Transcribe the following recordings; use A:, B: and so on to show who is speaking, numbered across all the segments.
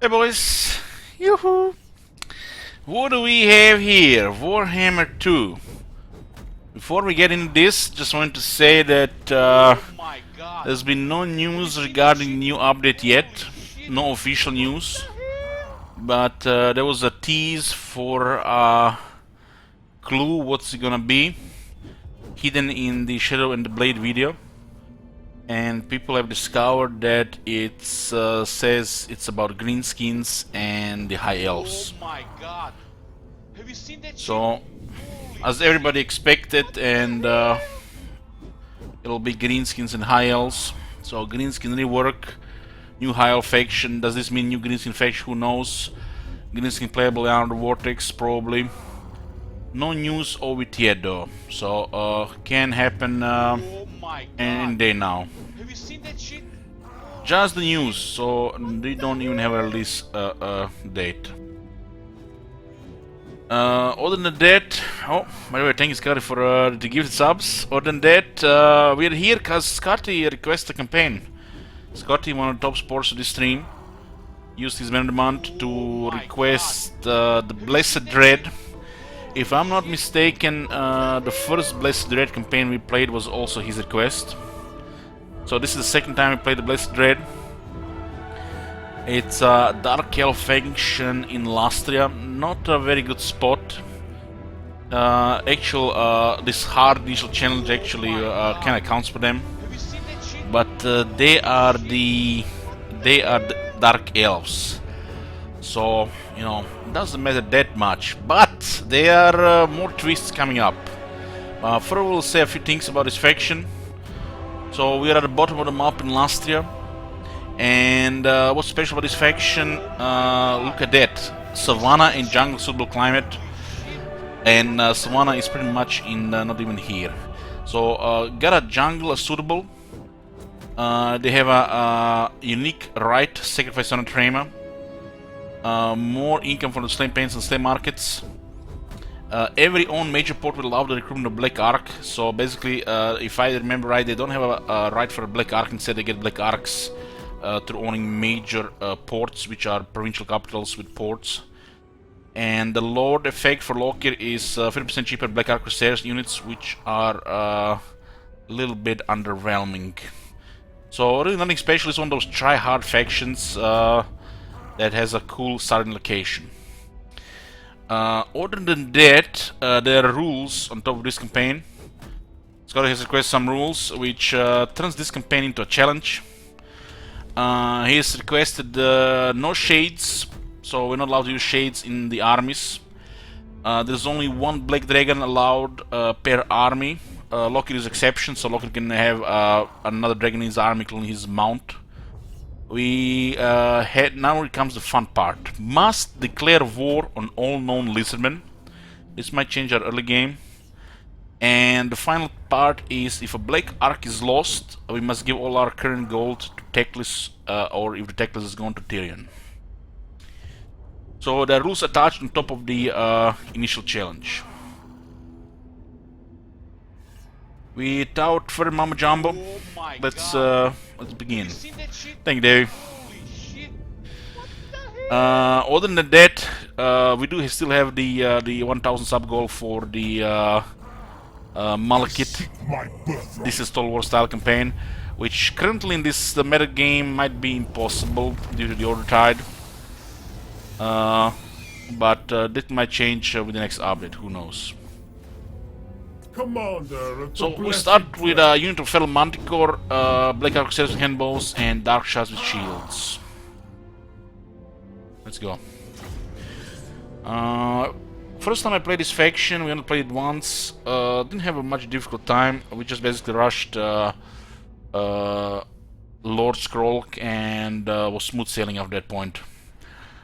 A: Hey boys, yoo-hoo! What do we have here? Warhammer 2. Before we get into this, just want to say that there's been no news regarding new update yet, no official news, but there was a tease for a clue what's it gonna be, hidden in the Shadow and the Blade video. And people have discovered that it says it's about greenskins and the high elves.
B: Oh my god! Have you seen that
A: So,
B: shit?
A: as everybody expected, and it'll be greenskins and high elves. So greenskin rework, new high elf faction. Does this mean new greenskin faction? Who knows? Greenskin playable around the vortex, probably. No news of it yet though, so can happen
B: Oh my
A: any
B: god!
A: day now.
B: Have you seen that shit?
A: Just the news, so they don't even have a release date. Other than that, oh, by the way, thank you Scotty for the gift subs. Other than that, we're here because Scotty requested a campaign. Scotty, one of the top supporters of this stream, used his member month to request the Blessed Dread. If I'm not mistaken, the first Blessed Dread campaign we played was also his request. So this is the second time we played the Blessed Dread. It's a Dark Elf faction in Lastria, not a very good spot. This hard initial challenge actually kind of counts for them,
B: Have you seen that shit?
A: but they are the Dark Elves, so you know it doesn't matter that much. But there are more twists coming up. First, we'll say a few things about this faction. So we are at the bottom of the map in Lastria. And what's special about this faction? Look at that. Savannah and jungle suitable climate. And Savannah is pretty much in not even here. So got a jungle suitable. They have a unique right sacrifice on a Trema. More income from the slave paints and slave markets. Every own major port will allow the recruitment of Black Ark. So basically, if I remember right, they don't have a right for a Black Ark. Instead, they get Black Arks through owning major ports, which are provincial capitals with ports. And the Lord effect for Lockyer is 50% cheaper Black Ark Crusaders units, which are a little bit underwhelming. So really nothing special. It's one of those try-hard factions that has a cool starting location. Other than that, there are rules on top of this campaign. Scotty has requested some rules, which turns this campaign into a challenge. He has requested no shades, so we're not allowed to use shades in the armies. There's only one Black Dragon allowed per army. Lockyer is exception, so Lockyer can have another dragon in his army, including his mount. Now it comes the fun part. Must declare war on all known lizardmen. This might change our early game. And the final part is, if a Black Ark is lost, we must give all our current gold to Teclis, or if the Teclis is gone, to Tyrion. So the rules attached on top of the initial challenge. Without further mama jumbo,
B: Oh my
A: let's
B: god!
A: begin.
B: Have you seen that shit?
A: Thank you, Dave.
B: Holy shit! What the hell?
A: Other than that, we do still have the 1000 sub goal for the Malekith. This is Total War style campaign, which currently in this meta game might be impossible due to the Order Tide. But that might change with the next update. Who knows?
C: Commander of
A: So
C: the
A: we
C: Blessed
A: start with a
C: Dread.
A: unit of Feral Manticore, Black Ark Crusaders with handbows, and Dark Shards with shields. Let's go. First time I played this faction, we only played it once. Didn't have a much difficult time. We just basically rushed Lord Scroll and was smooth sailing after that point.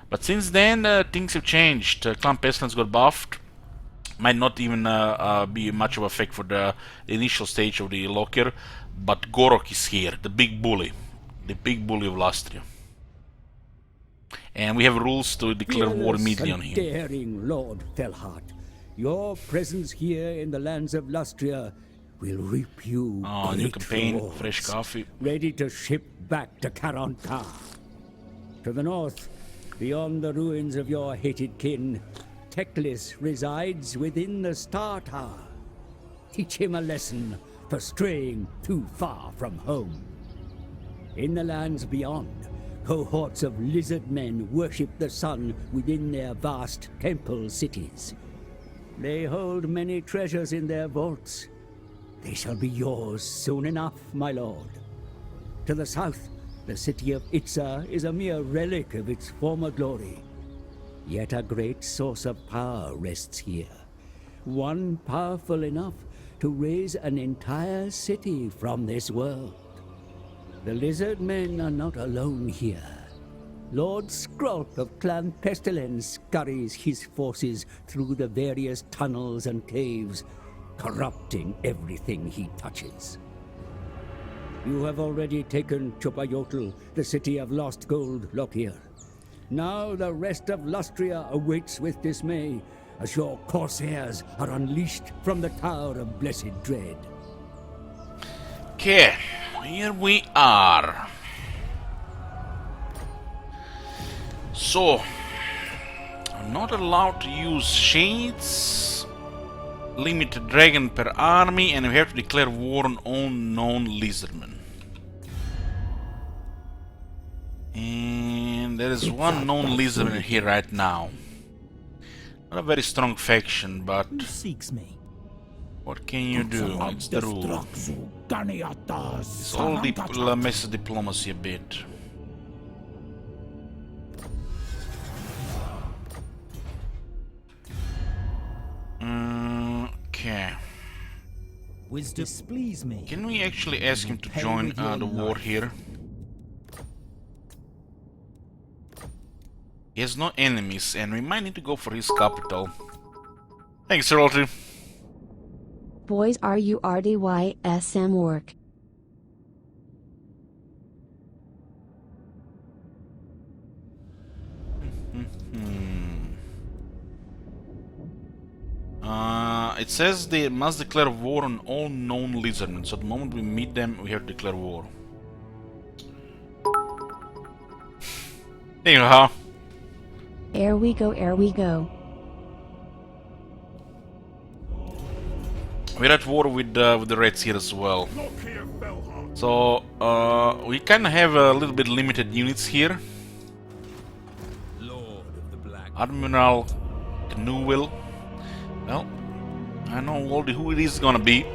A: But since then, things have changed. Clan Pestilence got buffed. Might not even be much of a effect for the initial stage of the Lockyer, but Gorok is here, the big bully of Lastria. And we have rules to declare war
D: Fearless
A: immediately on
D: and
A: him.
D: daring Lord Felhart, your presence here in the lands of Lustria will reap you
A: Oh, new
D: great
A: campaign,
D: rewards.
A: fresh coffee.
D: Ready to ship back to Karantar. To the north, Beyond the ruins of your hated kin, Teclis resides within the Star Tower. Teach him a lesson for straying too far from home. In the lands beyond, cohorts of lizard men worship the sun within their vast temple cities. They hold many treasures in their vaults. They shall be yours soon enough, my lord. To the south, the city of Itza is a mere relic of its former glory. Yet a great source of power rests here. One powerful enough to raise an entire city from this world. The lizard men are not alone here. Lord Skrolp of Clan Pestilence scurries his forces through the various tunnels and caves, corrupting everything he touches. You have already taken Chopayotl, the city of lost gold, Lokir. Now the rest of Lustria awaits with dismay, as your corsairs are unleashed from the Tower of Blessed Dread.
A: Okay, here we are. So, I'm not allowed to use shades, limited dragon per army, and we have to declare war on unknown lizardmen. And there is one known lizardman here right now. Not a very strong faction, but
B: Who seeks me?
A: what can you do? It's the rule. It's all messes diplomacy a bit. Okay.
B: Wisdom displease me.
A: Can we actually ask him to join the war here? He has no enemies, and we might need to go for his capital. Thanks, Royalty.
C: Boys, are you RDYSM work?
A: It says they must declare war on all known lizardmen, so the moment we meet them, we have to declare war. Anyhow.
C: Ere we go, ere we go.
A: We're at war with the Reds here as well. So, we kind of have a little bit limited units here. Admiral Canoewill. Well, I know already who it is gonna be.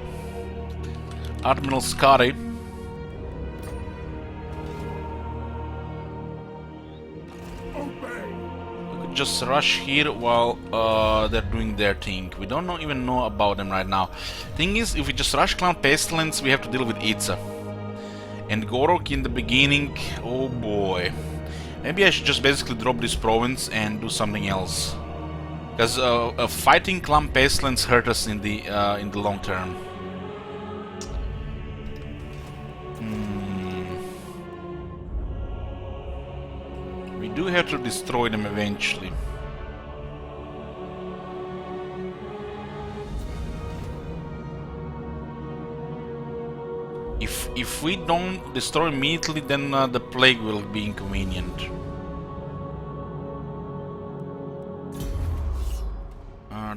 A: Admiral Scotty. We could just rush here while they're doing their thing. We don't even know about them right now. Thing is, if we just rush Clan Pestilence, we have to deal with Itza. And Gorok in the beginning, oh boy. Maybe I should just basically drop this province and do something else. Because fighting Clan Pestilence hurt us in the long term. We do have to destroy them eventually. If we don't destroy immediately, then the plague will be inconvenient.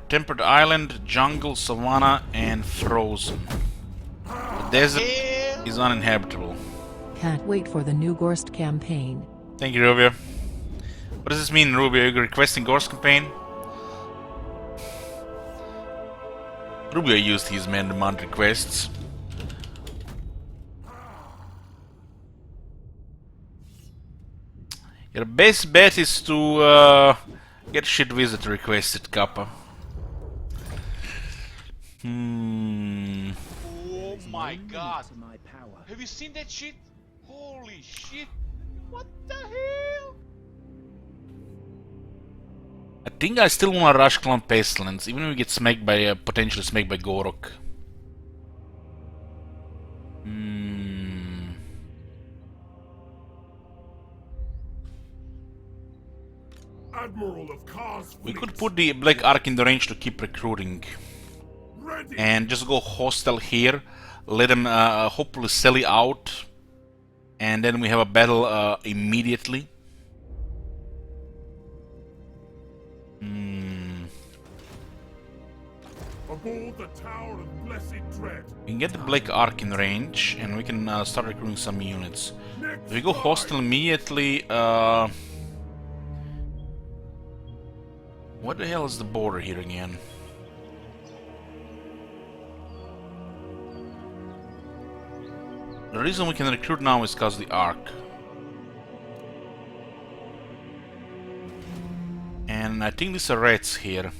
A: Temperate Island, Jungle, Savannah, and Frozen. The desert is uninhabitable.
E: Can't wait for the new Gorst campaign.
A: Thank you, Rubio. What does this mean, Rubio? Are you requesting Gorst campaign? Rubio used his man-to-man requests. Your best bet is to get shit visit requested, Kappa.
B: Oh my god! Have you seen that shit? Holy shit! What the hell?
A: I think I still wanna rush Clan Pestilence, even if we get smacked by potentially smacked by Gorok.
F: Admiral of Khar's
A: We
F: fleet.
A: could put the Black Ark in the range to keep recruiting.
F: Ready.
A: And just go hostile here, let them hopefully sally out, and then we have a battle immediately.
F: for the Tower of Blessed Dread.
A: We can get the Black Ark in range, and we can start recruiting some units.
F: Next
A: If we go hostile immediately, what the hell is the border here again? The reason we can recruit now is because of the Ark. And I think these are rats here.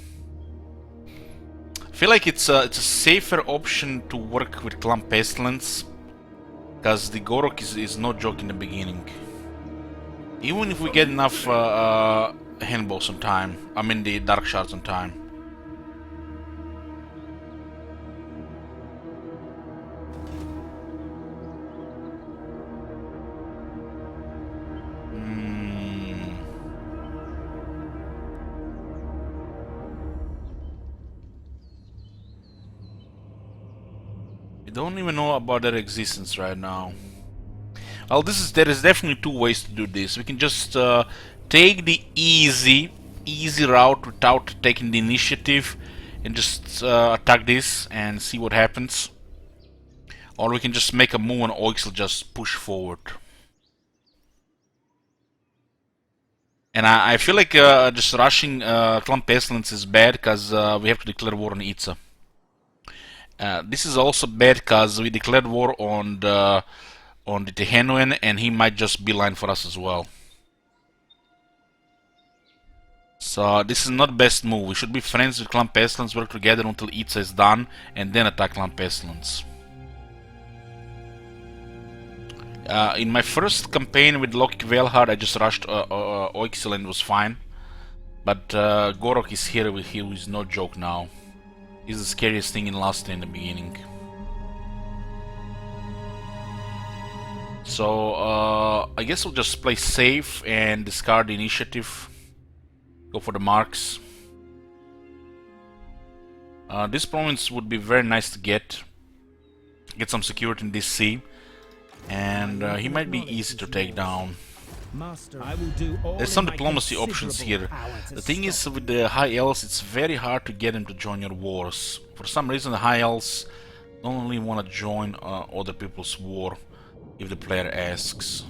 A: I feel like it's a safer option to work with Clan Pestilence, because the Gorok is no joke in the beginning. Even if we get enough handballs on time, I mean the Dark Shards on time. Don't even know about their existence right now. Well, there is definitely two ways to do this. We can just take the easy route without taking the initiative and just attack this and see what happens. Or we can just make a move and Oixel just push forward. And I feel like just rushing Clan Pestilence is bad, because we have to declare war on Itza. This is also bad because we declared war on the Tehenuen, and he might just beeline for us as well. So this is not best move. We should be friends with Clan Pestilence, work together until Itza is done, and then attack Clan Pestilence. In my first campaign with Loki Velhard, I just rushed Oixel and it was fine. But Gorok is here with him, who is no joke now. He's the scariest thing in Lustre in the beginning. So, I guess we'll just play safe and discard the initiative. Go for the marks. This province would be very nice to get. Get some security in this sea. And he might be easy to take down. There's some diplomacy options here. The thing is, with the High Elves, it's very hard to get them to join your wars. For some reason, the High Elves don't really want to join other people's war if the player asks.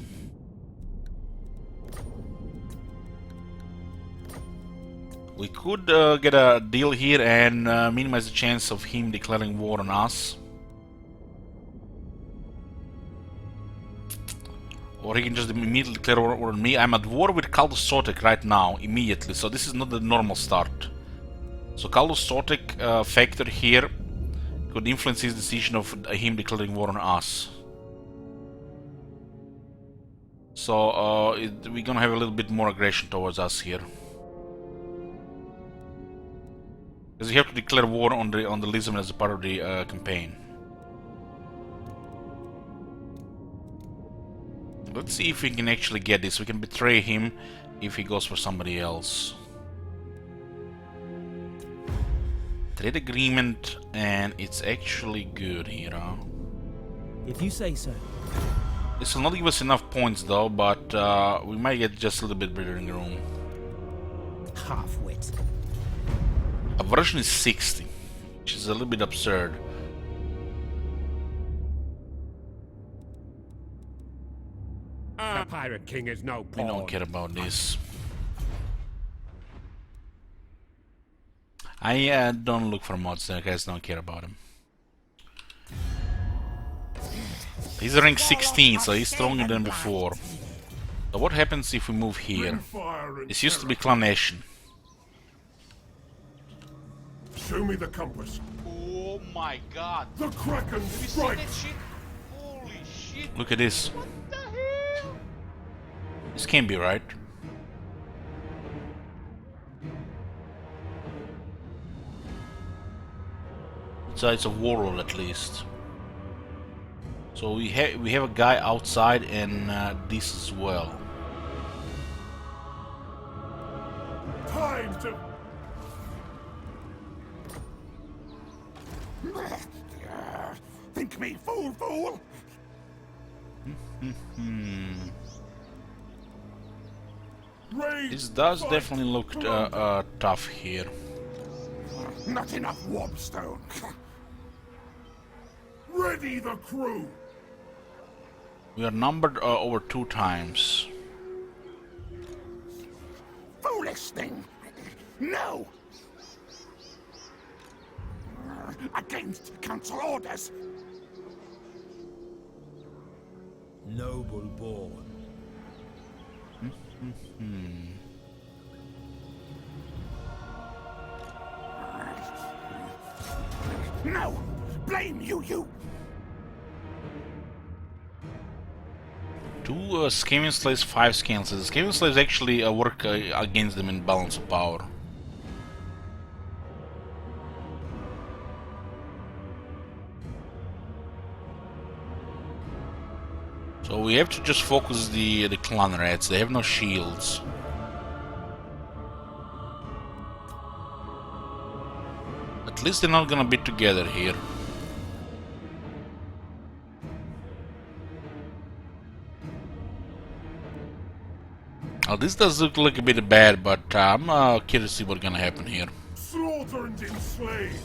A: We could get a deal here and minimize the chance of him declaring war on us. Or he can just immediately declare war on me. I'm at war with Kaldus Sotek right now, immediately, so this is not the normal start. So Kaldus Sotek factor here could influence his decision of him declaring war on us. So we're gonna have a little bit more aggression towards us here. Because we have to declare war on the Lizardmen as a part of the campaign. Let's see if we can actually get this. We can betray him if he goes for somebody else. Trade agreement, and it's actually good here, huh?
G: If you say so.
A: This will not give us enough points though, but we might get just a little bit breathing room.
G: Half-wit.
A: Aversion is 60, which is a little bit absurd.
F: The Pirate King is no
A: We
F: pawn.
A: don't care about this. I don't look for mods, I guys don't care about him. He's rank 16, so he's stronger than before. So what happens if we move here?
F: Fire and
A: This used to be
F: terror.
A: Clan Nation.
F: Show me the compass.
B: Oh my god.
F: The Kraken
B: Have you seen
F: strikes.
B: that shit? Holy shit.
A: Look at this.
B: What the hell?
A: This can't be right. It's a warlord at least. So we have a guy outside and this as well.
F: Time to. Think me fool, fool. Raise
A: This does
F: fight
A: definitely look
F: Commander.
A: tough here.
H: Not enough warpstone. Ready the crew.
A: We are numbered over 2 times.
H: Foolish thing. No. Against council orders.
G: Noble born.
H: No! Blame you!
A: 2 Skaven slaves, 5 Skaven slaves. Skaven slaves actually work against them in balance of power. So we have to just focus the clan rats. They have no shields. At least they're not gonna be together here. Well, this does look like a bit bad, but I'm curious to see what's gonna happen here.
H: Slaughter and enslave.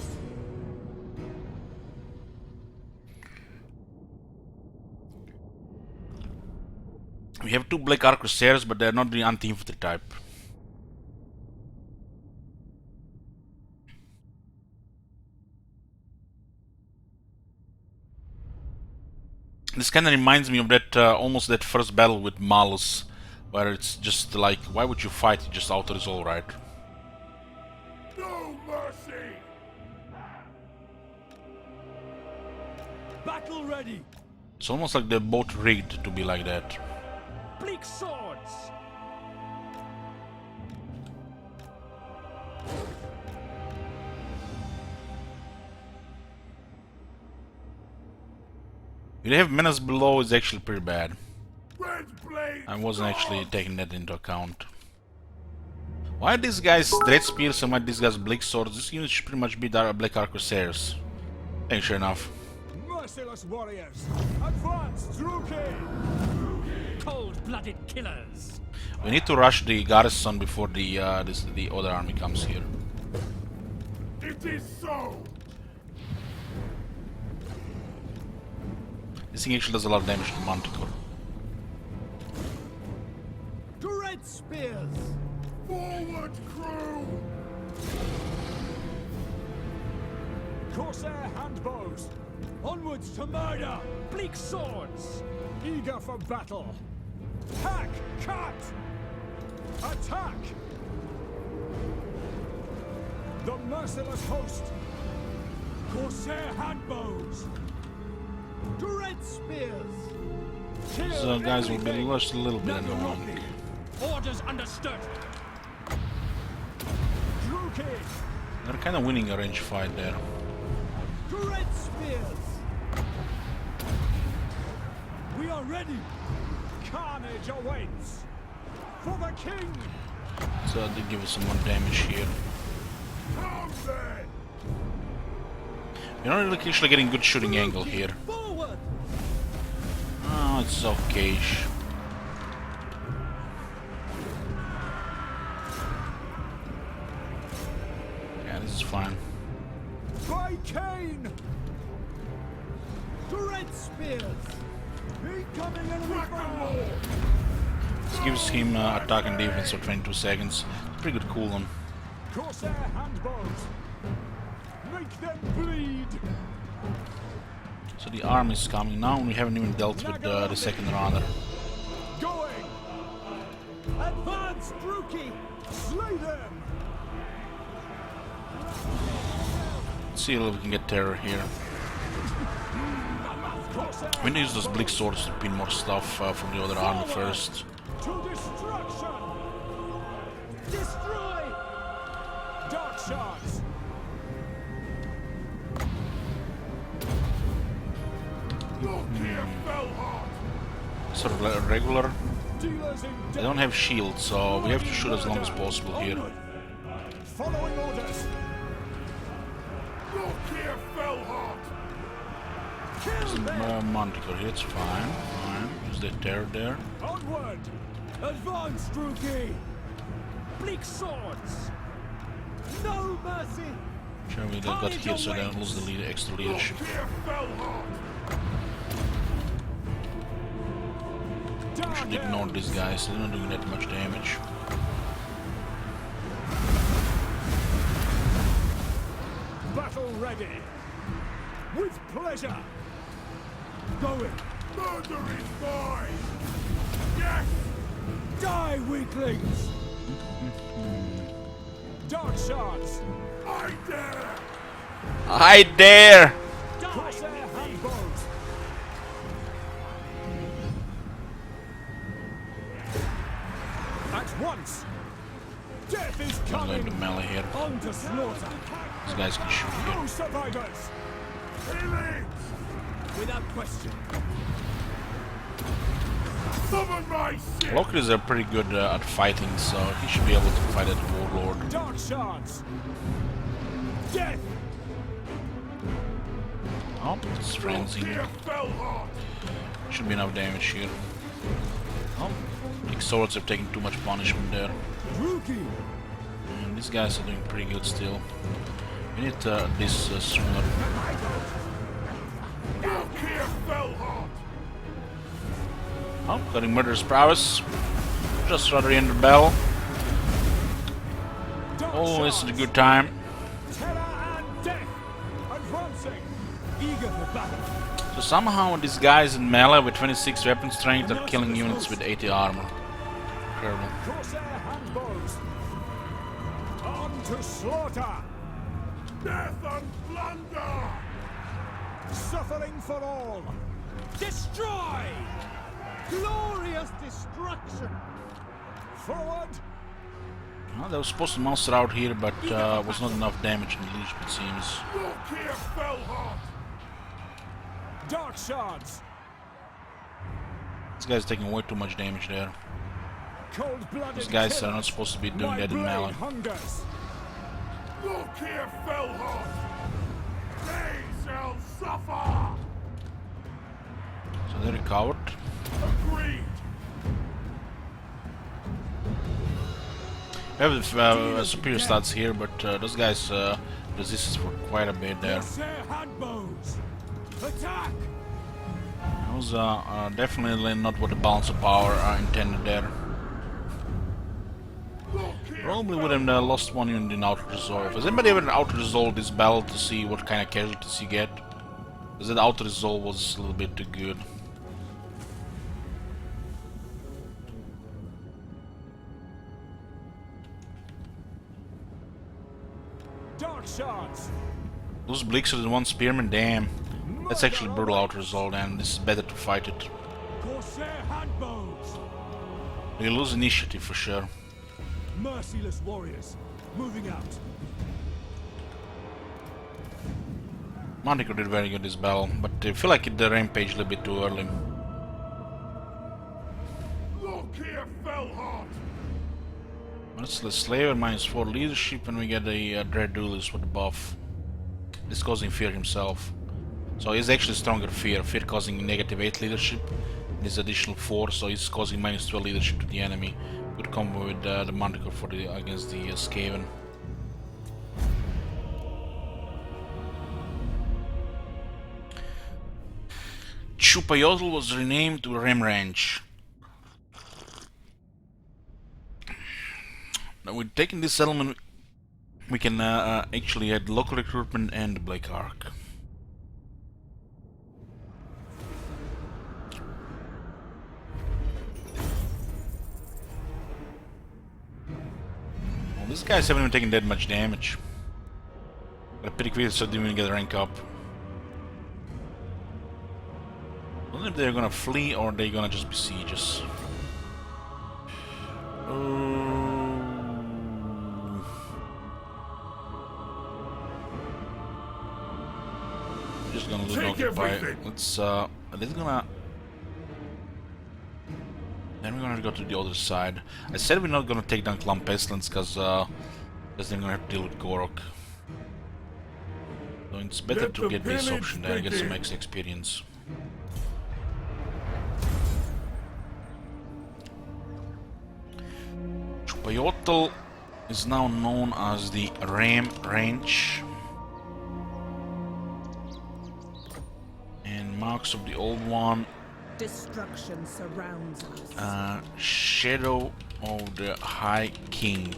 A: We have 2 Black Ark Crusaders, but they're not the anti-infantry type. This kind of reminds me of that almost that first battle with Malus, where it's just like, why would you fight? You just auto-resolve, right?
H: No mercy.
D: Battle ready!
A: It's almost like they're both rigged to be like that.
D: Bleak swords!
A: If they have menace below, it's actually pretty bad.
H: Red blade.
A: I wasn't actually taking that into account. Why are these guys Dread Spears and why are these guys Bleak Swords? This unit should pretty much be Black Ark Crusaders. Ain't sure enough.
D: Merciless warriors! Advance, Druki! Cold-blooded killers!
A: We need to rush the garrison before the other army comes here.
H: It is so.
A: This thing actually does a lot of damage to Manticore.
D: Dread spears!
H: Forward, crew.
D: Corsair handbows! Onwards to murder! Bleak swords! Eager for battle! Hack! Cut! Attack! The merciless host! Corsair handbows! Dread spears!
A: These guys will be just a little bit annoying.
D: Orders understood! Druki!
A: They're kind of winning a range fight there.
D: Dread spears! We are ready! Carnage awaits! For the king!
A: So they give us some more damage here.
H: Come then.
A: You're not really actually getting good shooting angle here.
D: Forward!
A: Oh, it's okay. Yeah, this is fine.
D: By Cain! Dread spears! Incoming enemy fire!
A: This gives him attack and defense for 22 seconds. It's pretty good cooldown.
D: Corsair handbows! Make them bleed!
A: So the army is coming now, and we haven't even dealt with the second runner.
D: Going! Advance, Druki! Slay them!
A: Let's see if we can get terror here.
D: Corsair
A: We need to use those Bleak Swords to pin more stuff from the other army first.
D: to destruction! Destroy! Dark shards!
H: Look here, Fellheart.
A: Sort of regular.
D: Dealers in
A: They don't have shields, so we have to shoot as long as possible here.
D: Onward. Following orders!
H: Look here, Fellheart.
D: Kill them!
A: Manticore here, it's fine. Fine. Use the terror there.
D: Onward! Advance, Druki! Bleak swords! No mercy!
A: Sure, we got here so they don't lose the extra leadership.
H: Here, Fellheart!
A: We should ignore these guys, they're not doing that much damage.
H: Battle ready! With pleasure! Going! Murder is mine! Yes! Die, weaklings! Dark shards! I dare!
A: I dare!
H: Corsair handbows! At once! Death is
A: I'm going
H: coming!
A: to melee here.
H: On to slaughter!
A: These guys can shoot
H: No
A: here.
H: survivors! Healing! Without question. Summon my ship!
A: Lockeries are pretty good at fighting, so he should be able to fight at Warlord.
H: Dark shards! Death!
A: Oh, it's frenzy.
H: Here, Fellheart!
A: Should be enough damage here. Oh, big swords are taking too much punishment there.
H: Rookie!
A: And these guys are doing pretty good still. We need this sooner.
H: Look here, Fellheart!
A: Oh, getting murderous prowess. Just rather in the bell.
H: Dark
A: Oh, this is a
H: shards!
A: good time.
H: Terror and death! Advancing! Eager for battle!
A: So somehow these guys in melee with 26 weapon strength are killing units with 80 armor. Incredible.
H: Corsair handbows! On to slaughter! Death and plunder! Suffering for all! Destroy! Glorious destruction! Forward!
A: Well, they were supposed to monster out here, but was not enough damage in the leadership, it seems.
H: Look here, Fellheart! Dark shards!
A: This guy's taking way too much damage there.
H: Cold-blooded
A: These guys are
H: killers.
A: not supposed to be doing
H: My
A: that in
H: blade
A: melee.
H: hungers. Look here, Fellheart! They shall suffer!
A: So they recovered.
H: Agreed!
A: We have superior stats here, but those guys resisted for quite a bit there.
H: Corsair handbows! Attack!
A: That was definitely not what the balance of power intended there.
H: Look here,
A: Probably would have lost one unit in auto resolve. Has anybody ever auto resolved this battle to see what kind of casualties you get? Because that auto resolve was a little bit too good.
H: Dark shards!
A: Those Blixers and one Spearman, damn. That's actually brutal auto resolve, and this is better to fight it.
H: Corsair handbows!
A: You lose initiative for sure.
H: Merciless warriors, moving out.
A: Manticore did very good this battle, but I feel like the rampage a little bit too early.
H: Look here, Fellheart!
A: That's the Slaver -4 leadership, and we get a Dread Duelist with the buff. This causing Fear himself. So he's actually stronger Fear. Fear causing -8 leadership, and this additional 4, so he's causing -12 leadership to the enemy. Good combo with the Manticore for the against the Skaven. Chupayotl was renamed to Remranch. Now with taking this settlement, we can actually add local recruitment and the Black Ark. Well, these guys haven't even taken that much damage. But pretty quick, so didn't even get a rank up. I don't know if they're gonna flee or they're gonna just besiege us. Just gonna loot occupy. Let's are they gonna then we're gonna go to the other side. I said we're not gonna take down Clan Pestilence because they're gonna have to deal with Gorok. So it's better
H: Let
A: to
H: the
A: get this
H: village
A: option there and get some
H: begin.
A: extra experience. Chupayotl is now known as the Ram Ranch. relics of the old one.
I: Destruction surrounds us.
A: Shadow of the High King.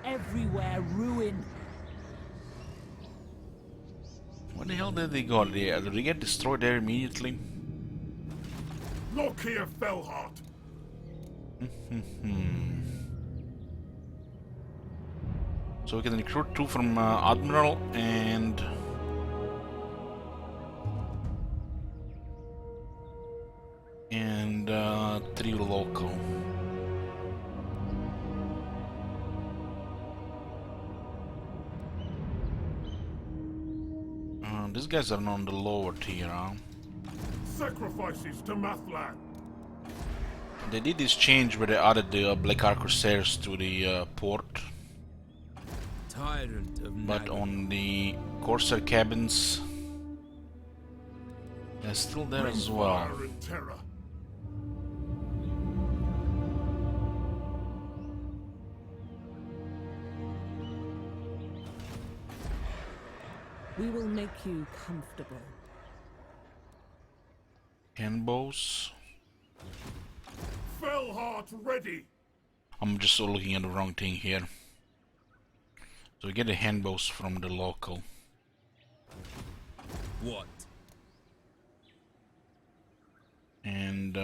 I: Everywhere ruin.
A: Where the hell did they go? Did they get destroyed there immediately?
G: Look here, Fellheart.
A: So we can recruit 2 from Admiral and... and 3 local. These guys are on the lower tier, huh?
G: Sacrifices to Mathlan.
A: They did this change where they added the Blackheart Corsairs to the port.
G: Tyrant of
A: But on the Corsair cabins, they're still there as well.
G: Fire and terror.
I: We will make you comfortable.
A: Handbows.
G: Fellheart ready.
A: I'm just looking at the wrong thing here. So we get the handbows from the local.
G: What?
A: And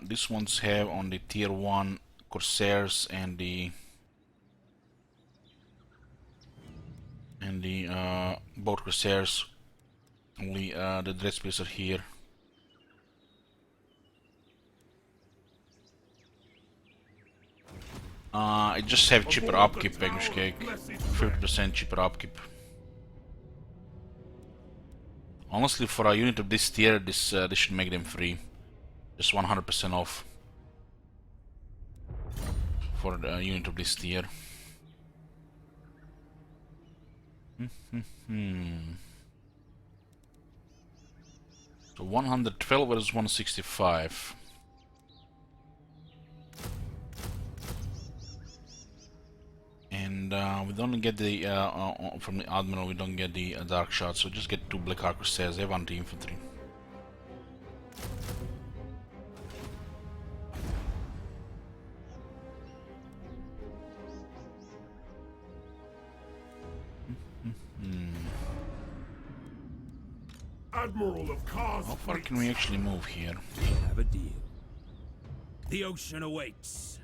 A: these ones have on the tier 1 Corsairs and the boat Corsairs. Only the Dreadspears are here. I just have cheaper upkeep, English Cake. 50% cheaper upkeep. Honestly, for a unit of this tier, this should make them free. Just 100% off for the unit of this tier. So 112 versus 165. And we don't get the from the Admiral. We don't get the Dark Shot, so just get 2 Blackheart Corsairs. They have anti-infantry.
G: Admiral of Kars.
A: How far can we actually move here?
G: Have a deal. The ocean awaits.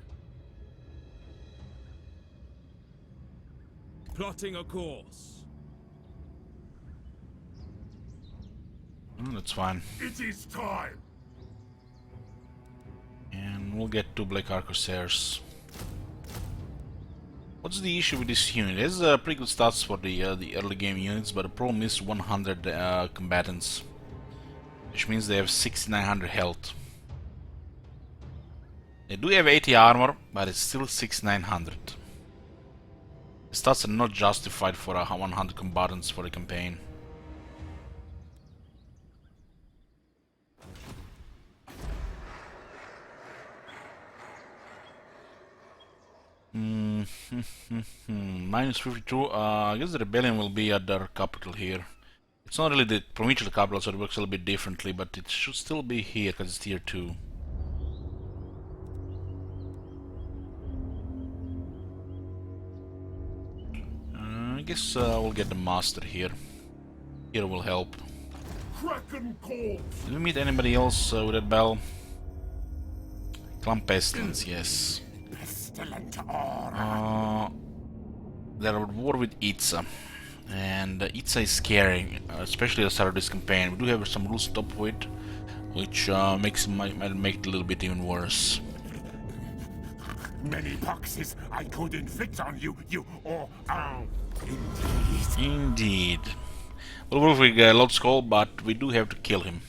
G: Plotting a course.
A: Oh, that's fine.
G: It is time.
A: And we'll get 2 Blackheart Corsairs. What's the issue with this unit? It has pretty good stats for the early game units, but the problem is 100 combatants, which means they have 6900 health. They do have 80 armor, but it's still 6900. The stats are not justified for 100 combatants for the campaign. Minus 52. I guess the rebellion will be at their capital here. It's not really the provincial capital, so it works a little bit differently, but it should still be here because it's tier 2. I guess we'll get the master here. Here will help.
G: Kraken calls.
A: Did we meet anybody else with that bell? Clan Pestilence, yes. They're at war with Itza, and Itza is scary, especially at the start of this campaign. We do have some rules to top with, which might make it a little bit even worse.
F: Many boxes I could inflict on you,
A: Indeed. We'll work with Lord Skull, but we do have to kill him.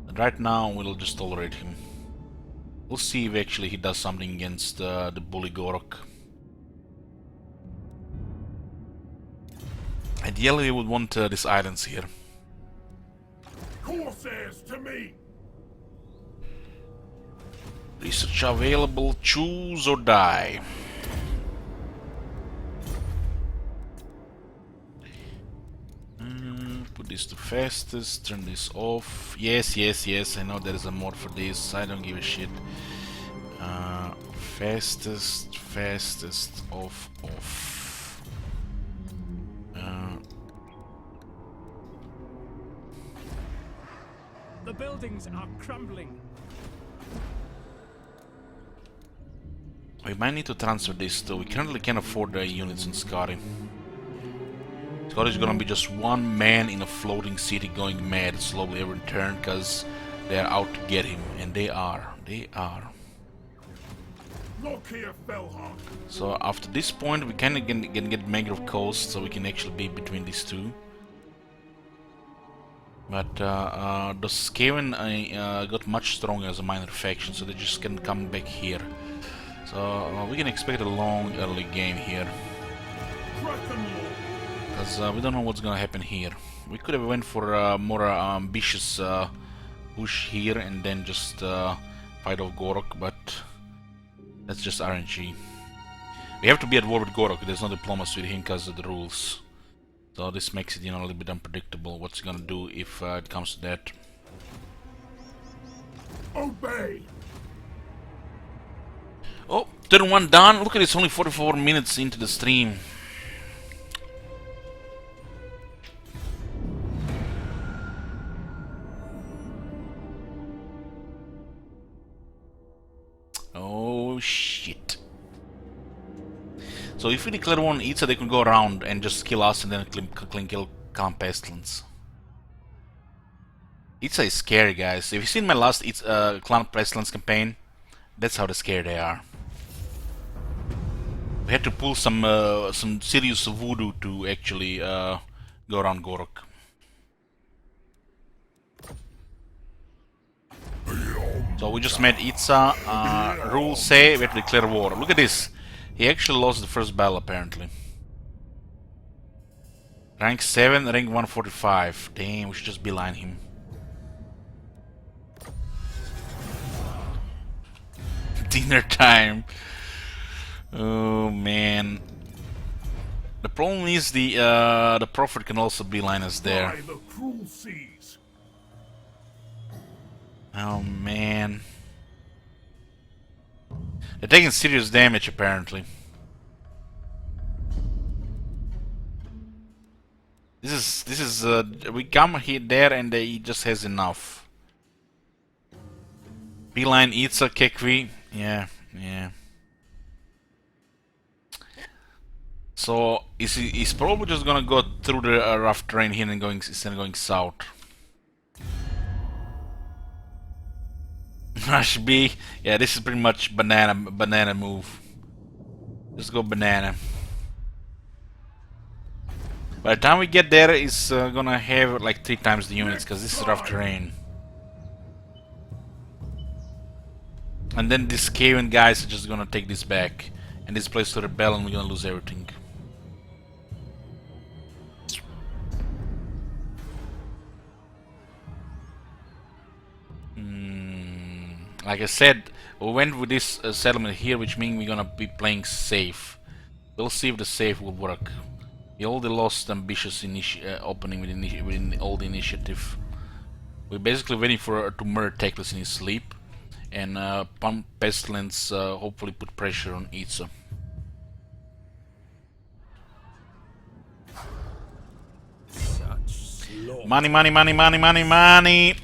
A: But right now, we'll just tolerate him. We'll see if actually he does something against the bully Gorok. Ideally, we would want these islands here.
G: Corsairs to me.
A: Research available, choose or die. this to fastest, turn this off. Yes, yes, yes, I know there is a mod for this, I don't give a shit. Fastest, off.
H: The buildings are crumbling.
A: We might need to transfer this though. We currently can't afford the units in Skari. Skari is gonna be just one man in a floating city going mad slowly every turn because they are out to get him. And they are.
G: Look here, Fellhawk.
A: So after this point we kinda can get Mangrove Coast so we can actually be between these two. But the Skaven got much stronger as a minor faction, so they just can come back here. So we can expect a long early game here. Because we don't know what's gonna happen here. We could have went for a more ambitious push here and then just fight off Gorok, but that's just RNG. We have to be at war with Gorok, there's no diplomacy with him because of the rules. So this makes it, you know, a little bit unpredictable what's he gonna do if it comes to that.
G: Obey.
A: Oh, turn 1 done. Look at this, only 44 minutes into the stream. Oh shit. So if we declare one Itza, they can go around and just kill us and then kill Clan Pestilence. Itza is scary, guys. If you've seen my last Clan Pestilence campaign, that's how scary they are. We had to pull some serious voodoo to actually go around Gorok. So we just met Itza. Rules say we have to declare war. Look at this. He actually lost the first battle apparently. Rank 7, rank 145. Damn, we should just beeline him. Dinner time. Oh man. The problem is the Prophet can also beeline us there.
G: By the cruel seas.
A: Oh man. They're taking serious damage apparently. This is we come here there and he just has enough. Beeline Itza Kekvi. Yeah. So he's probably just gonna go through the rough terrain here and instead of going south. Rush B. Yeah, this is pretty much banana move. Just go banana. By the time we get there, it's gonna have like 3 times the units because this is rough terrain. And then these Skaven guys are just gonna take this back and this place to rebel and we're gonna lose everything. Like I said, we went with this settlement here, which means we're gonna be playing safe. We'll see if the safe will work. We already lost ambitious opening within all the initiative. We're basically waiting for to murder Teclis in his sleep, and Pump Pestilence hopefully put pressure on Itza. Money, money, money, money, money, money.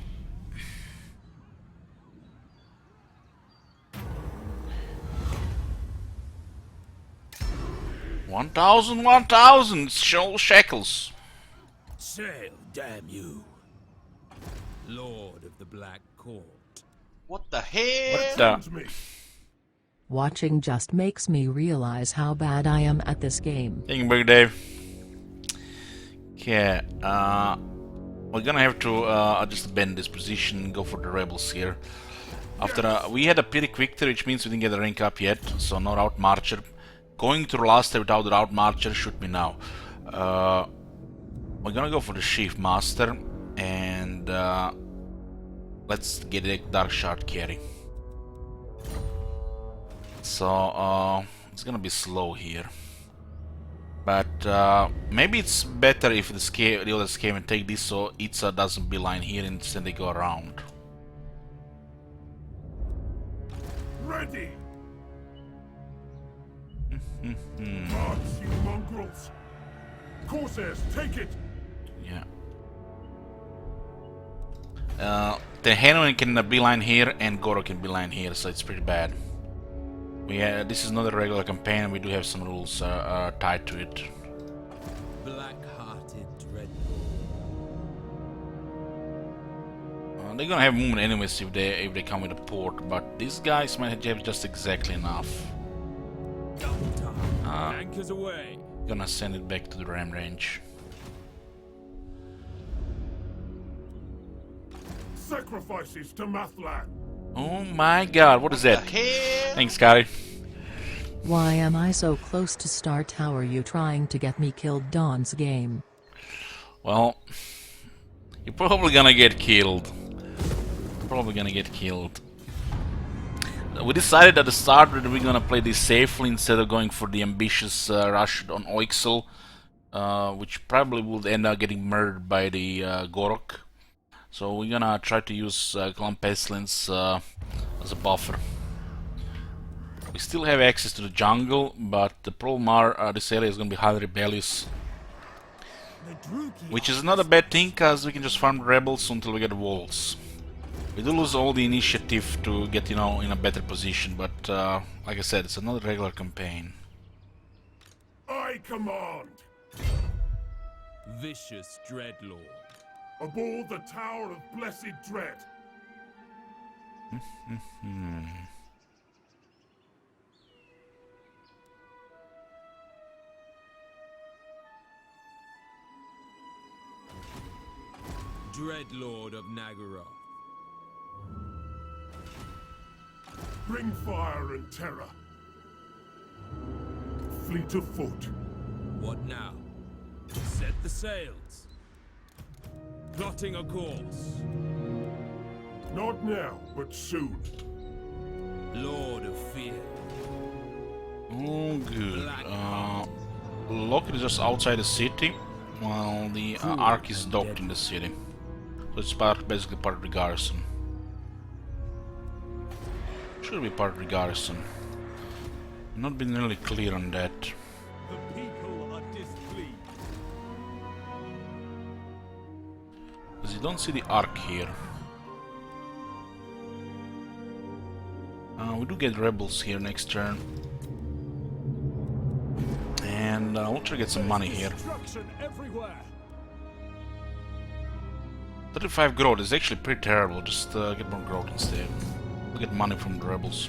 A: 1,000 shekels.
G: Sail, damn you. Lord of the Black Court.
B: What the hell?
A: What the?
E: Watching just makes me realize how bad I am at this game.
A: Thank you, Big Dave. Okay, we're gonna have to just abandon this position and go for the rebels here. After we had a Pyrrhic victory, which means we didn't get the rank up yet, so no Route Marcher. Going to the last step without the Route Marcher shoot me now. We're gonna go for the Chief Master and let's get a Dark Shard carry. So it's gonna be slow here. But maybe it's better if the others came and take this, so Itza doesn't beeline here and instead they go around.
G: Ready! March, you mongrels! Corsairs, take it!
A: Yeah. The Hanuman can beeline here and Goro can beeline here, so it's pretty bad. This is not a regular campaign, we do have some rules tied to it.
H: Black-hearted dreadlord.
A: They're gonna have movement anyways if they come with a port, but these guys might have just exactly enough.
H: Double time. Anchors away.
A: Gonna send it back to the ram range.
G: Sacrifices to Mathlan!
A: Oh my god, what is that? Thanks, Scotty.
E: Why am I so close to Star Tower? You trying to get me killed, Dawn's game?
A: Well, you're probably gonna get killed. We decided at the start that we're gonna play this safely instead of going for the ambitious rush on Oixel, which probably would end up getting murdered by the Gorok. So we're gonna try to use Clan Pestilence as a buffer. We still have access to the jungle, but the problem are this area is gonna be highly rebellious. Which is not a bad thing, cause we can just farm rebels until we get walls. We do lose all the initiative to get, you know, in a better position, but like I said, it's another regular campaign.
G: I command!
H: Vicious dreadlord.
G: Aboard the Tower of Blessed Dread!
H: Dreadlord of Nagaroth.
G: Bring fire and terror. Fleet of foot.
H: What now? Set the sails. Plotting a course.
G: Not now, but soon.
H: Lord of Fear.
A: Oh, good. Loki is just outside the city, while the Ark is docked in the city. So it's basically part of the garrison. Should be part of the garrison. Not been really clear on that.
H: The people are displeased.
A: Because you don't see the Ark here. We do get rebels here next turn. And we'll try to get some money here. 35 growth is actually pretty terrible, just get more growth instead. We'll get money from the rebels.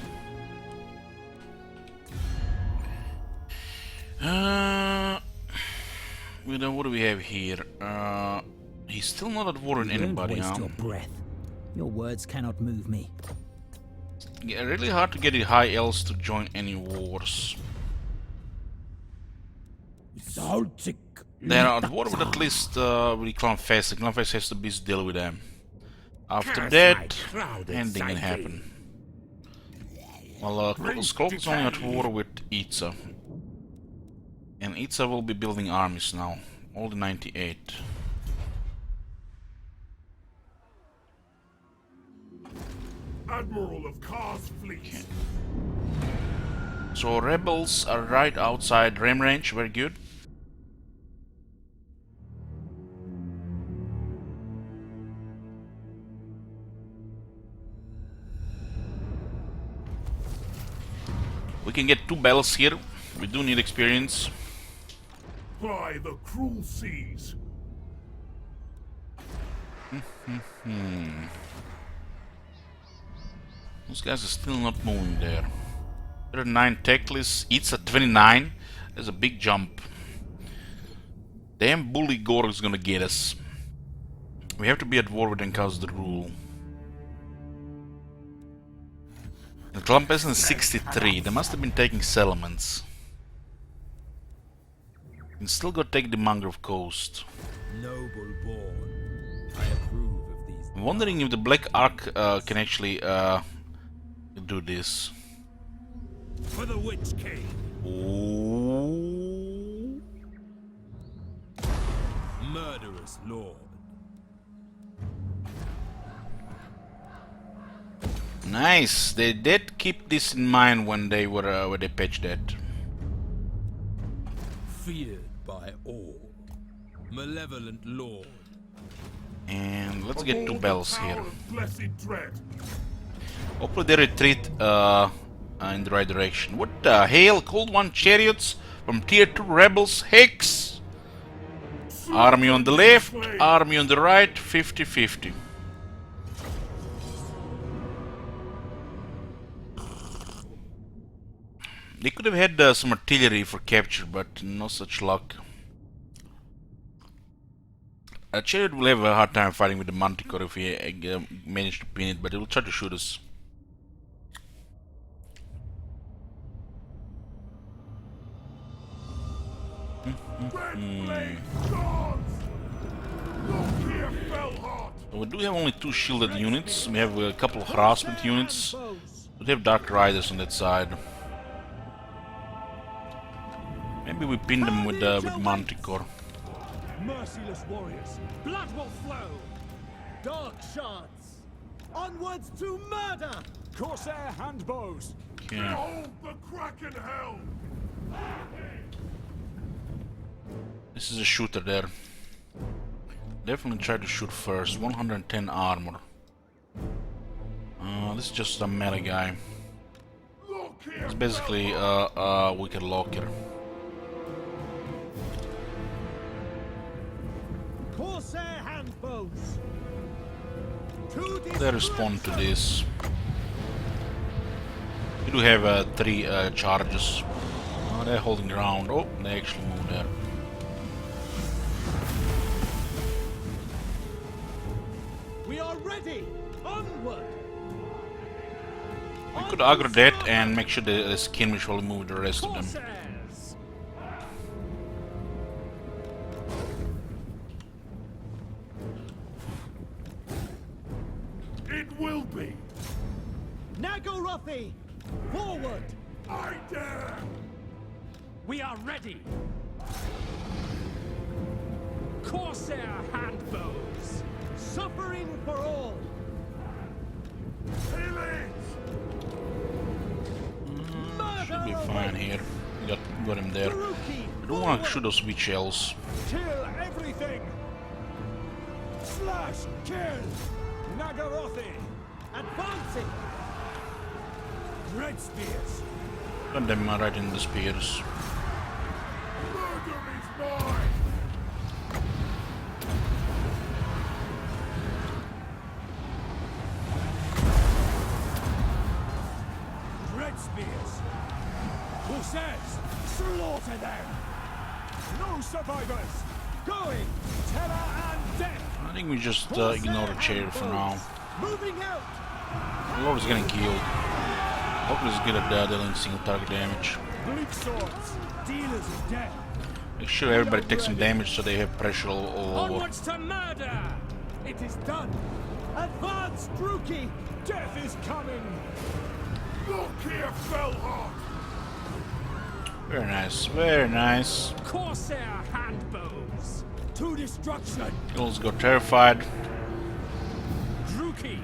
A: What do we have here? He's still not at war with anybody,
J: Don't waste your breath. Your words cannot move me.
A: Yeah, really hard to get the High Elves to join any wars. They're at war with at least with the Clan Fest. The Clan Fest has to be deal with them. After that, anything can happen. Well, Skulk is only at war with Itza. And Itza will be building armies now. All the 98.
G: Admiral of Kar's fleet.
A: Okay. So rebels are right outside ram range, very good. We can get 2 battles here. We do need experience.
G: By the cruel seas.
A: Those guys are still not moving there. There are 9 Teclis, it's at 29. There's a big jump. Damn bully Gorg is gonna get us. We have to be at war with them cause the rule. The Clan Peasant is 63. They must have been taking settlements. You can still go take the Mangrove Coast.
H: Noble born. I approve of these.
A: I'm wondering if the Black Ark can actually do this.
H: For the Witch King.
A: Ooh.
G: merciless lord.
A: Nice. They did keep this in mind when they were when they patched it.
G: Feared by all. Malevolent lord.
A: And let's get 2 bells here.
H: Blessed dread.
A: Hopefully they retreat in the right direction. What the hell? Cold One chariots from tier 2 rebels. Hex. Army on the left, army on the right, 50-50. They could have had some artillery for capture, but no such luck. Chariot will have a hard time fighting with the Manticore if we manage to pin it, but it will try to shoot us. We do have only 2 shielded units. We have a couple of harassment units. We have Dark Riders on that side. Maybe we pin them with Manticore.
H: Merciless warriors, blood will flow. Dark shards, onwards to murder. Corsair handbows.
A: Okay.
H: Behold the Kraken hell.
A: This is a shooter there. Definitely try to shoot first. 110 armor. This is just a melee guy. It's basically a Wicked Locker.
H: Corsair handbows.
A: They respond to this. We do have 3 charges. They're holding ground. Oh, they actually moved there.
H: We are ready. Onward.
A: We could aggro that and make sure the skirmish will move the rest of them.
H: Corsairs. It will be. Nagorothi, forward. I dare. We are ready. Corsair handbows. Suffering for all.
A: Should be fine here. We got him there. I don't want to shoot those witch elves.
H: Kill everything. Slash, kill. Nagorothi, advancing. Dread spears.
A: Got them right in the spears.
H: Murder is mine. Dread spears. Corsairs, slaughter them. No survivors. Going. Terror and death.
A: I think we just ignore the chair for now.
H: Moving out.
A: Lord is getting killed. Hopefully he's good at dealing single target damage.
H: Bleak swords. Dealers of death.
A: Make sure everybody takes some damage so they have pressure all over.
H: Onwards to murder. It is done. Advance, Druki. Death is coming. Look here, Fellheart.
A: Very nice, very nice.
H: Corsair handbows. To destruction.
A: Hills go terrified.
H: Druki.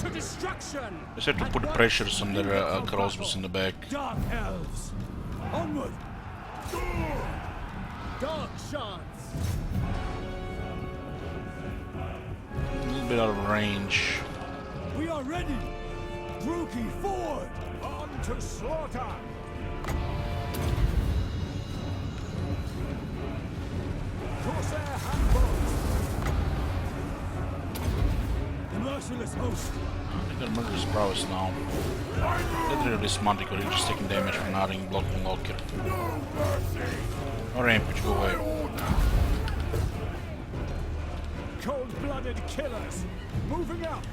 H: To destruction.
A: Just have to put the pressures on their crossbows in the back.
H: Dark elves. Onward. Dark shards.
A: A little bit out of range.
H: We are ready. Druki forward. On to slaughter. Corsair handbows. Merciless host.
A: They got murderous prowess now. Get rid of this Manticore, he's just taking damage from nothing, blocking Locker. Or Rampage, go away.
H: Cold-blooded killers. Moving out.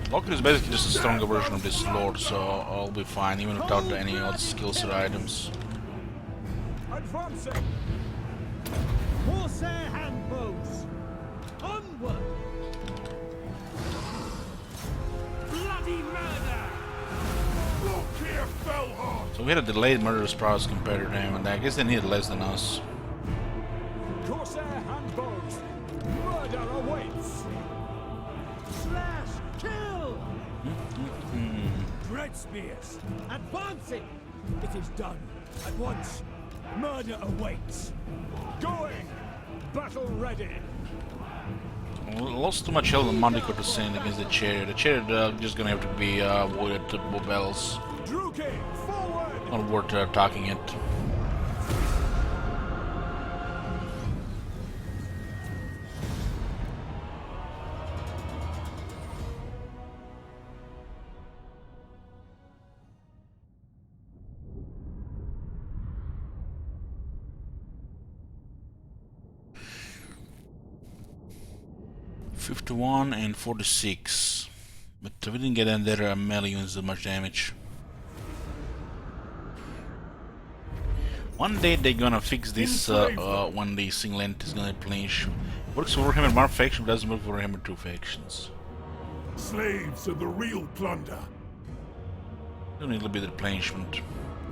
A: Locker is basically just a stronger version of this Lord, so I'll be fine, even without any other skills or items.
H: Advancing. Corsair handbows. Onward. Bloody murder. Look here, Fellheart.
A: So we had a delayed murderous prowess compared to them, and I guess they needed less than us.
H: Corsair handbows. Light spears! Advancing! It is done. At once. Murder awaits. Going! Battle ready!
A: Lost too much health on Manticore to send against the chariot. The chariot just gonna have to be avoided to Bobels.
H: Druki, forward!
A: Not worth attacking it. $51 and $46, but we didn't get in there melee units that much damage. One day they're gonna fix this when the Singlet is gonna replenish. Works for Warhammer 1 faction, but doesn't work for Warhammer 2 factions.
H: Slaves are the real plunder.
A: You need a little bit of replenishment.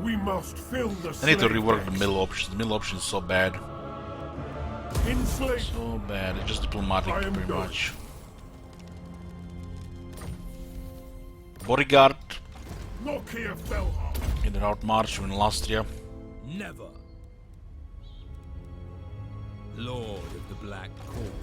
H: We must fill the
A: I need to rework the middle options. The middle option is so bad.
H: Enslave.
A: So bad, it's just diplomatic pretty much. Bodyguard.
H: Look here, Felhar.
A: In the out march in Lastria.
G: Never. Lord of the Black Court.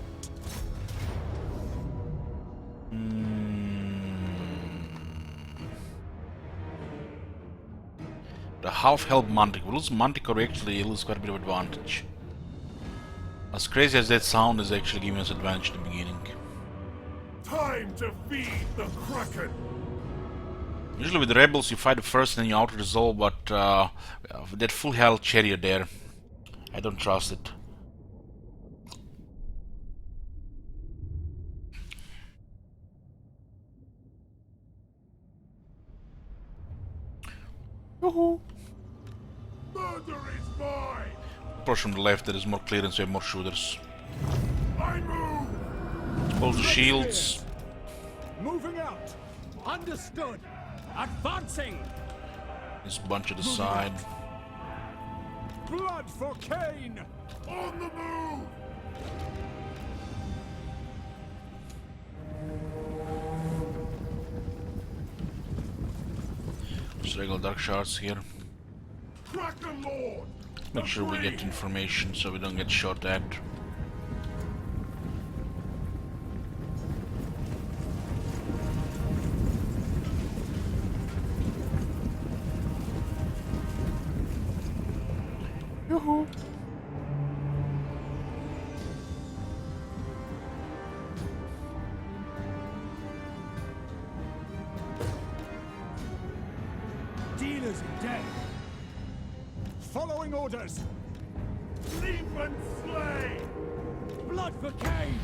A: The half-health Manticore. We lose Manticore, we actually lose quite a bit of advantage. As crazy as that sound is actually giving us advantage in the beginning.
H: Time to feed the Kraken.
A: Usually with the rebels you fight first and then you auto-resolve, but with that full health chariot there, I don't trust it. Woohoo!
H: Murder is mine.
A: Approach from the left, there is more clearance, we have more shooters.
H: I move.
A: Hold the shields.
H: Moving out. Understood. Advancing.
A: This bunch at the side.
H: Blood for Cain. On the move.
A: Just regular dark shards here.
H: Kraken Lord.
A: Make sure we get information so we don't get shot at. Yoo-hoo.
H: Dealers in death. Following orders. Leap and slay. Blood for Cain.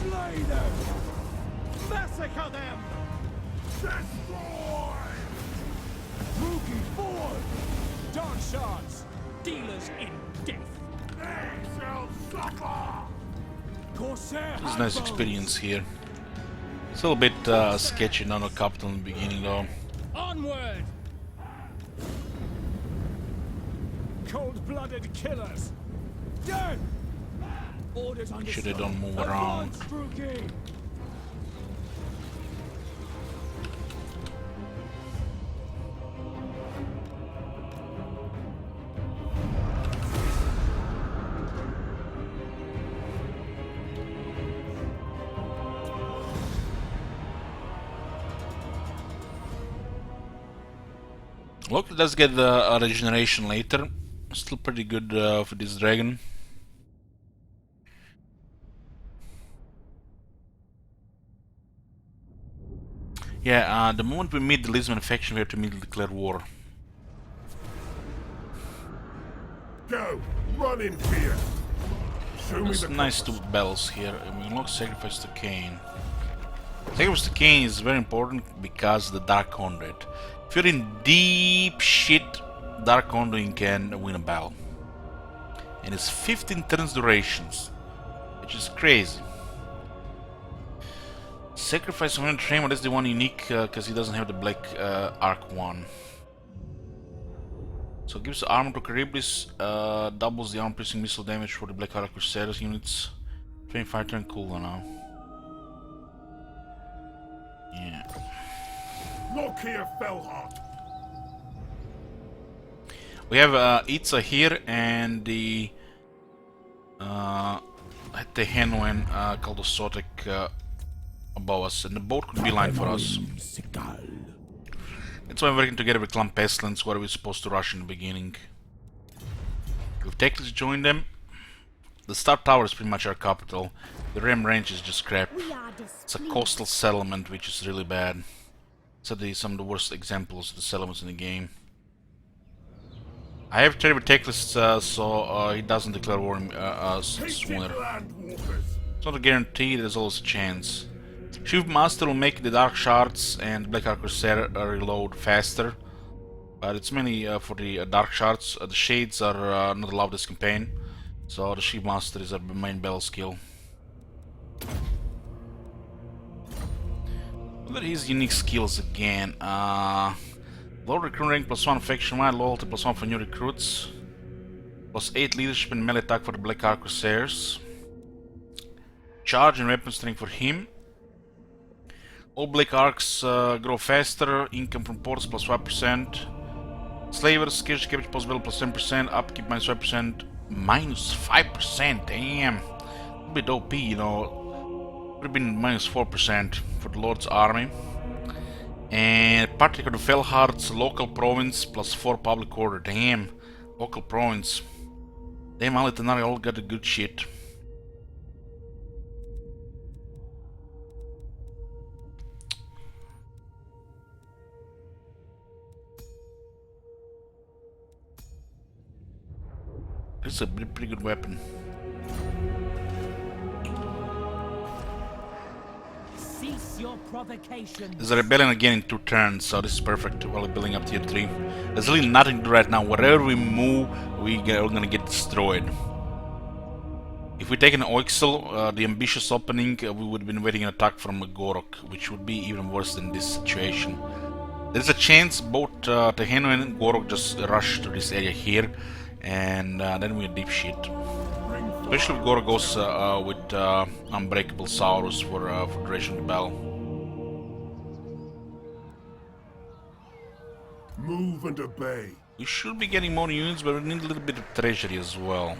H: Slay them. Massacre them. Destroy. Rookie forward. Dark shards. Dealers in death. They shall suffer. Corsair.
A: This is nice experience here. It's a little bit sketchy, not a capital in the beginning though.
H: Onward! Cold-blooded killers! Dead! Orders
A: Make sure they don't move around. Look, let's get a regeneration later. Still pretty good for this dragon. Yeah, the moment we meet the Lisbon faction, we have to immediately declare war.
H: Go! Run in fear! Show me
A: There's
H: the
A: nice two bells here. We will not sacrifice to Cain. Sacrifice to Cain is very important because the Dark Conduit. If you're in deep shit, Dark Conduit can win a battle. And it's 15 turns durations, which is crazy. Sacrifice on Train, that's the one unique because he doesn't have the black arc one. So gives armor to Charybdis, doubles the armor piercing missile damage for the black arc Crusaders units. 25 turn cooldown now.
H: Look here, Felhart.
A: We have Itza here and the Henwen called the Sotek above us, and the boat could be line for us. That's why I'm working together with Clan Pestilence, where we're supposed to rush in the beginning. If Teclis join them, the Star Tower is pretty much our capital. The Rim Range is just crap. It's a coastal settlement, which is really bad. It's some of the worst examples of the settlements in the game. I have traded with Teclis, so he doesn't declare war sooner. It's not a guarantee, there's always a chance. Shiv Master will make the Dark Shards and Black Ark Crusader reload faster, but it's mainly for the Dark Shards. The Shades are not allowed this campaign, so the Shiv Master is our main battle skill. What are his unique skills again? Low recruit rank +1 faction wide, loyalty +1 for new recruits, +8 leadership and melee attack for the Black Ark Crusaders, charge and weapon strength for him. All Black Arcs grow faster, income from ports +5%, slavers, scarce capture possibility +10%, upkeep -5%, -5%, damn! A bit OP, you know, would have been -4% for the Lord's army. And particular the Felhart's local province +4 public order, damn! Local province. Damn, Alitanari all got the good shit. This is a pretty good weapon.
I: Cease your provocation.
A: There's a rebellion again in 2 turns, so this is perfect while we're building up tier 3. There's really nothing to do right now. Wherever we move, we're gonna get destroyed. If we take an Oixel, the ambitious opening, we would have been waiting an attack from a Gorok, which would be even worse than this situation. There's a chance both Teheno and Gorok just rush to this area here, and then we're deep shit. Especially if Gorok goes with Unbreakable Saurus for duration of the battle.
H: Move and obey.
A: We should be getting more units, but we need a little bit of treasury as well.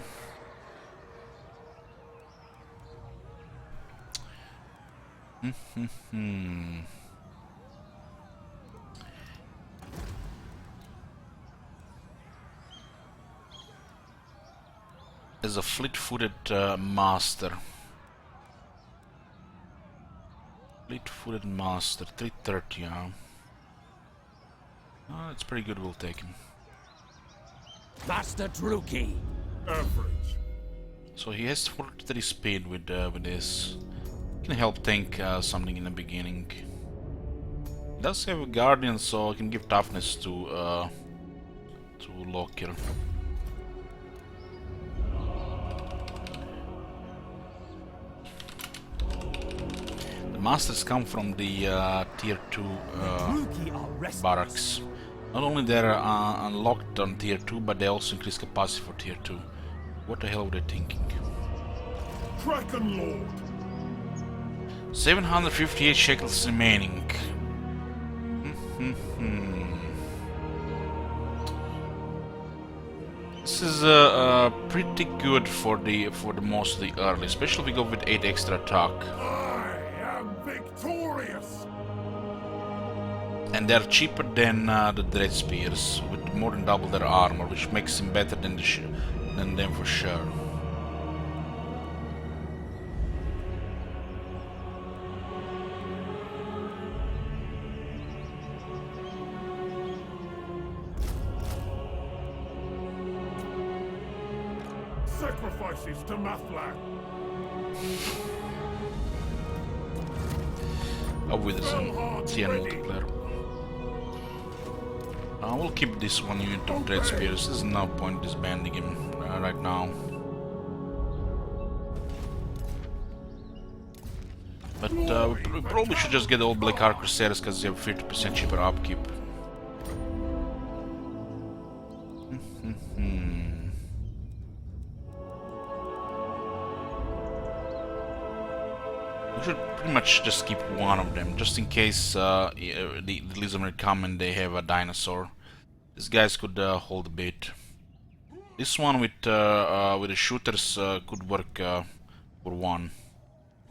A: As a fleet-footed master. Fleet-footed master, 330, huh? Oh, that's pretty good, we'll take him.
G: Master Druki.
H: Average.
A: So he has 43 speed with this. Can help tank something in the beginning. He does have a guardian, so I can give toughness to Lokir. The masters come from the tier 2 barracks. Not only they're unlocked on tier 2, but they also increase capacity for tier 2. What the hell were they thinking?
H: Kraken Lord.
A: 758 shekels remaining. This is pretty good for the most of the early, especially if we go with 8 extra attack.
H: I am victorious.
A: And they're cheaper than the Dread Spears, with more than double their armor, which makes them better than them for sure.
H: Sacrifices to Mathlan.
A: Oh, with some TN multiplayer. We'll keep this one unit of Dread Spears. There's no point disbanding him right now. But we probably should just get all Black Ark Crusaders because they have 50% cheaper upkeep. We should pretty much just keep one of them, just in case the Lizardmen come and they have a dinosaur. These guys could hold a bit. This one with the shooters could work for one.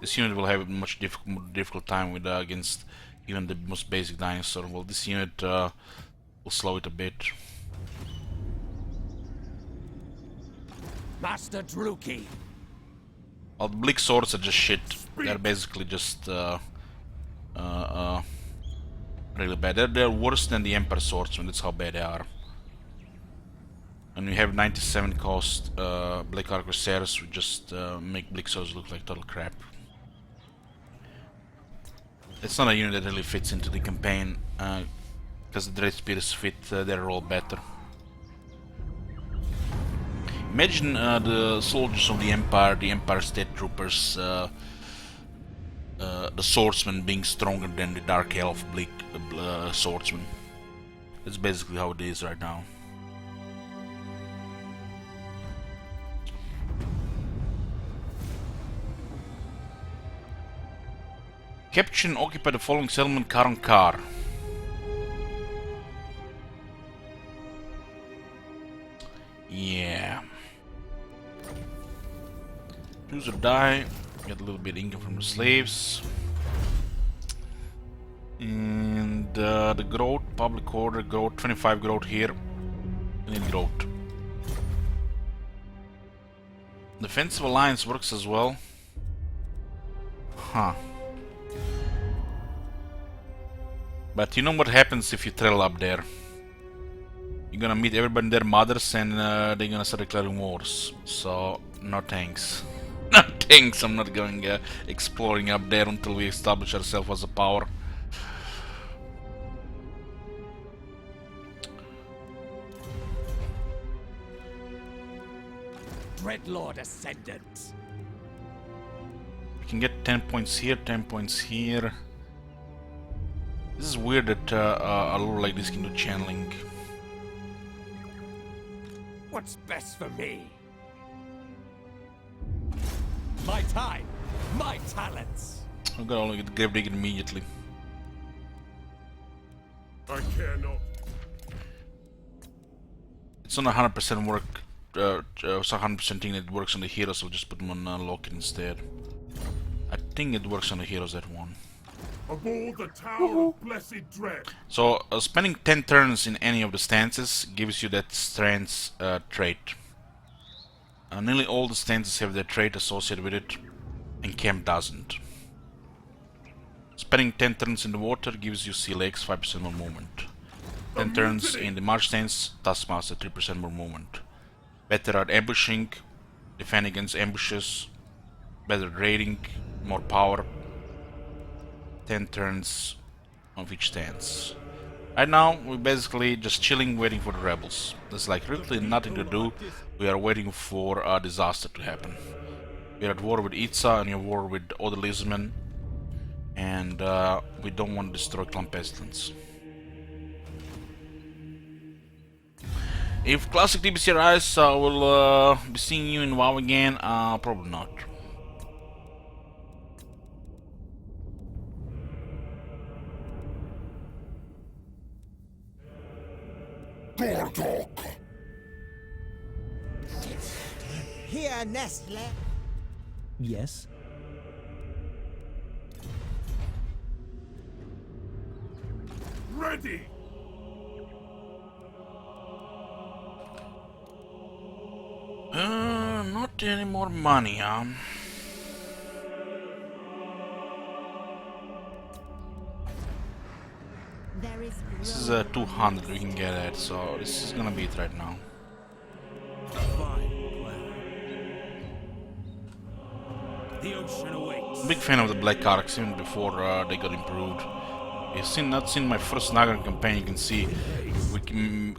A: This unit will have a much more difficult time with against even the most basic dinosaur. Well, this unit will slow it a bit.
G: Master Druki.
A: Well, the Blick swords are just shit. They're basically just really bad. They're worse than the Emperor swordsmen. That's how bad they are. And we have 97 cost Black Arc Crusaders, we just make Blick swords look like total crap. It's not a unit that really fits into the campaign, because the Dread Spears fit their role better. Imagine the soldiers of the Empire State Troopers, the swordsmen being stronger than the Dark Elf Bleak swordsman. That's basically how it is right now. Capture and occupy the following settlement: Karon Kar. Yeah. Choose or die. Get a little bit of income from the slaves. And the growth, public order, growth, 25 growth here. We need growth. Defensive alliance works as well. Huh. But you know what happens if you travel up there? You're gonna meet everybody and their mothers and they're gonna start declaring wars. So, no thanks. No thanks, I'm not going exploring up there until we establish ourselves as a power.
G: Dreadlord Ascendant.
A: We can get 10 points here, 10 points here. This is weird that a lore like this can do channeling.
G: What's best for me? My time, my talents.
A: I'm gonna only get Grave Digger immediately.
F: I care not.
A: It's not 100% work. It's 100% thing that works on the heroes, so we'll just put them on Loki instead. I think it works on the heroes, that one.
F: Aboard the Tower of Blessed Dread.
A: So, spending 10 turns in any of the stances gives you that strength trait. Nearly all the stances have that trait associated with it, and Camp doesn't. Spending 10 turns in the water gives you Sea Lakes 5% more movement. 10 turns in the marsh stance, Taskmaster 3% more movement. Better at ambushing, defend against ambushes, better at raiding, more power. 10 turns of each stance. Right now, we're basically just chilling, waiting for the rebels. There's like really nothing to do. We are waiting for a disaster to happen. We're at war with Itza and you're at war with other Lizardmen. And we don't want to destroy Clan Pestilence. If Classic DBC arrives, we'll be seeing you in WoW again. Probably not.
H: Gordok!
J: Here, Nestle. Yes?
F: Ready!
A: Not any more money, This is 200 we can get at, so this is gonna be it right now.
G: The ocean awaits.
A: Big fan of the Black Arcs even before they got improved. You've not seen my first Nagaran campaign, you can see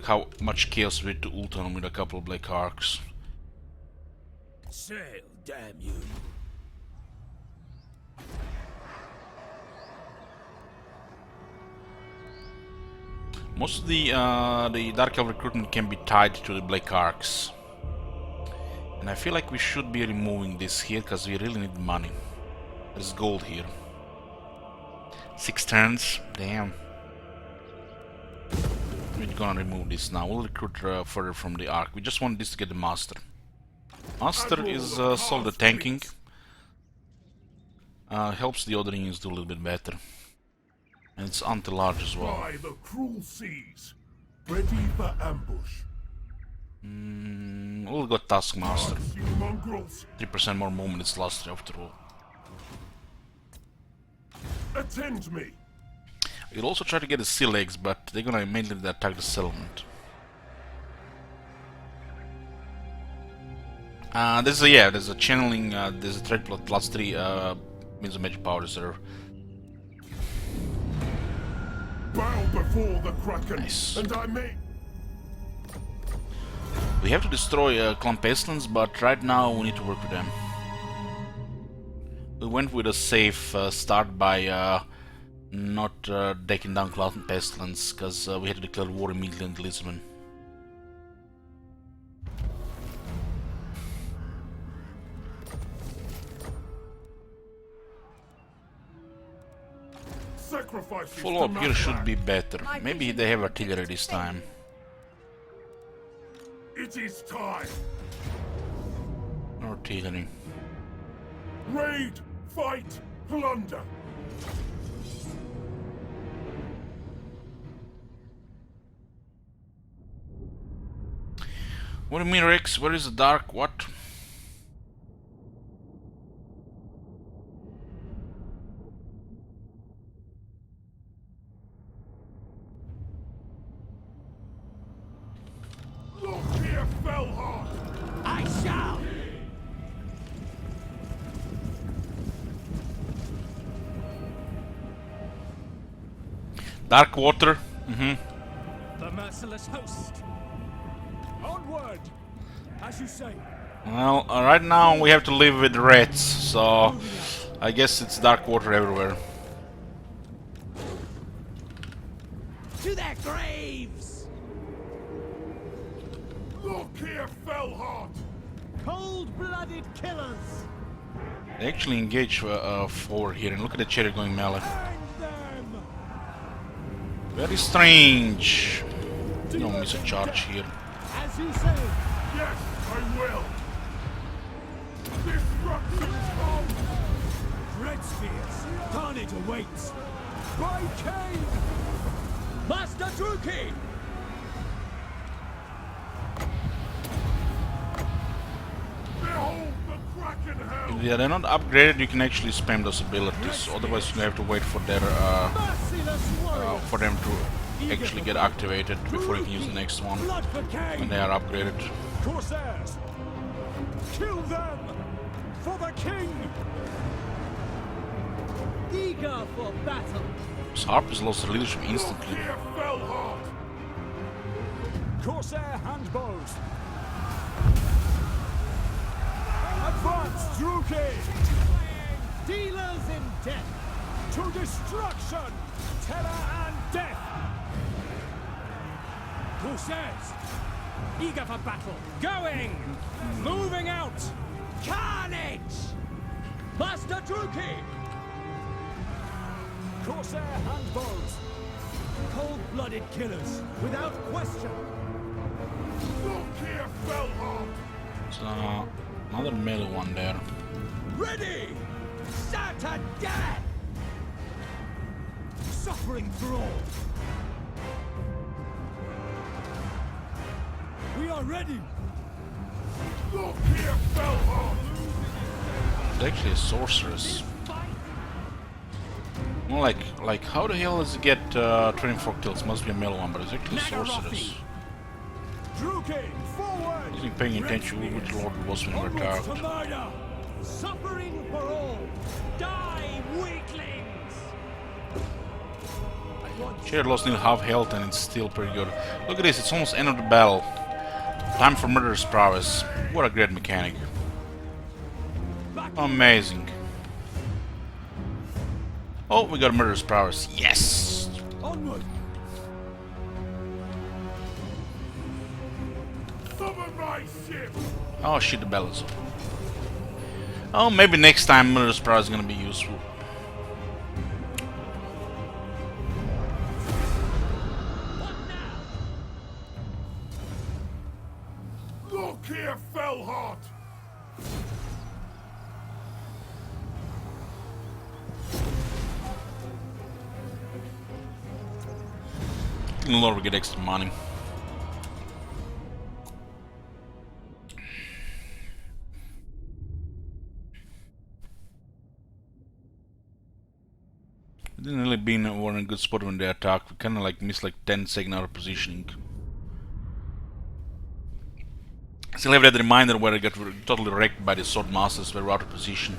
A: how much chaos we did to Ultron with a couple of Black Arcs.
G: Sail, damn you.
A: Most of the Dark Elf recruitment can be tied to the Black Arcs. And I feel like we should be removing this here because we really need money. There's gold here. 6 turns. Damn. We're gonna remove this now. We'll recruit further from the Ark. We just want this to get the Master. Master is solid at tanking. Helps the other units do a little bit better. And it's anti-large as well.
H: By the cruel seas, ready for ambush.
A: We'll go Taskmaster.
H: You mongrels,
A: 3% more movement, it's last 3 after all.
H: attend me.
A: We'll also try to get the sea legs, but they're gonna mainly attack the settlement. There's a channeling, there's a threat plot plus 3 means of magic power reserve.
H: Bow before the Kraken,
A: Nice.
H: and I may...
A: We have to destroy Clan Pestilence, but right now we need to work with them. We went with a safe start by not taking down Clan Pestilence, because we had to declare war immediately on Lisbon.
H: Sacrifices
A: Follow up here should be better. Maybe they have artillery this time.
H: It is time.
A: No artillery.
H: Raid, fight, plunder.
A: What do you mean, Rex? Where is the dark? What?
H: Look here, Fellheart.
I: I shall!
A: Dark water?
I: The merciless host.
H: Onward, as you say.
A: Well, right now we have to live with rats, so I guess it's dark water everywhere.
I: To their graves!
H: Look here, Fellheart.
I: Cold-blooded killers!
A: They actually engage forward here, and look at the chariot going melee.
H: Them.
A: Very strange. Don't miss a charge here.
I: As you say!
H: Yes, I will. Destruction comes.
I: Red spears! Carnage awaits!
H: By Cain.
I: Master Druki!
H: Behold the Kraken hell.
A: If they're not upgraded, you can actually spam those abilities. Otherwise, you have to wait for their
I: Merciless warriors!
A: for them to actually get activated before you can use the next one
I: Blood for
A: when
I: Cain!
A: they are upgraded.
H: Corsairs. Kill them. For the king.
I: Eager for battle!
A: So Harpers lost their leadership instantly.
H: Look here, Fellheart. Corsair handbows. Advance, Druki.
I: Dealers in death!
H: To destruction. Terror and death.
I: Corsairs! Eager for battle! Going! Moving out! Carnage! Master Druki!
H: Corsair handbows.
I: Cold-blooded killers, without question!
H: Look here, Fellheart.
A: So another melee one there.
I: Ready! Certain death! Suffering for all!
H: We are ready. Look here, Fellheart.
A: It's actually a sorceress. Well, like how the hell does it get 24 kills? Must be a melee one, but it's actually a sorceress.
H: Druki, forward.
A: I wasn't paying attention which lord it was when we were
H: Onwards to
A: attacked.
H: murder.
I: Suffering for all! Die, weaklings!
A: Chariot lost nearly half health and it's still pretty good. Look at this, it's almost end of the battle. Time for Murderous Prowess. What a great mechanic. Amazing. Oh, we got Murderous Prowess. Yes!
H: Onward. Summon my ship.
A: Oh shit, the battle is over. Oh, maybe next time Murderous Prow is gonna be useful.
H: Look here, Fellheart!
A: In order to get extra money. Didn't really been in a good spot when they attacked. We kinda like missed like 10-second out of positioning. Still have that reminder where I got totally wrecked by the sword masters, were out of position.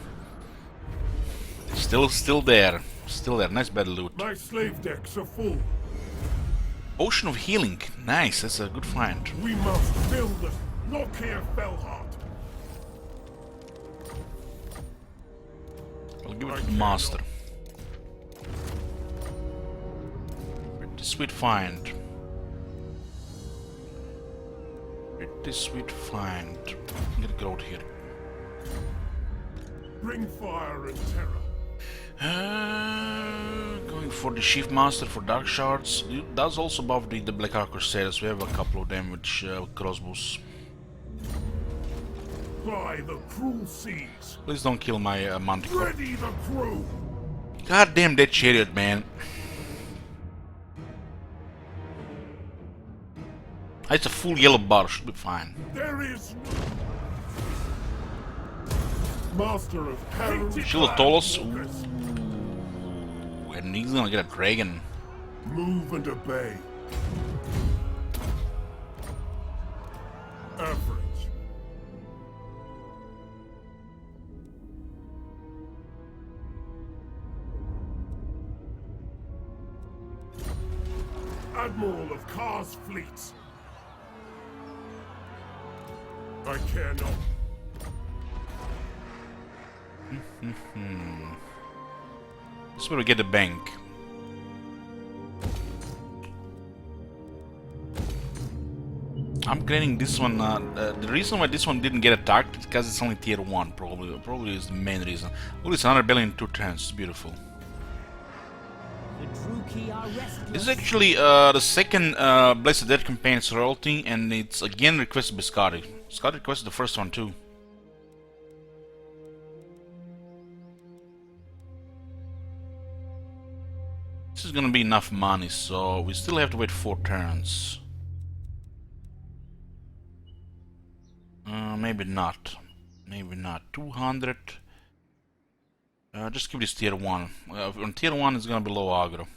A: Still there. Still there. Nice battle loot.
H: My slave decks are full.
A: Ocean of Healing. Nice, that's a good find.
H: We must build it. Look here, Fellheart.
A: I'll give it to the master. Pretty sweet find. Pretty sweet find. I'm gonna go out here.
H: Bring fire and terror.
A: Going for the Chief Master for Dark Shards. It does also buff the Black Ark Crusaders. We have a couple of them with crossbows.
H: By the cruel seas.
A: Please don't kill my Manticore.
H: Ready the crew.
A: God damn that chariot, man. It's a full yellow bar, should be fine.
H: There is Master of Peril.
A: Shield of Tolos. And he's gonna get a dragon.
H: Move and obey. Average. Admiral of Kar's fleets. I care not.
A: This is where we get the bank. I'm upgrading this one. The reason why this one didn't get attacked is because it's only tier 1. Probably is the main reason. Oh, it's another rebellion in 2 turns. It's beautiful. This is actually the second Blessed Dead campaign's royalty, and it's again requested by Scotty. Scotty requested the first one too. This is gonna be enough money, so we still have to wait 4 turns. Maybe not. Maybe not. 200. Just give this tier 1. On tier 1 it's gonna be low aggro.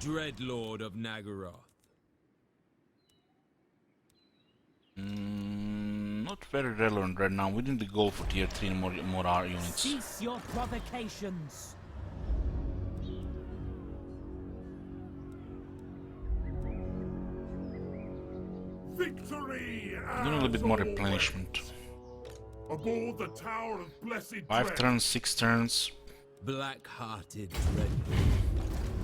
G: Dreadlord of Nagaroth.
A: Not very relevant right now. We need to go for tier 3 and more R units.
I: Cease your provocations.
H: Victory!
A: Do a little bit more replenishment.
H: Aboard the Tower of Blessed
A: 5
H: Dread.
A: turns, 6 turns.
G: Black-hearted dread.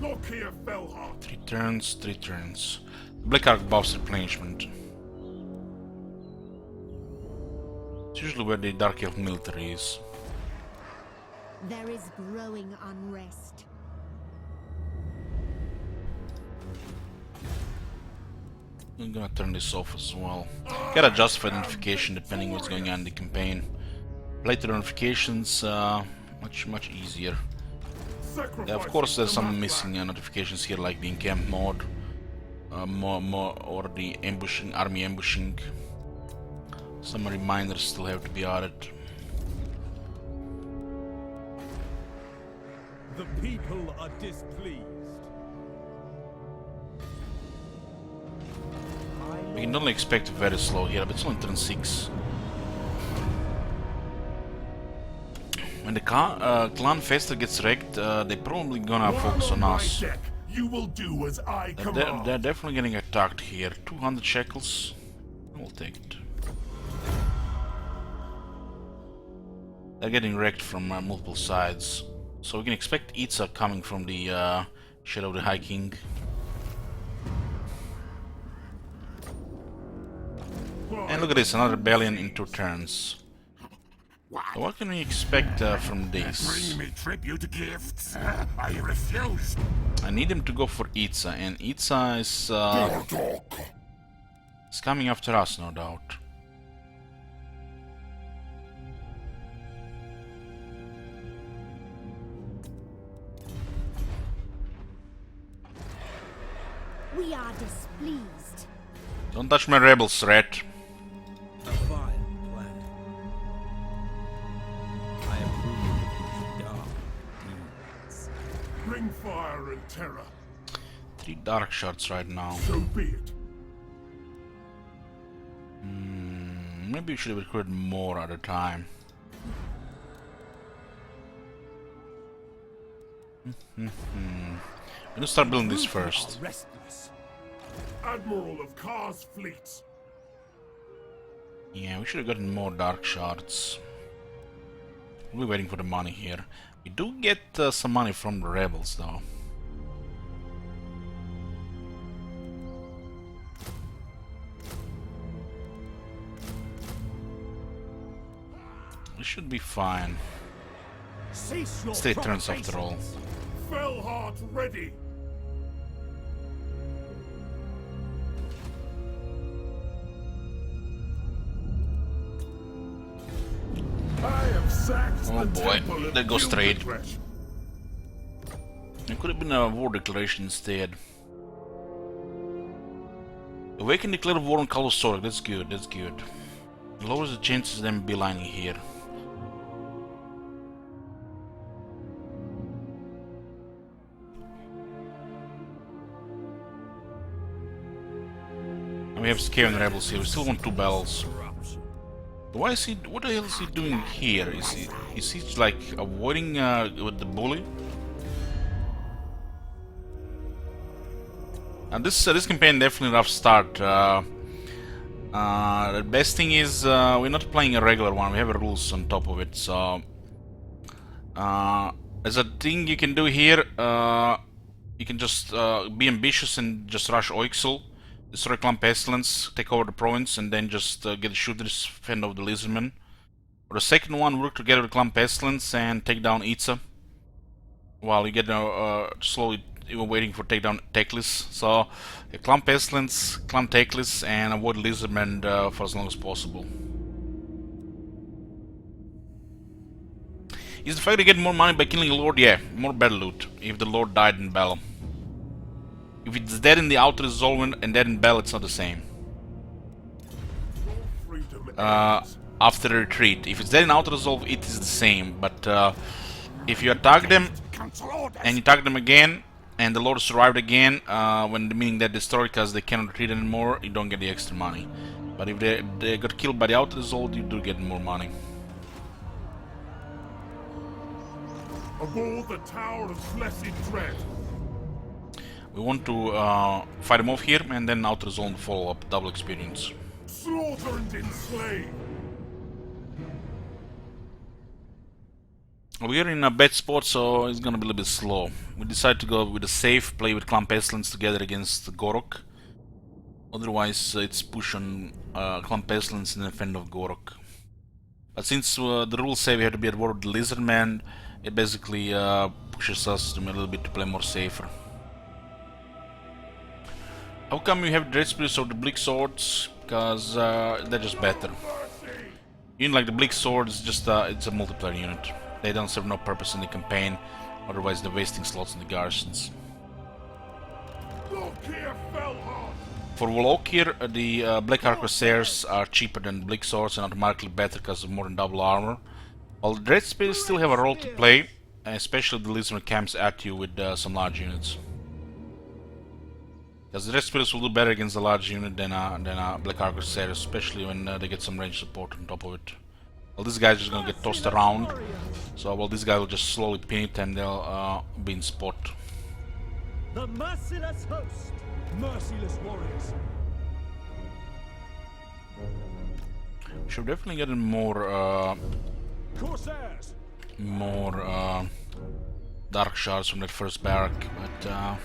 H: Look here, Fellheart.
A: 3 turns, 3 turns. Black Ark buffs replenishment. It's usually where the Dark Elf military is.
K: There is growing unrest.
A: I'm gonna turn this off as well. Gotta adjust for notification depending what's going on in the campaign. Later notifications, much easier. Yeah, of course there's some missing notifications here, like the encamp mode, or the ambushing, army ambushing. Some reminders still have to be added.
I: The people are displeased.
A: We can only expect very slow here, but it's only turn 6. When the clan Fester gets wrecked, they're probably gonna focus on us.
H: You will do as I command.
A: They're definitely getting attacked here. 200 shekels. We'll take it. They're getting wrecked from multiple sides. So we can expect Itza coming from the Shadow of the High King. And look at this, another rebellion in 2 turns. What can we expect from this?
F: Bring me tribute gifts. I refuse.
A: I need him to go for Itza, and Itza is coming after us, no doubt.
K: We are displeased.
A: Don't touch my rebels, Red.
G: A vile plan. I approve of these dark deeds.
H: Bring fire and terror.
A: 3 dark shards right now.
H: So be it.
A: Maybe we should have recruited more at a time. We're gonna start building this first.
H: Restless. Admiral of Kar's fleets.
A: Yeah, we should have gotten more dark shards. We're waiting for the money here. We do get some money from the rebels, though. We should be fine. State turns after all.
H: Fellheart ready. I have sacked
A: Oh
H: the
A: boy,
H: temple of
A: there goes trade.
H: Gilgamesh.
A: It could have been a war declaration instead. Awaken declare war on Kalos Sorek. That's good, that's good. Lowers the chances of them beelining here. And we have Skaven rebels here. We still want 2 battles. Why is he? What the hell is he doing here? Is he like avoiding with the bully? And this campaign definitely rough start. The best thing is we're not playing a regular one. We have rules on top of it. So as a thing you can do here, you can just be ambitious and just rush Oixel, destroy Clan Pestilence, take over the province, and then just get the shooters, fend off the Lizardmen. For the second one, work together with Clan Pestilence and take down Itza, while you get slowly even waiting for takedown Teclis. So Clan Pestilence, Clan Teclis, and avoid Lizardmen for as long as possible. Is the fact to get more money by killing a Lord? Yeah, more battle loot if the Lord died in battle. If it's dead in the outer resolvent and dead in battle, it's not the same. After the retreat, if it's dead in outer resolve, it is the same. But if you attack them and you attack them again, and the Lord survived again, when the meaning they're destroyed because they cannot retreat anymore, you don't get the extra money. But if they got killed by the outer resolve, you do get more money.
H: Aboard the Tower of Blessed Dread.
A: We want to fight them off here and then outer zone follow up, double experience.
H: Slaughter and enslave.
A: We are in a bad spot, so it's gonna be a little bit slow. We decided to go with a safe, play with Clan Pestilence together against Gorok. Otherwise, it's push on Clan Pestilence and defend of Gorok. But since the rules say we have to be at war with the Lizardman, it basically pushes us to a little bit to play more safer. How come you have Dread Spirits or the Bleak Swords? Because they're just better. Unit like the Bleak Sword is just it's a multiplayer unit. They don't serve no purpose in the campaign, otherwise they're wasting slots in the garrisons. For Volokir, the Black Arc Crusaders are cheaper than Bleak Swords and automatically better because of more than double armor. While the Dread Spirits still have a role to play, especially if the Lizardman camps at you with some large units. Because the Dread Spirits will do better against a large unit than a Black Arc Crusader, especially when they get some range support on top of it. Well, this guy's just gonna get tossed around, so well, this guy will just slowly pin it and they'll be in spot.
H: The merciless host, merciless warriors.
A: We should definitely get more
H: Corsairs.
A: dark shards from that first barrack, but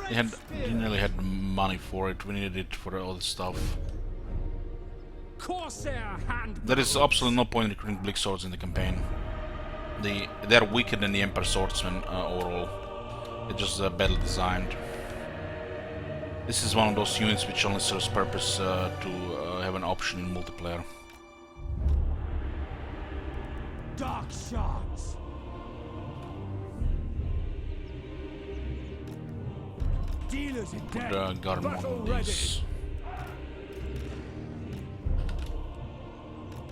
A: didn't really have money for it. We needed it for all the stuff.
I: Corsair hand.
A: There is absolutely no point in recruiting Bleak Swords in the campaign. They're weaker than the Emperor Swordsmen overall. They're just badly designed. This is one of those units which only serves purpose to have an option in multiplayer.
H: Dark shards. Dealers in
A: Put
H: death.
A: Garmon
H: Battle
A: on
H: ready.
A: these.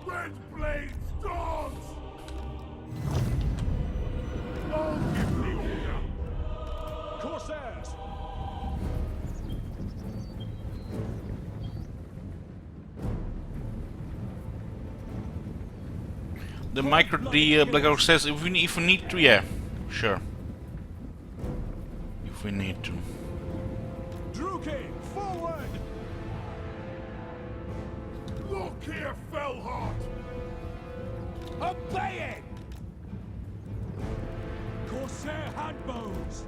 H: Red blade dogs. Oh, give me order. Corsairs.
A: The Black Orc says if we need to, yeah, sure. If we need to.
H: Druki, forward! Look here, Fellheart! Obeying! Corsair handbows!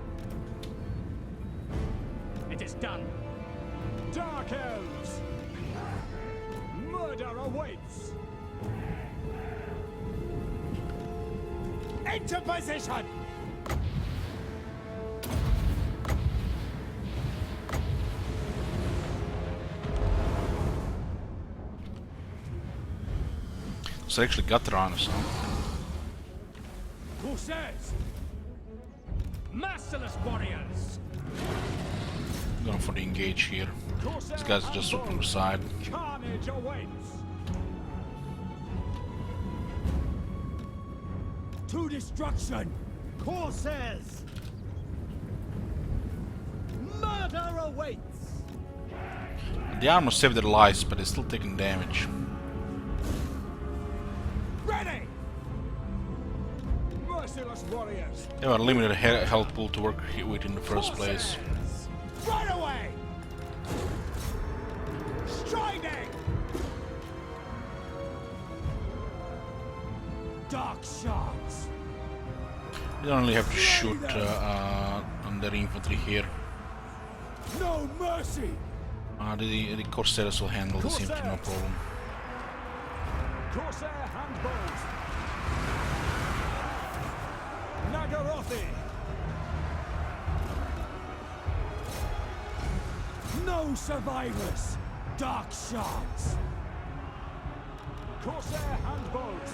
I: It is done.
H: Dark elves! Murder awaits! Into position!
A: So I actually got Tyrannus.
H: Corsairs!
I: Merciless warriors.
A: Going for the engage here.
H: Corsair
A: These guys are just swooping
H: handbows.
A: aside.
H: Carnage awaits! To destruction! Corsairs! Murder awaits!
A: The armor saved their lives, but they're still taking damage.
H: Ready! Merciless warriors!
A: They have a limited health pool to work with in the first place.
H: Right away! Striding! Dark shards!
A: You don't really have to shoot on their infantry here.
H: No mercy!
A: The Corsairs will handle this infantry, no problem.
H: Corsair handbows! Nagarothi! No survivors! Dark shards! Corsair handbows!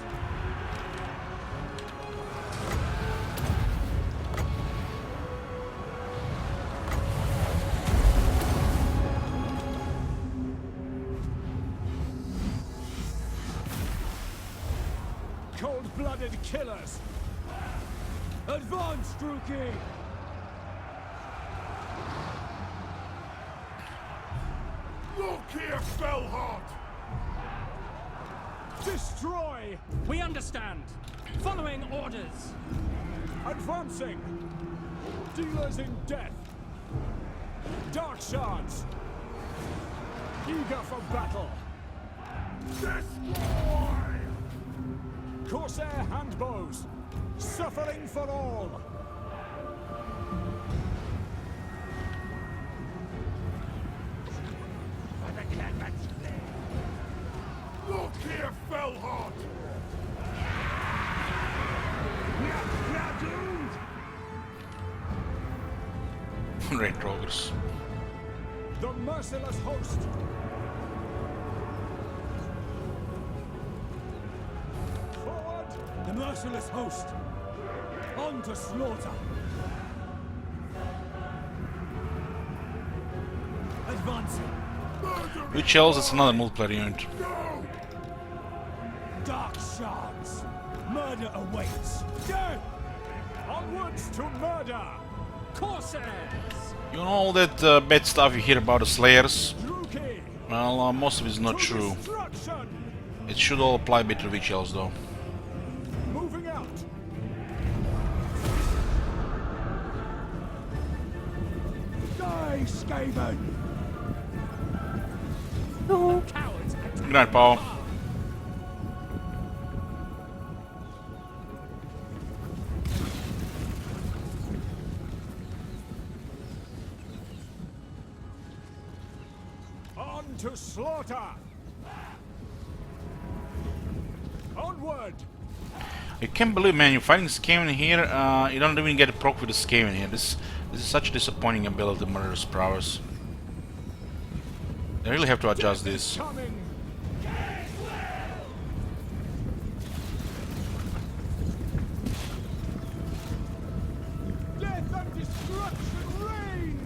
H: Cold-blooded killers! Advance, Druki! Look here, Fellheart! Destroy!
I: We understand. Following orders.
H: Advancing! Dealers in death! Dark shards! Eager for battle! Destroy! Corsair handbows! Suffering for all! Look here, Fellheart! You're doomed!
A: Red Roggers.
H: The merciless host! Forward! The merciless host! On to slaughter! Advancing!
A: Which else? It's another multiplayer unit.
H: No! Dark shards! Murder awaits! Death! Onwards to murder!
I: Corsairs.
A: You know all that bad stuff you hear about the Slayers?
H: Druki!
A: Well, most of it is not
H: To
A: true.
H: destruction!
A: It should all apply a bit to Witch Elves though.
H: Moving out! Die, Skaven!
I: Cowards.
A: Good night, Paul.
H: On to slaughter! Onward!
A: You can't believe, man, you're fighting Skaven here, you don't even get a proc with the Skaven here. This is such a disappointing ability, Murderous Prowess. They really have to adjust this.
H: Coming! Death and destruction reign!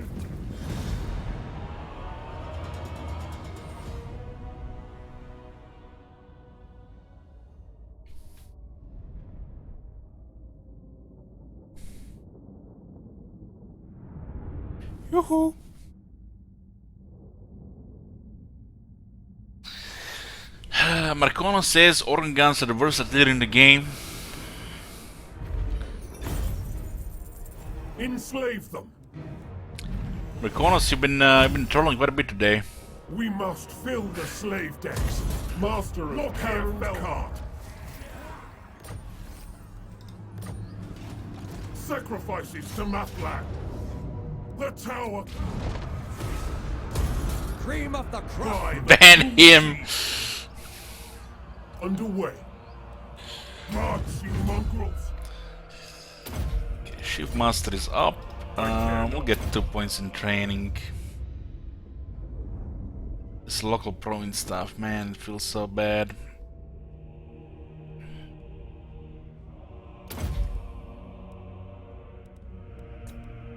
A: Yoo-hoo! Marcona says organ guns are the worst artillery in the game.
H: Enslave them!
A: Marconas, you've been trolling quite a bit today.
H: We must fill the slave decks. Master of Karen's cart. Sacrifices to Mathlan. The tower. Cream of the crop.
A: Ban him!
H: Underway. March, you mongrels.
A: Shift Master is up. We'll get 2 points in training. This local province stuff, man, it feels so bad.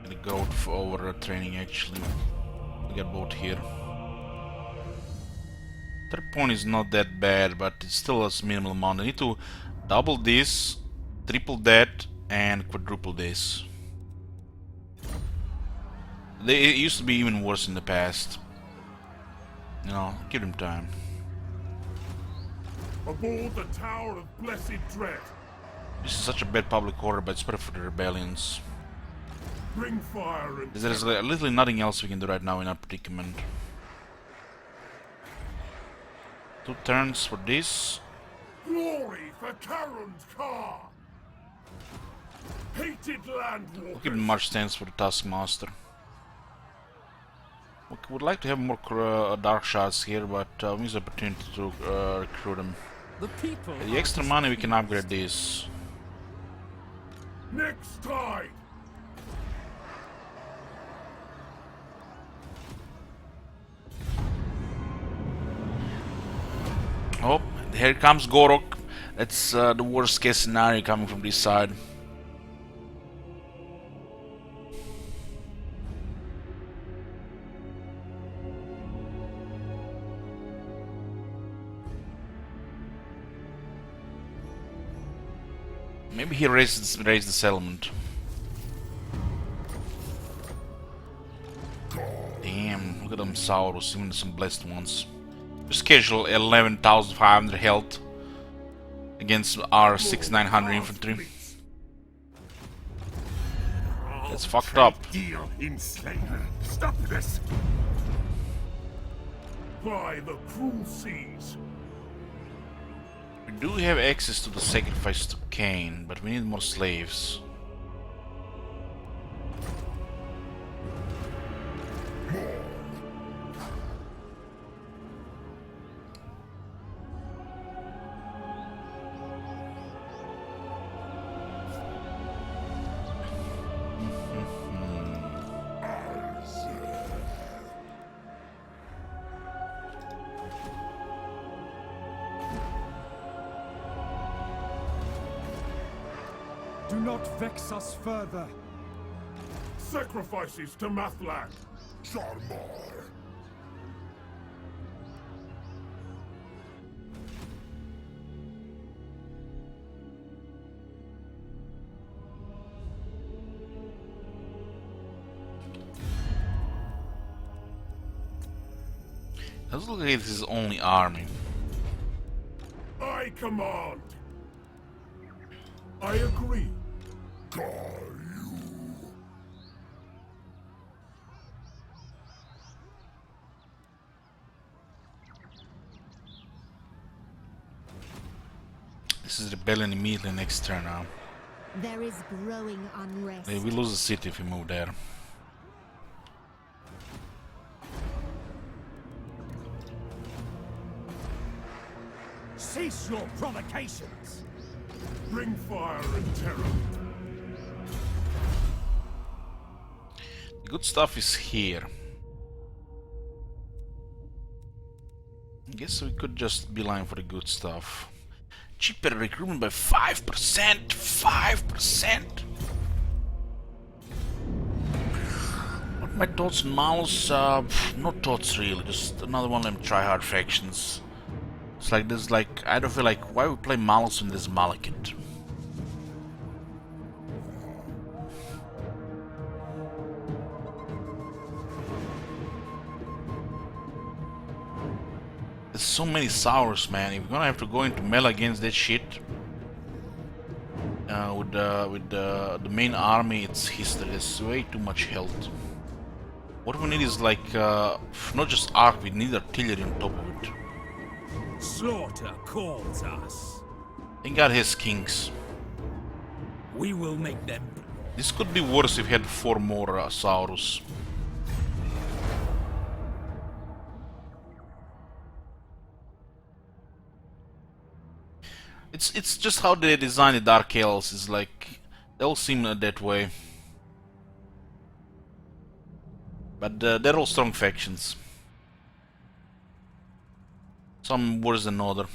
A: Gonna go over training actually. We got both here. 3 point is not that bad, but it's still a minimal amount. I need to double this, triple that, and quadruple this. It used to be even worse in the past. You know, give them time.
H: Aboard the Tower of Blessed Dread.
A: This is such a bad public order, but it's better for the rebellions.
H: Bring fire and
A: There's literally nothing else we can do right now in our predicament. 2 turns for this.
H: glory for Karen's car. Hated land
A: We'll give him much stance for the Taskmaster. We would like to have more dark shots here, but we use the opportunity to recruit them. The extra money we can upgrade this.
H: Next tide.
A: Oh, here comes Gorok. That's the worst case scenario coming from this side. Maybe he raised the settlement. Damn, look at them Saurus, even some blessed ones. Just casual 11,500 health against our 6,900 infantry. That's fucked up.
H: Stop this! By the cruel seas.
A: We do have access to the sacrifice to Cain, but we need more slaves.
H: Do not vex us further. Sacrifices to Mathlan. Sharmar.
A: Let's look at his only army.
H: I command. I agree.
A: This is rebellion immediately next turn now.
K: There is growing unrest.
A: We lose the city if we move there.
H: Cease your provocations. Bring fire and terror.
A: The good stuff is here. I guess we could just beeline for the good stuff. Cheaper recruitment by 5%. 5%. What are my thoughts on Malus? No thoughts really. Just another one of them try-hard factions. It's like this. Like I don't feel like why we play Malus when there's Malekith. There's so many Saurus, man. If we're gonna have to go into melee against that shit, with the main army, it's history. There's way too much health. What we need is like not just arc. We need artillery on top of it.
G: Slaughter calls us.
A: Thank God has kings.
G: We will make them.
A: This could be worse if we had 4 more Saurus. It's just how they design the Dark Elves is like they all seem that way, but they're all strong factions. Some worse than other.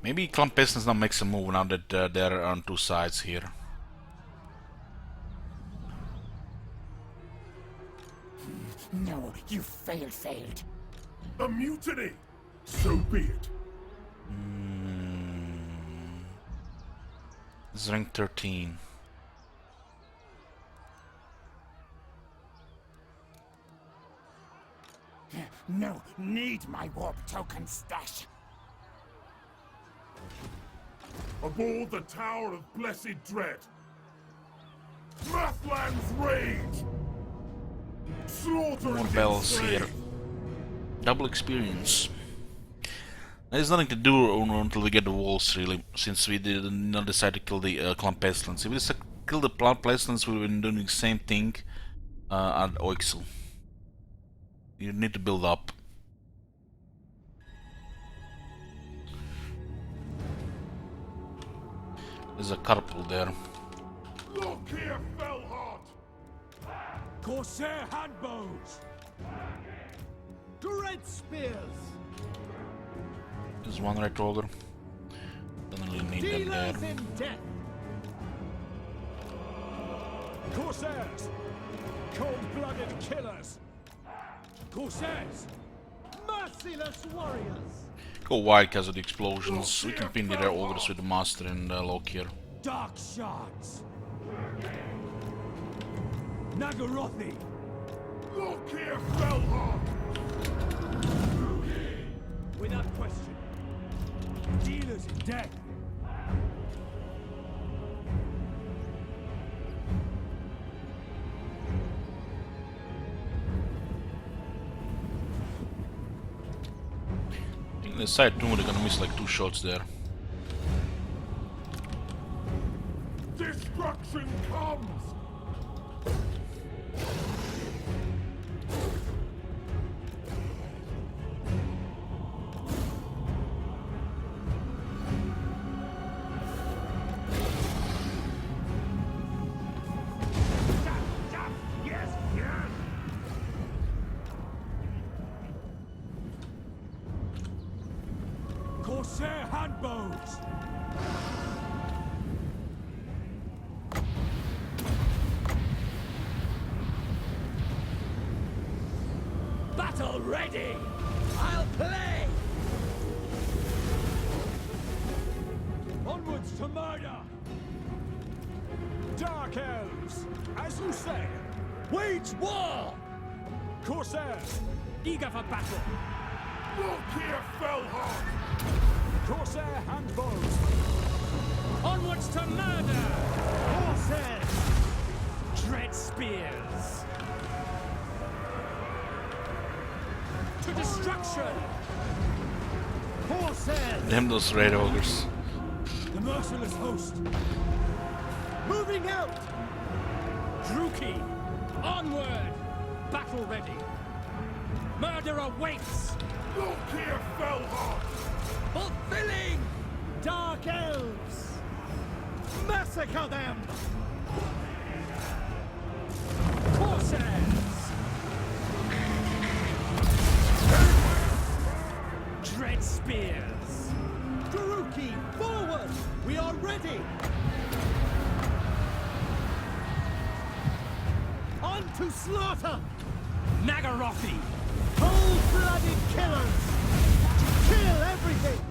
A: Maybe Clan Pestilence now makes a move now that they're on 2 sides here.
H: No, you failed. A mutiny! So be it.
A: This is rank 13.
H: No, need my warp token stash. Aboard the Tower of Blessed Dread. Mathland's rage. Slaughter
A: More bells here. Double experience. There's nothing to do until we get the walls, really, since we did not decide to kill the Clan Pestilence. If we just kill the Clan Pestilence, we've been doing the same thing at Oixel. You need to build up. There's a couple there.
H: Look here, Fellheart! Corsair handbows! Dread spears!
A: There's one right over. Don't really need them there.
H: Dealers in death! Corsairs! Cold-blooded killers! Corsairs! Merciless warriors!
A: Go wide because of the explosions. We can pin their ogres with the master and lock here.
H: Dark shards! Nagarothi! Look here, Fellheart! Without question. Dealers in death!
A: I think the side 2 they're gonna miss like 2 shots there.
H: Destruction comes! Corsair handbows! Battle ready! I'll play! Onwards to murder! Dark Elves, as you say, wage war! Corsairs,
I: Eager for battle.
H: look here, Fellheart! Corsair handbows!
I: Onwards to murder.
H: Corsairs!
I: Dread spears. To destruction.
H: Corsairs!
A: Damn those red ogres.
H: The merciless host! Moving out!
I: Druki, onward! Battle ready! Murder awaits!
H: Look here, Felhart! Fulfilling! Dark Elves! Massacre them!
I: Corsairs! Dread spears!
H: Druki, forward! We are ready! On to slaughter!
I: Nagarothi!
H: Cold-blooded killers! Kill everything!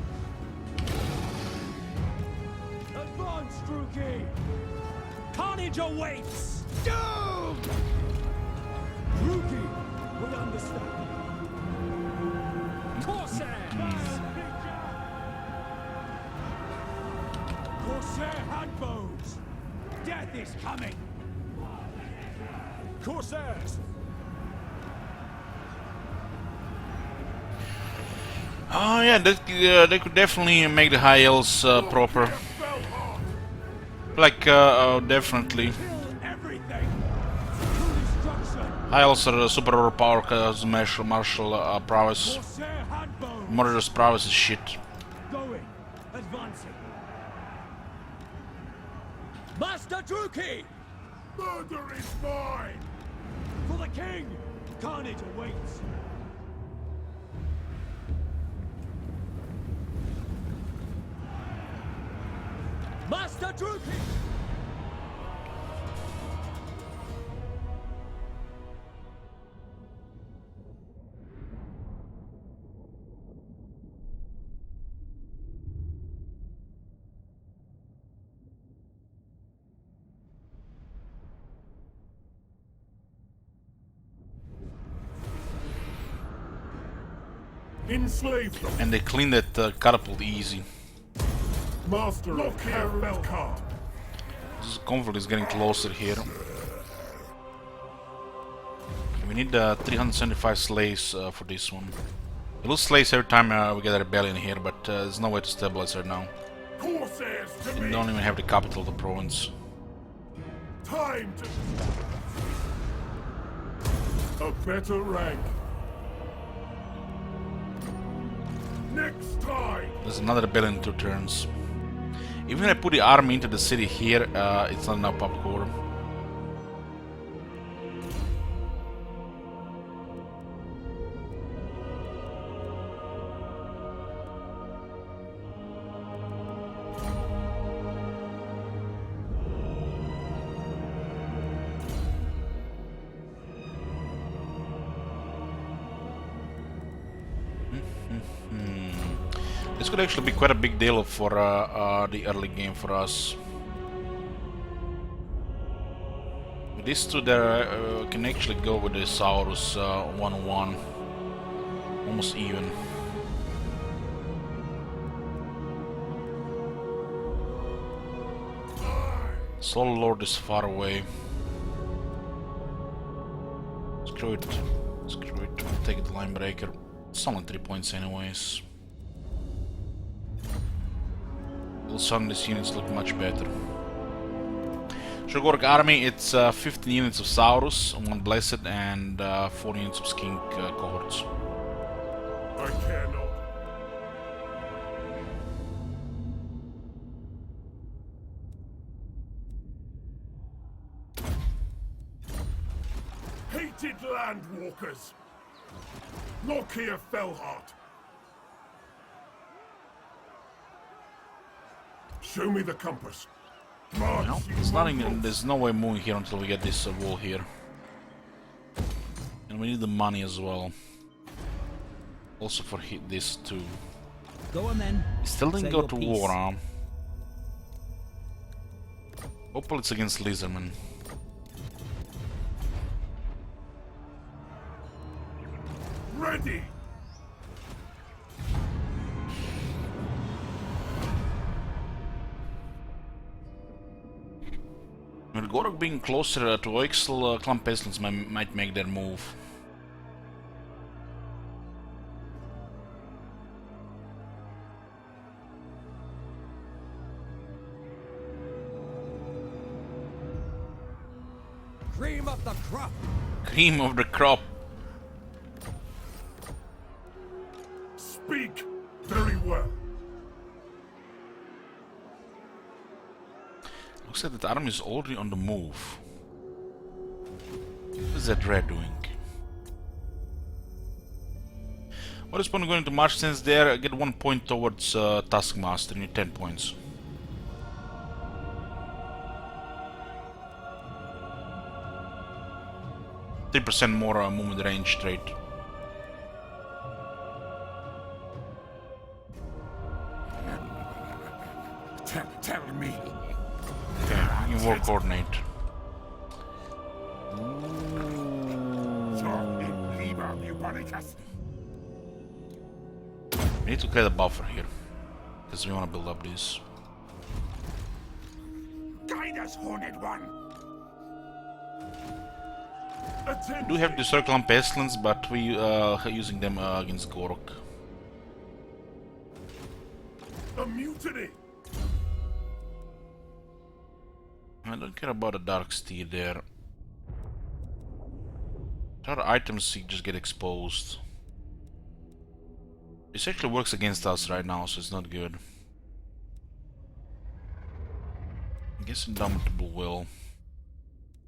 H: Advance, Druki!
I: Carnage awaits!
H: Doom! Druki, we understand.
I: Corsairs!
H: Corsair handbows! Death is coming! Corsairs!
A: Oh yeah, they could definitely make the high elves proper. Like, definitely. High elves are super overpowered because martial prowess. Murderous prowess is shit.
H: Going, advancing. Master Druki! Murder is mine! For the king! Carnage awaits! Master Druki! Enslave them!
A: And they clean that catapult easy.
H: Master of Felhart!
A: This conflict is getting closer here. We need 375 slaves for this one. We lose slaves every time we get a rebellion here, but there's no way to stabilize right now.
H: Corsairs to
A: We
H: me!
A: don't even have the capital of the province.
H: Time to... A better rank. Next time!
A: There's another rebellion in 2 turns. Even if I put the army into the city here, it's not enough public order. This could actually be quite a big deal for the early game for us. With these two there, can actually go with the Saurus 1-1. Almost even. Soul Lord is far away. Screw it. Screw it. I'll take the Line Breaker. It's only 3 points anyways. Will suddenly these units look much better. Shogorok army, it's 15 units of Saurus, 1 Blessed, and 4 units of Skink cohorts.
H: I cannot. Hated landwalkers! Look here, Felhart! Show me the compass. March,
A: No, there's no way moving here until we get this wall here. And we need the money as well. Also for this too.
J: Go on then.
A: We still didn't
J: Say
A: go
J: your
A: to
J: piece.
A: war, huh? Hopefully it's against Lizardmen.
H: ready!
A: With Gorok being closer to Oixel, Clan Pestilence might make their move.
G: cream of the crop.
A: Cream of the crop.
H: Speak very well.
A: Looks like that army is already on the move. What is that red doing? What is point going to march since there? I get 1 point towards Taskmaster, you need 10 points. %3 more movement range trait.
G: Tell me.
A: Okay, you can war coordinate. We need to create a buffer here, because we want to build up this.
G: Guide us, Horned One.
A: We do have the Circle and Pestilence, but we are using them against Gorok.
H: A mutiny.
A: I don't care about the Dark Steed there. Our items just get exposed. This actually works against us right now, so it's not good. I guess Indomitable will.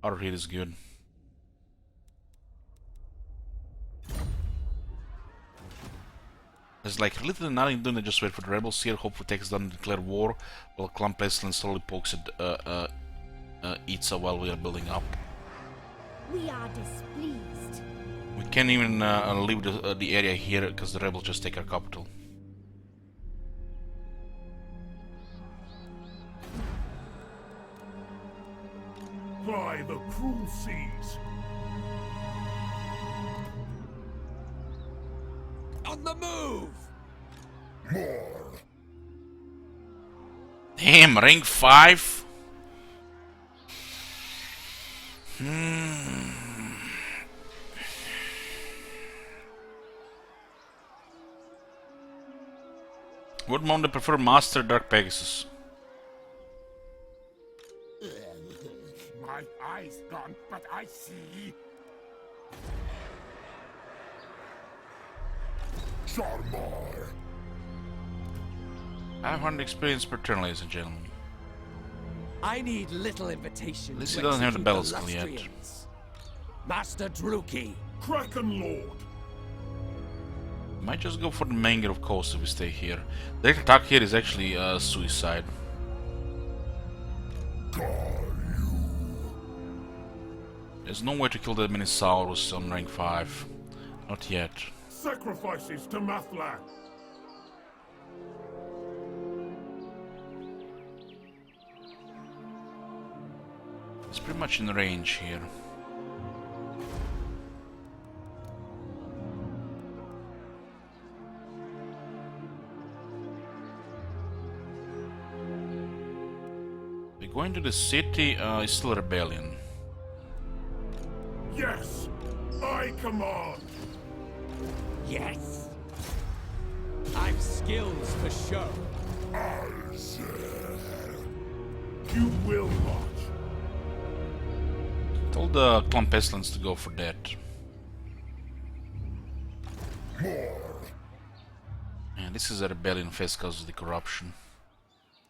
A: Our hit is good. There's like literally nothing doing, they just wait for the rebels here, hopefully takes down and declare war, while Clan Pestilence slowly pokes at Itza while we are building up.
K: We are displeased.
A: We can't even leave the area here because the rebels just take our capital.
H: By the cruel seas.
G: On the move.
H: More.
A: Damn, rank 5? Would Monde prefer Master Dark Pegasus?
G: My eyes gone, but I see.
H: Sharmar.
A: 500 experience per turn, ladies and gentlemen.
I: I need little invitation.
A: At least
I: to
A: he doesn't have the
I: execute
A: battle skill yet.
I: Lustrians. Master Druki.
H: Kraken Lord.
A: Might just go for the Manger of Coast if we stay here. The attack here is actually suicide. There's no way to kill that many Saurus on rank 5. Not yet.
H: Sacrifices to Mathlan.
A: It's pretty much in range here. We go into the city, it's still a rebellion.
H: Yes, I command.
I: Yes. I've skills for show.
H: You will not.
A: Told the Clan Pestilence to go for that.
H: More.
A: And this is a rebellion phase because of the corruption.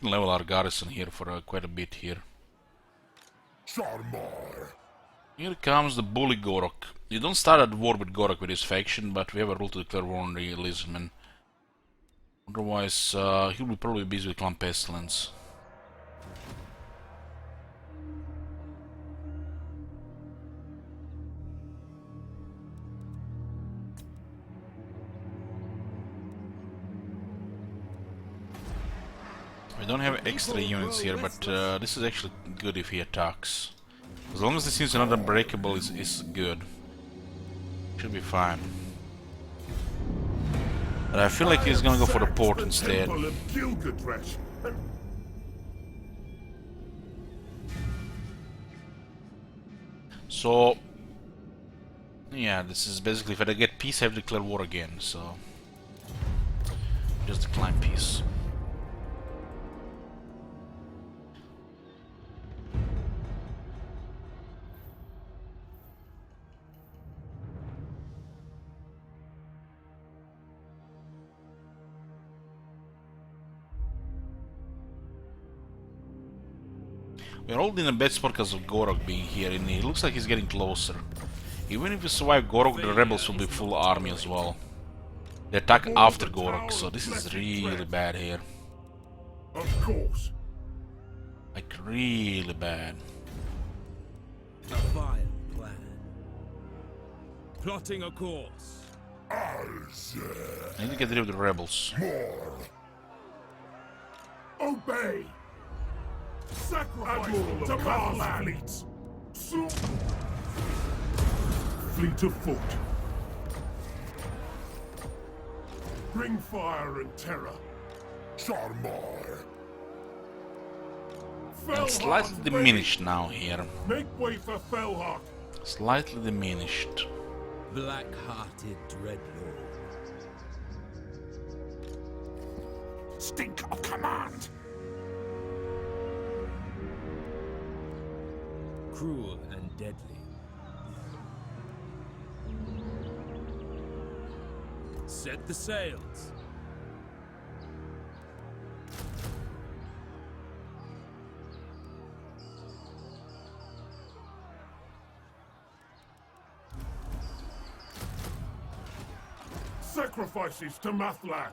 A: Level our garrison here for quite a bit here.
H: Sharmar.
A: Here comes the bully Gorok. You don't start at war with Gorok with his faction, but we have a rule to declare war on the Lizardmen. Otherwise, he'll be probably busy with Clan Pestilence. We don't have extra units here, but this is actually good if he attacks. As long as this is not unbreakable, is good. Should be fine. But I feel like he's gonna go for the port instead. So, yeah, this is basically if I get peace, I have to declare war again. So, just decline peace. We're all in a bad spot because of Gorok being here, and it looks like he's getting closer. Even if we survive Gorok, the rebels will be full army as well. They attack after Gorok, so this is really bad here.
G: Of course.
A: Like, really bad.
I: A vile plan. Plotting a course.
A: I need to get rid of the rebels.
G: Obey. Sacrifice to Motherland. Fleets. Fleet of foot. Bring fire and terror. Charmar.
A: And slightly diminished now here.
G: Make way for Felhawk.
A: Slightly diminished.
I: Black-hearted dreadlord.
G: Stink of command.
I: Cruel and deadly. Set the sails.
G: Sacrifices to Mathlan.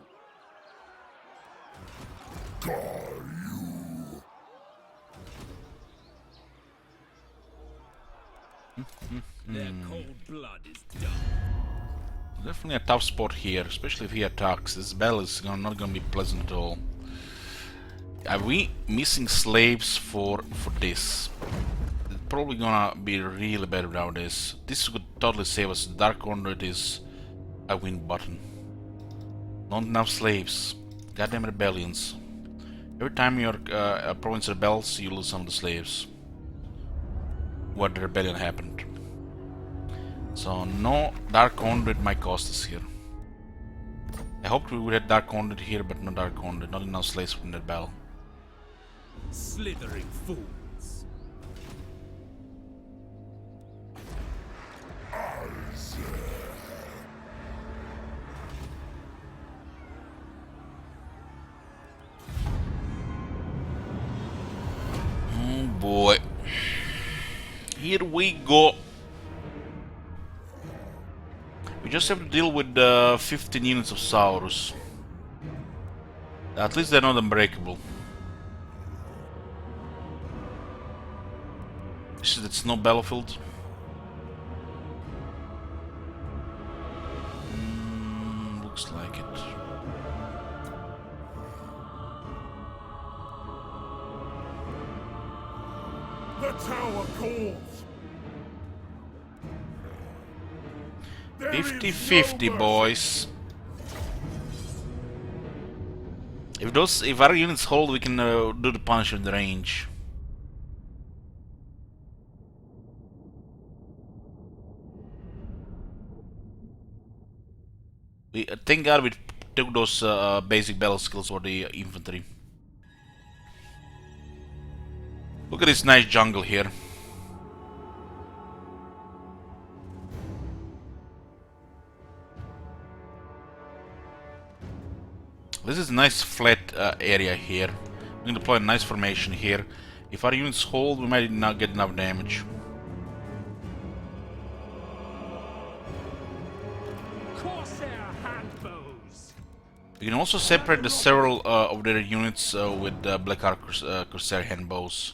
I: Their cold blood is done.
A: Definitely a tough spot here, especially if he attacks. This battle is not gonna be pleasant at all. Are we missing slaves for this? It's probably gonna be really bad without this. This would totally save us. The Dark Conduit is a win button. Not enough slaves. Goddamn rebellions. Every time your province rebels, you lose some of the slaves. What the rebellion happened. So no Dark Conduit might cost us here. I hoped we would have Dark Conduit here, but no Dark Conduit. Not enough slaves from that battle.
I: Slithering fools.
A: Oh boy. Here we go. We just have to deal with 15 units of Saurus. At least they're not unbreakable. It's no battlefield. Looks like it.
G: The tower calls.
A: 50-50, boys. If our units hold, we can do the punch in the range. Thank God we took those basic battle skills for the infantry. Look at this nice jungle here. This is a nice flat area here. We can deploy a nice formation here. If our units hold, we might not get enough damage.
H: Corsair handbows.
A: We can also separate the several of their units with Black Ark Corsair handbows.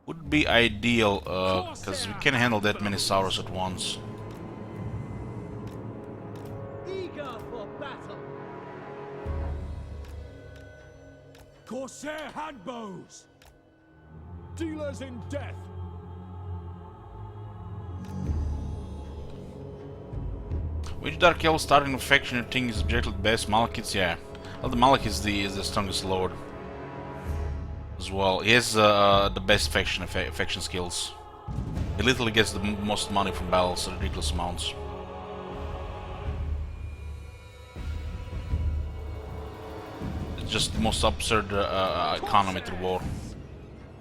A: Would be ideal because we can't handle that many Saurus at once.
H: Eager for battle. Corsair handbows. Dealers in death.
A: Which Dark Elf starting a faction you think is objectively best? Malachites, yeah. Well, the Malach is the strongest lord as well. He has the best faction skills. He literally gets the most money from battles, ridiculous amounts. It's just the most absurd economy to war.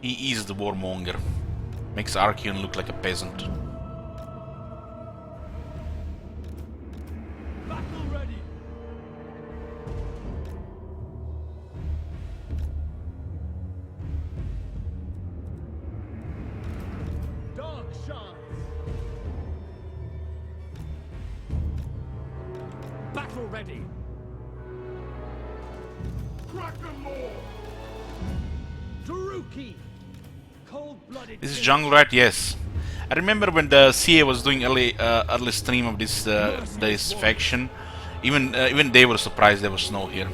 A: He is the warmonger. Makes Archeon look like a peasant.
H: Battle ready. shards.
I: Battle ready.
G: Crack 'em more!
H: Taruki! Cold-blooded.
A: This is Jungle Rat, yes. I remember when the CA was doing early stream of this faction, even they were surprised there was snow here.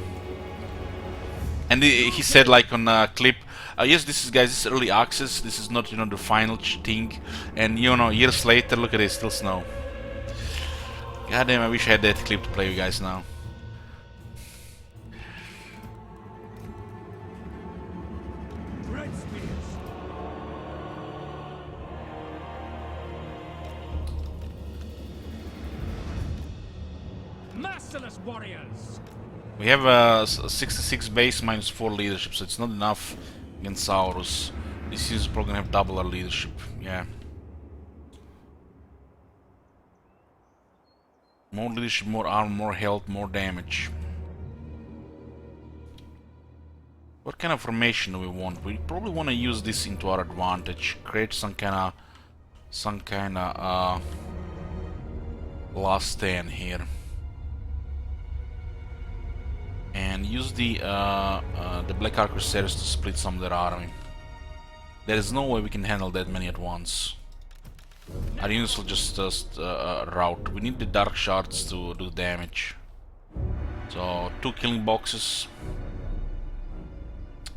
A: And he said like on a clip, yes, this is guys, this is early access. This is not the final thing. And years later, look at this, still snow. God damn, I wish I had that clip to play you guys now.
H: Red spears.
I: Merciless warriors.
A: We have a 66 base minus 4 leadership, so it's not enough against Saurus. This is probably gonna have double our leadership, yeah. More leadership, more armor, more health, more damage. What kind of formation do we want? We probably want to use this into our advantage. Create some kind of last stand here. And use the Black Ark Crusaders to split some of their army. There is no way we can handle that many at once. Our units will just rout. We need the Dark Shards to do damage. So 2 killing boxes.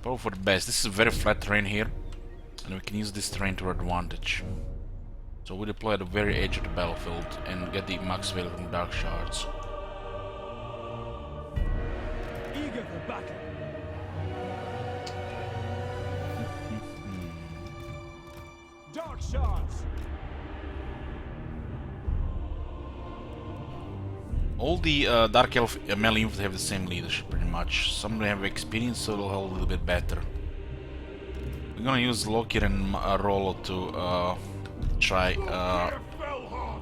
A: Probably for the best. This is a very flat terrain here, and we can use this terrain to our advantage. So we deploy at the very edge of the battlefield and get the max value from Dark Shards.
H: Eager for battle. Dark shards.
A: All the Dark Elf melee units have the same leadership pretty much. Some have experience, so it'll hold a little bit better. We're gonna use Lokir and Rollo to try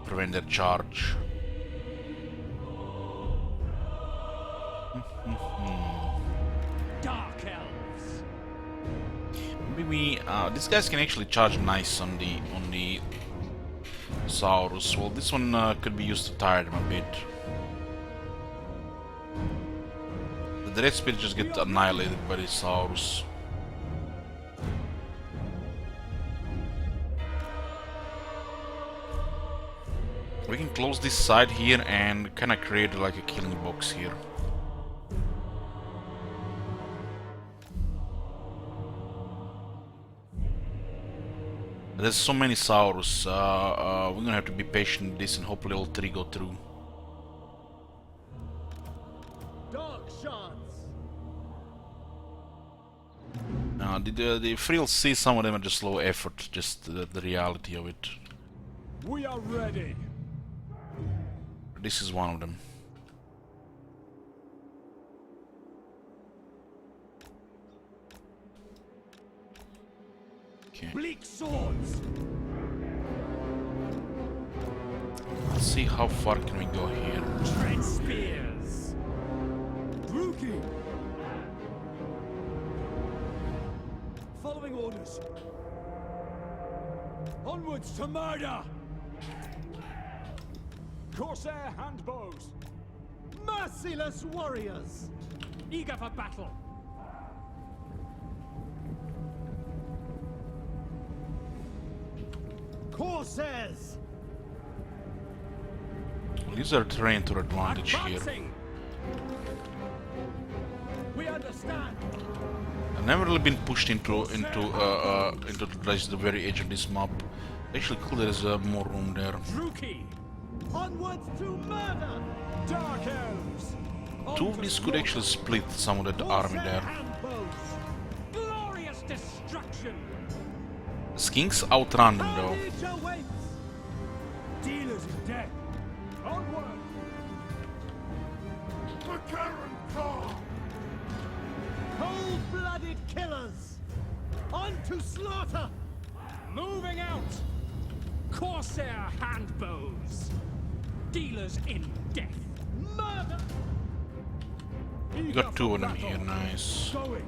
A: prevent their charge.
I: Dark elves.
A: Maybe these guys can actually charge nice on the Saurus. Well, this one could be used to tire them a bit. The Red Spear just get annihilated by the Saurus. We can close this side here and kind of create like a killing box here. There's so many Saurus, we're gonna have to be patient with this and hopefully all 3 go through.
H: Dark shards.
A: The Frills see some of them are just low effort, just the reality of it.
H: We are ready.
A: This is one of them. Okay.
H: Bleak swords.
A: Let's see how far can we go here.
I: Tread spears.
H: Druki. Following orders. Onwards to murder. Corsair handbows. Merciless warriors.
I: Eager for battle.
H: Corsairs.
A: We'll use our terrain to our advantage here.
I: Advancing.
H: We understand.
A: I've never really been pushed into the very edge of this map. Actually, cool. There's more room there.
I: Druki.
H: Onwards to murder. Dark elves.
A: Two of these could actually split some of that army there.
I: Glorious destruction.
A: Skinks outrun them though.
H: Dealers in death. Onward.
G: The Karen Car!
H: Cold-blooded killers. On to slaughter.
I: Moving out. Corsair handbows. Dealers in death.
H: Murder.
A: You got 2 of them here, nice.
H: Going.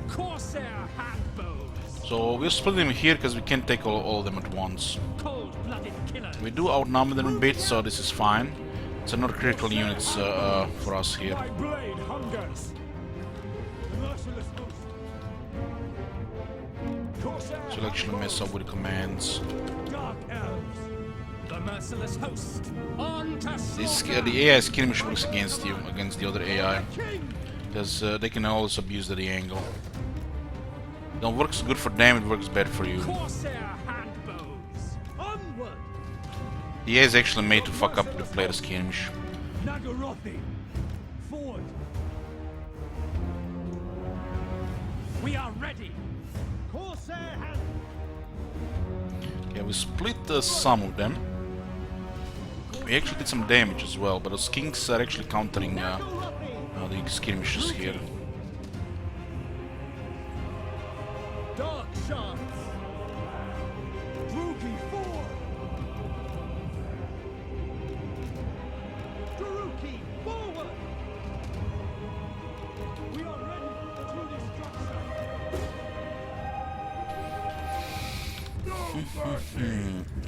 I: Corsair handbows.
A: So we'll split them here because we can't take all of them at once. We do outnumber them a bit, so this is fine. It's not critical units for us here.
H: My blade hungers.
A: So we'll actually mess up with the commands.
H: Dark elves.
I: The merciless host. On to
A: This the AI skirmish works against you, against the other AI, because they can always abuse the angle. It works good for them, it works bad for you.
I: Corsair handbows. Onward.
A: The AI is actually made to fuck up the player skirmish.
H: Nagarothi. Forward.
I: We are ready.
H: Corsair hand.
A: Okay, we split some of them. We actually did some damage as well, but those kings are actually countering the skirmishes here.
H: Dark shots. Druki forward. Druki forward. We are ready to destruction.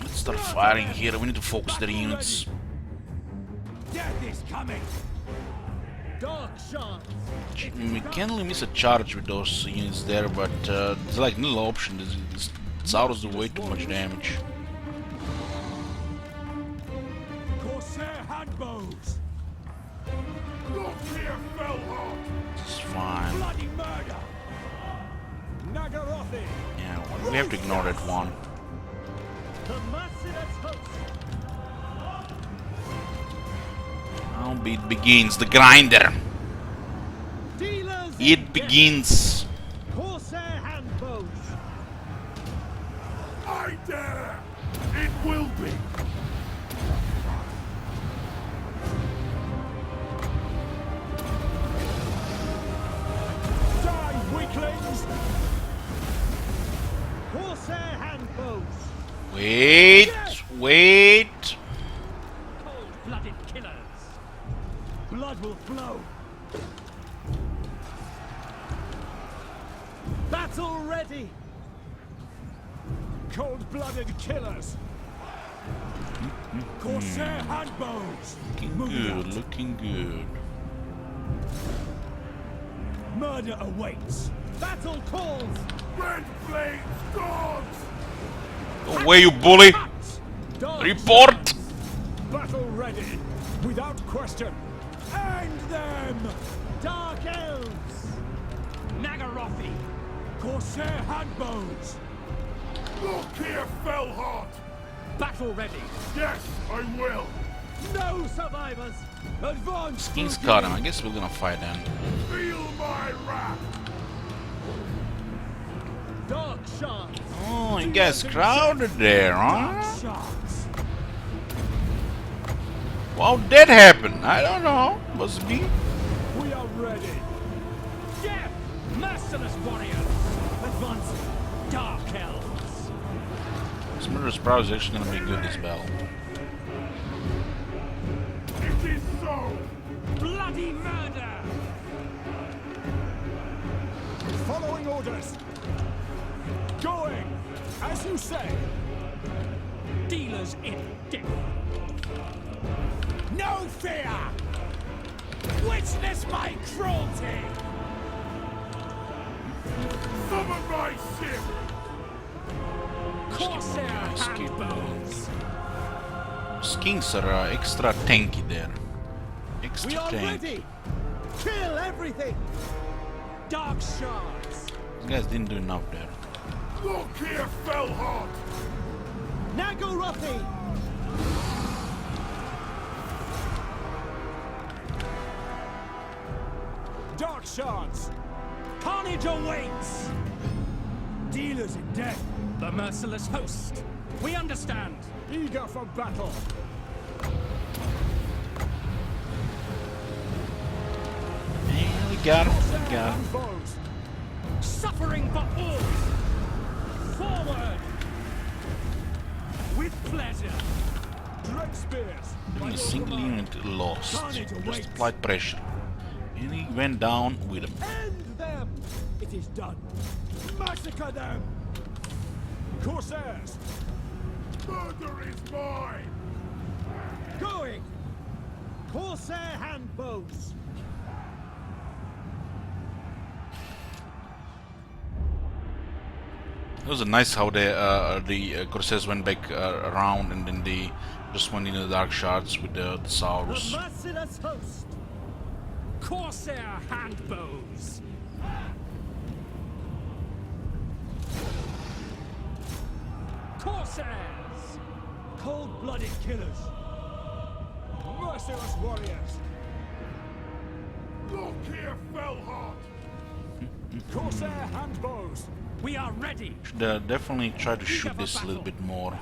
A: Let's start firing here. We need to focus their units.
H: Death is coming. Dark shots.
A: We can only miss a charge with those units there, but there's like no option. It's out of the way too much damage.
H: Corsair handbows. Look here, Felhawk.
A: It's fine.
H: Bloody murder. Nagarothi.
A: Yeah, we have to ignore that one.
H: The merciless host.
A: Now it begins. The grinder.
H: Dealers
A: It begins.
H: Corsair handbows. I dare. It will be. Die, weaklings. Corsair handbows.
A: Wait, wait.
I: Cold-blooded killers.
H: Blood will flow. Battle ready. Cold-blooded killers. Corsair handbows.
A: Looking good, looking good.
H: Murder awaits. Battle calls. Red flame dogs.
A: Go away, you bully.
H: Dogs.
A: Report.
H: Battle ready. Without question. End them. Dark elves.
I: Nagarothi.
H: Corsair handbows. Look here, Felhawk.
I: Battle ready.
H: Yes, I will. No survivors. Advance.
A: King's caught him. I guess we're gonna fight them.
H: Feel my wrath. Dark shots.
A: Oh, you guys crowded there, huh?
H: Shots.
A: How'd that happen? I don't know. Must be.
H: We are ready.
I: Death. Merciless warriors.
H: Advancing.
I: Dark elves.
A: This murderous brow is actually gonna be good this battle.
H: It is so.
I: Bloody murder.
H: Following orders. Going. As you say.
I: Dealers in death.
H: No fear. Witness my cruelty. Summon my ship.
I: Corsair handbows.
A: Kings are extra tanky there.
H: We
A: Extra
H: are
A: tank.
H: ready. Kill everything.
I: Dark shards.
A: You guys didn't do enough there.
H: Look here, Felhawk. Nagarothi. Dark shards.
I: Carnage awaits.
H: Dealers in death.
I: The merciless host. We understand.
H: Eager for battle.
A: Yeah, we got him. We got him.
H: Foes.
I: Suffering for all. Forward. With pleasure.
H: Dread spears.
A: Even a single unit lost. Just applied pressure. And he went down with him.
H: End them. It is done. Massacre them. Corsairs! Murder is mine! Going! Corsair handbows!
A: It was nice how the Corsairs went back around, and then they just went into the dark shards with the Saurus.
H: The merciless host!
I: Corsair handbows! Corsairs!
H: Cold-blooded killers! Merciless warriors! Look here, Fellheart! Corsair handbows!
I: We are ready!
A: Should definitely try to shoot this a little bit more.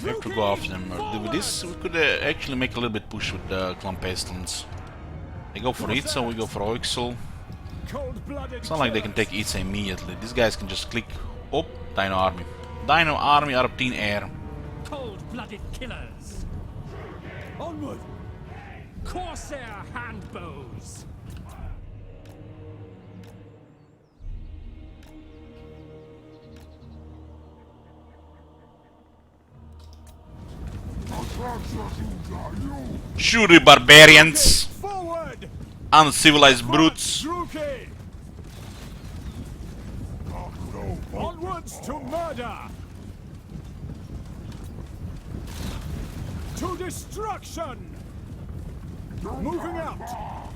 A: We have to go after them. With this, we could actually make a little bit push with the Clan Pestilence. They go for Itza, we go for Oixel. It's not like they can take Itza immediately. These guys can just click. Oh, Dino Army. Dino Army out of thin air.
I: Cold-blooded killers!
H: Onward!
I: Corsair handbows!
A: Shoot the barbarians!
H: Forward!
A: Uncivilized brutes!
H: Druki! Onwards to murder! To destruction! Moving out!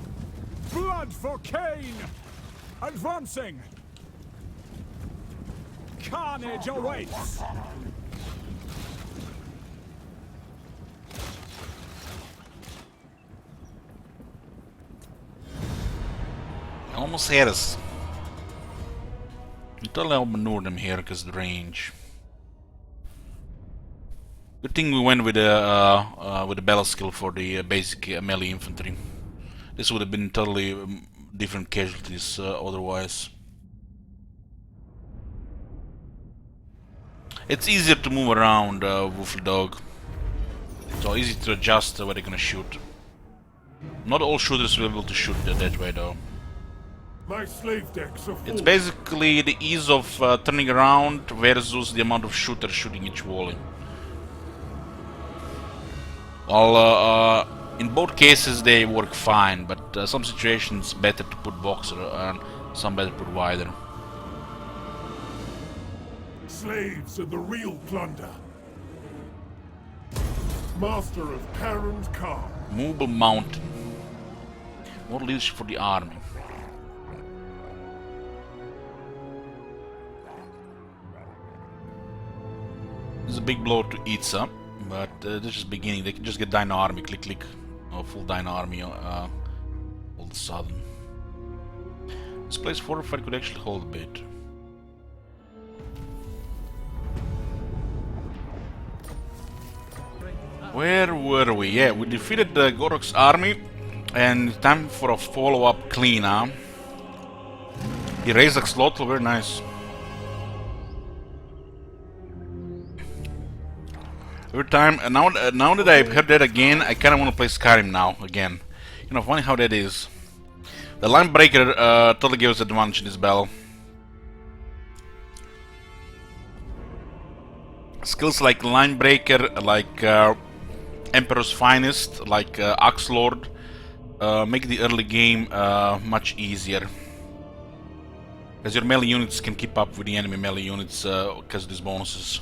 H: Blood for Cain! Advancing! Carnage awaits!
A: Almost had us. You totally outmaneuvered them here because of the range. Good thing we went with the battle skill for the basic melee infantry. This would have been totally different casualties otherwise. It's easier to move around Wolf Dog. So easy to adjust where they're gonna shoot. Not all shooters will be able to shoot that way though.
H: My slave decks are full.
A: It's basically the ease of turning around versus the amount of shooters shooting each volley. Well, in both cases they work fine, but some situations better to put boxer and some better to put wider.
H: Slaves are the real plunder. Master of Parent Khan.
A: Movable Mountain. More leadership for the army. This is a big blow to Itza, but this is just beginning. They can just get Dino Army, click click, full Dino Army all of a sudden. This place fortified could actually hold a bit. Where were we? Yeah, we defeated the Gorok's army, and it's time for a follow-up clean, huh? He raised Axolotl, very nice. Every time, now that I've heard that again, I kind of want to play Skyrim now again. You know, funny how that is. The Line Breaker totally gives advantage in this battle. Skills like Line Breaker, like Emperor's Finest, like Axe Lord, make the early game much easier. Because your melee units can keep up with the enemy melee units because of these bonuses.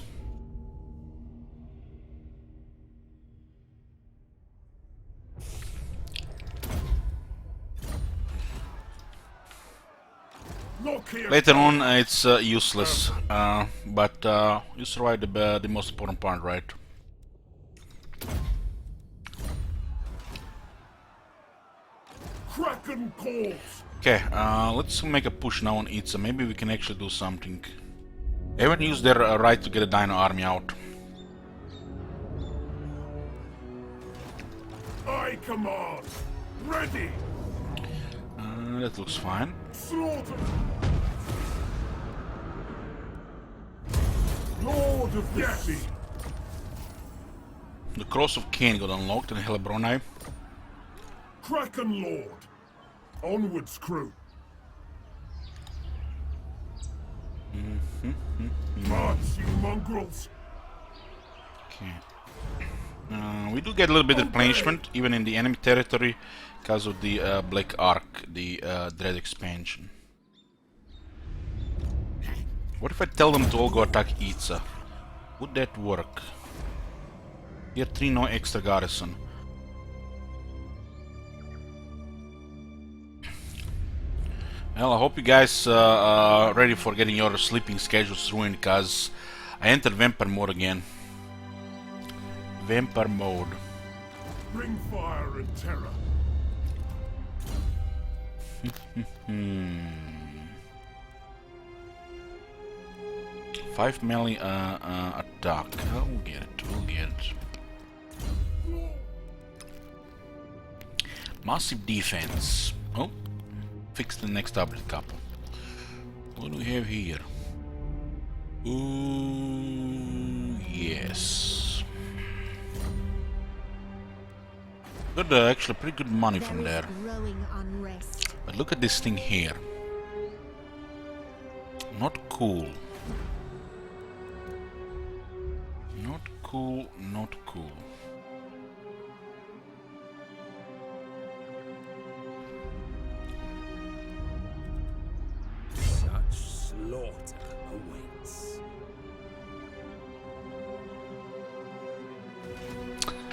A: Later on, it's useless, but you survive the most important part, right?
H: Kraken calls.
A: Okay, let's make a push now on Itza. Maybe we can actually do something. They haven't used their right to get a Dino Army out.
H: I command. Ready.
A: That looks fine.
H: Slaughter. Lord of the Sea.
A: The Cross of Cain got unlocked in Hellebroni.
H: Kraken Lord. Onwards, crew.
A: Mm-hmm.
G: March, you mongrels!
A: Okay. We do get a little bit of replenishment even in the enemy territory because of the Black Ark, the Dread expansion. What if I tell them to all go attack Itza? Would that work? Tier 3, no extra garrison. Well, I hope you guys are ready for getting your sleeping schedules ruined, because I entered Vampire mode again. Vampire mode.
G: Bring fire and terror.
A: 5 melee attack. We'll get it, we'll get it. Massive defense. Oh, fix the next upgrade couple. What do we have here? Ooh, yes. Good, actually pretty good money from there.
K: Growing unrest.
A: But look at this thing here. Not cool. Not cool, not cool.
J: Such slaughter awaits.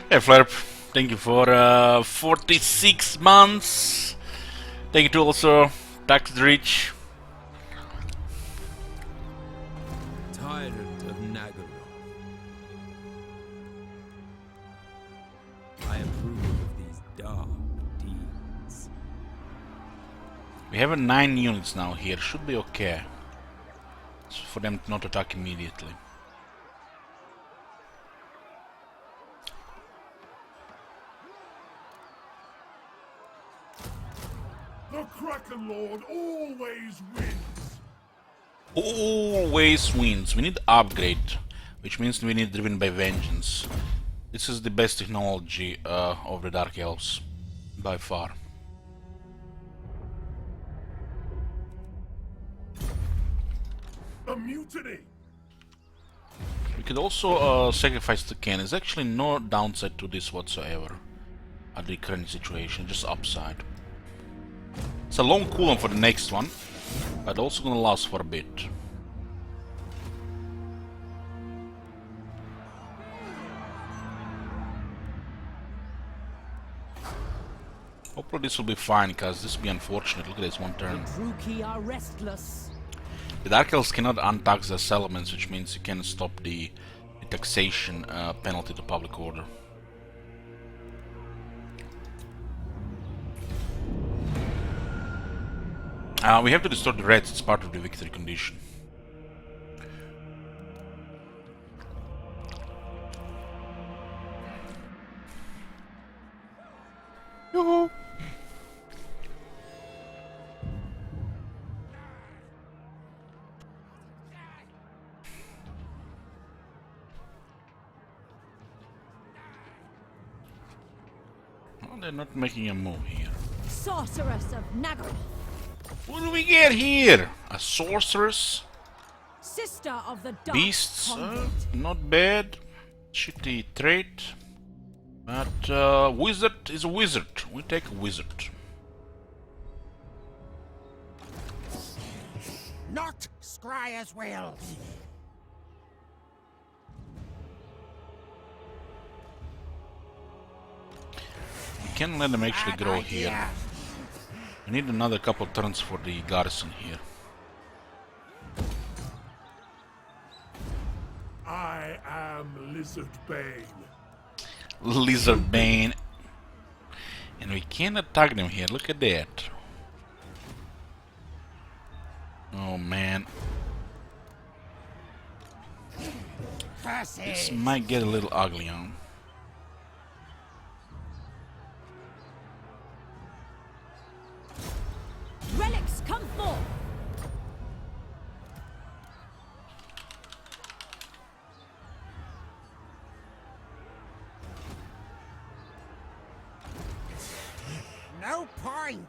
A: Hey Flerp, thank you for 46 months. Thank you to also Tax Rich.
I: Tyrant of Nagaroth. I approve of these dark deeds.
A: We have 9 units now here, should be okay. It's for them to not attack immediately.
G: The Kraken Lord always wins!
A: Always wins. We need upgrade, which means we need Driven by Vengeance. This is the best technology of the Dark Elves, by far.
G: A mutiny!
A: We could also sacrifice the cannon. There's actually no downside to this whatsoever at the current situation, just upside. It's a long cooldown for the next one, but also gonna last for a bit. Hopefully this will be fine, because this will be unfortunate. Look at this one turn.
K: Druki are restless.
A: The Dark Elves cannot untax their settlements, which means you can stop the taxation penalty to public order. We have to destroy the reds, it's part of the victory condition. Yoo-hoo! Well, they're not making a move here.
K: Sorceress of Nagaroth.
A: What do we get here? A sorceress?
K: Sister of the Dark
A: Beasts?
K: Convent.
A: Not bad. Shitty trait. But wizard is a wizard. We take a wizard.
G: Not Scryer's will!
A: We can let them actually grow here. We need another couple turns for the garrison here.
G: I am Lizard Bane.
A: Lizard Bane. And we can attack them here, look at that. Oh man. This might get a little ugly, huh?
K: Relics come forth.
G: No point!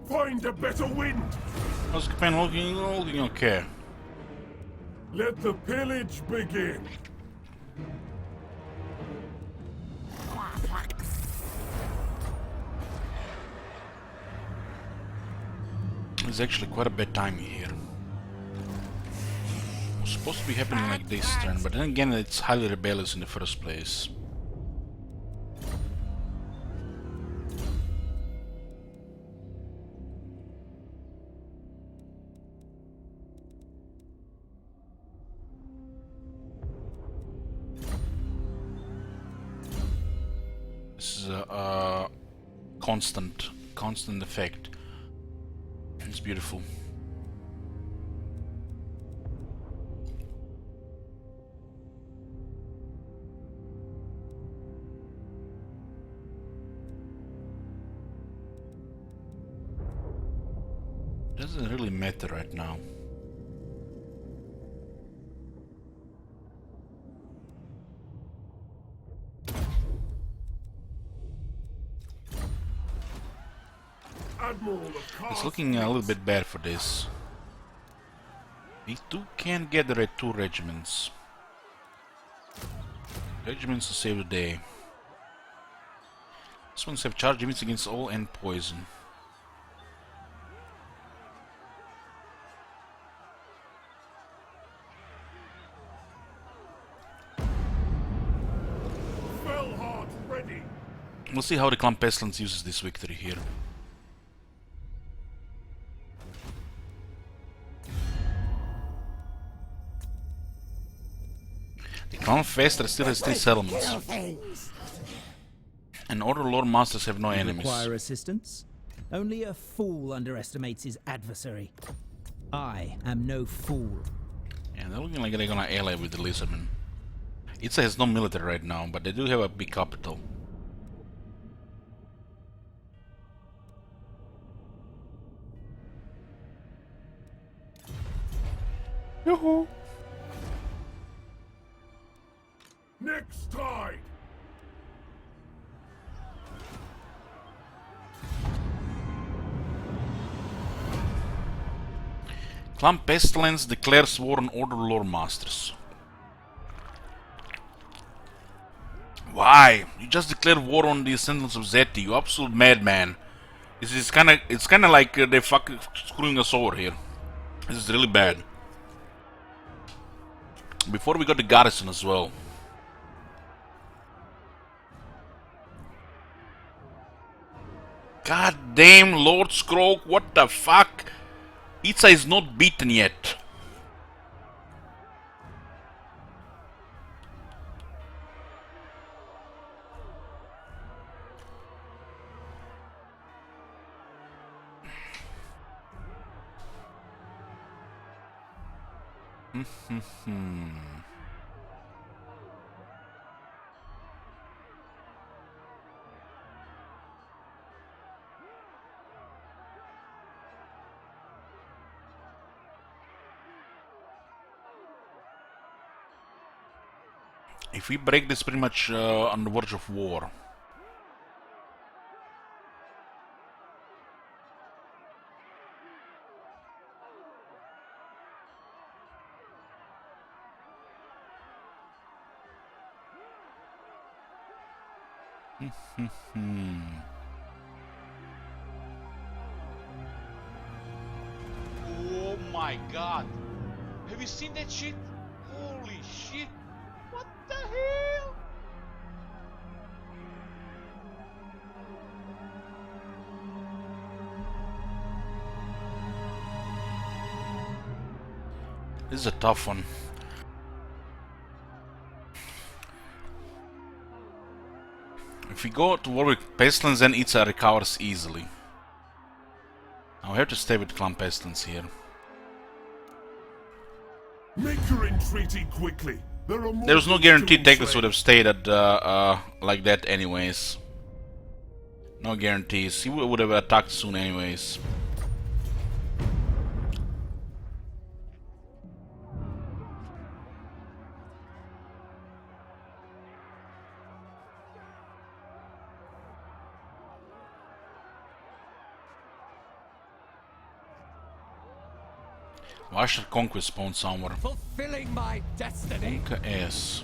G: Find a better wind!
A: How's Japan looking okay?
H: Let the pillage begin.
A: It's actually quite a bad time here. It's supposed to be happening like this turn, but then again it's highly rebellious in the first place. This is a constant effect. It's beautiful. Doesn't really matter right now. It's looking a little bit bad for this. We can gather at 2 regiments. Regiments to save the day. This ones have charge units against all and poison.
H: Ready.
A: We'll see how the Clan Pestilence uses this victory here. The Clan Fester still has 3 settlements. And Order Lord Masters have no enemies.
L: Require assistance? Only a fool underestimates his adversary. I am no fool.
A: Yeah, they're looking like they're gonna ally with the Lizardmen. Itza has no military right now, but they do have a big capital. Yoo-hoo!
H: Next tide.
A: Clan Pestilence declares war on Order Lord Masters. Why? You just declared war on the Ascendants of Zeti, you absolute madman. It's kinda like they're fucking screwing us over here. This is really bad. Before we got the garrison as well. God damn, Lord Scroak, what the fuck? Itza is not beaten yet. If we break this pretty much on the verge of war.
B: Oh my god! Have you seen that shit? Holy shit! What the hell?
A: This is a tough one. If we go to war with Pestilence, then Itza recovers easily. Now we have to stay with Clan Pestilence here.
H: Make your entreaty quickly.
A: There was no guarantee Teclis would have stayed at like that anyways. No guarantees. He would have attacked soon anyways. Why should Conquest spawn somewhere?
I: Fulfilling my destiny.
A: Conquer S.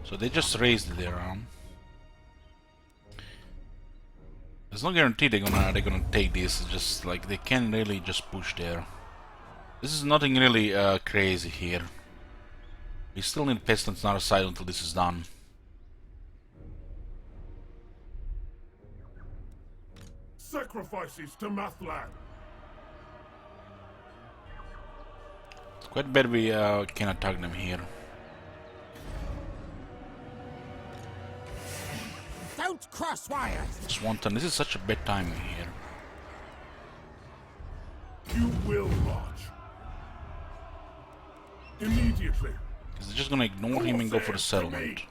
A: So they just raised their arm. There's no guarantee they're gonna take this. It's just like they can really just push there. This is nothing really crazy here. We still need Pestilence on our side until this is done.
G: Sacrifices to Mathlan.
A: It's quite bad we can attack them here.
G: Don't cross wires.
A: Swanton, this is such a bad timing here.
G: You will march. Immediately.
A: Because they're just gonna ignore him and go for the settlement.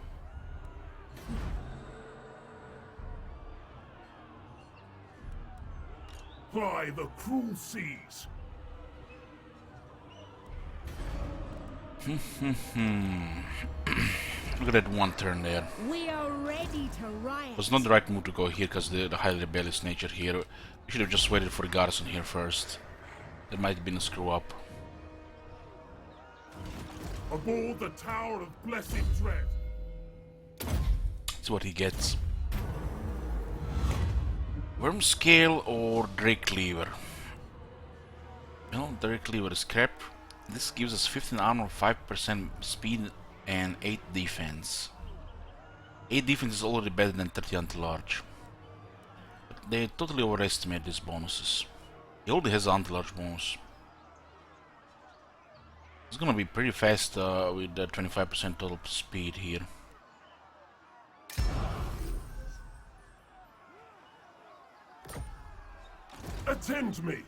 G: By the cruel seas.
A: Look at that one turn there.
K: We are ready to riot.
A: It was not the right move to go here because the highly rebellious nature here. We should have just waited for the garrison here first. That might have been a screw up.
G: Aboard the Tower of Blessed Dread.
A: That's what he gets. Wormscale or Drake Cleaver? Well, Drake Cleaver is crap. This gives us 15 armor, 5% speed, and 8 defense. 8 defense is already better than 30 anti-large. But they totally overestimate these bonuses. He already has an anti-large bonus. It's gonna be pretty fast with the 25% total speed here.
G: Attend me.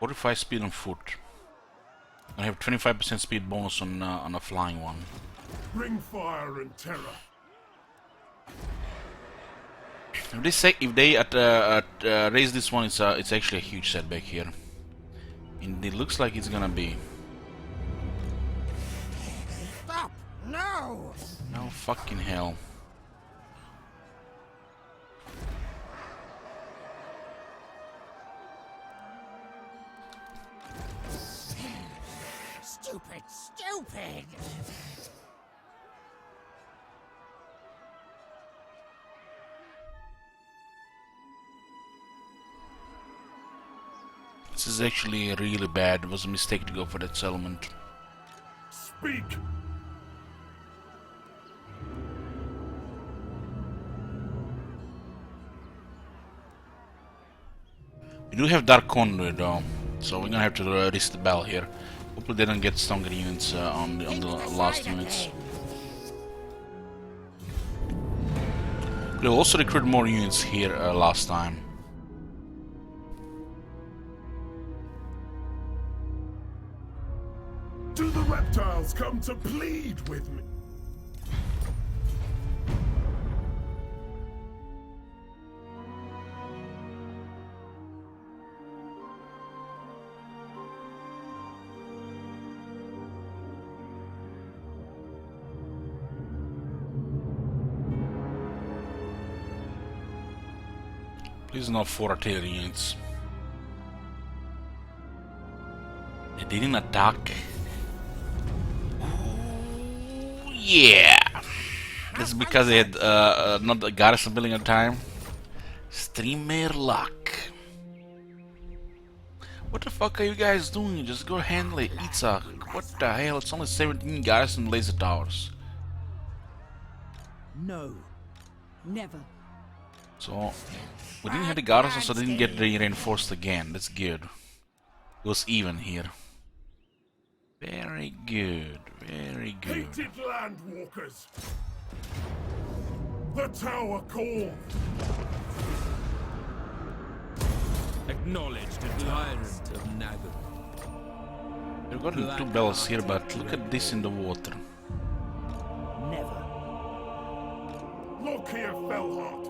A: 45 speed on foot. I have 25% speed bonus on a flying one.
G: Bring fire and terror.
A: If they raise this one, it's actually a huge setback here. And it looks like it's gonna be.
G: Stop! No!
A: No fucking hell.
G: Stupid, stupid!
A: This is actually really bad. It was a mistake to go for that settlement.
G: Speak!
A: We do have Dark Conduit though, so we're gonna have to risk the bell here. Hopefully they don't get stronger units on the last units. We'll also recruit more units here last time.
G: Do the reptiles come to plead with me?
A: Please not 4 artillery units. They didn't attack. Ooh, yeah! This is because they had not a garrison building at the time. Streamer luck. What the fuck are you guys doing? Just go handle it, Itzhak. What the hell? It's only 17 garrison laser towers.
K: No. Never.
A: So, we didn't have the garrison, so they didn't get reinforced again. That's good. It was even here. Very good, very good.
G: Hated landwalkers! The tower called!
I: Acknowledged a tyrant of Nagel.
A: We've got 2 bells here, but look at this in the water.
G: Never. Look here, Fellheart!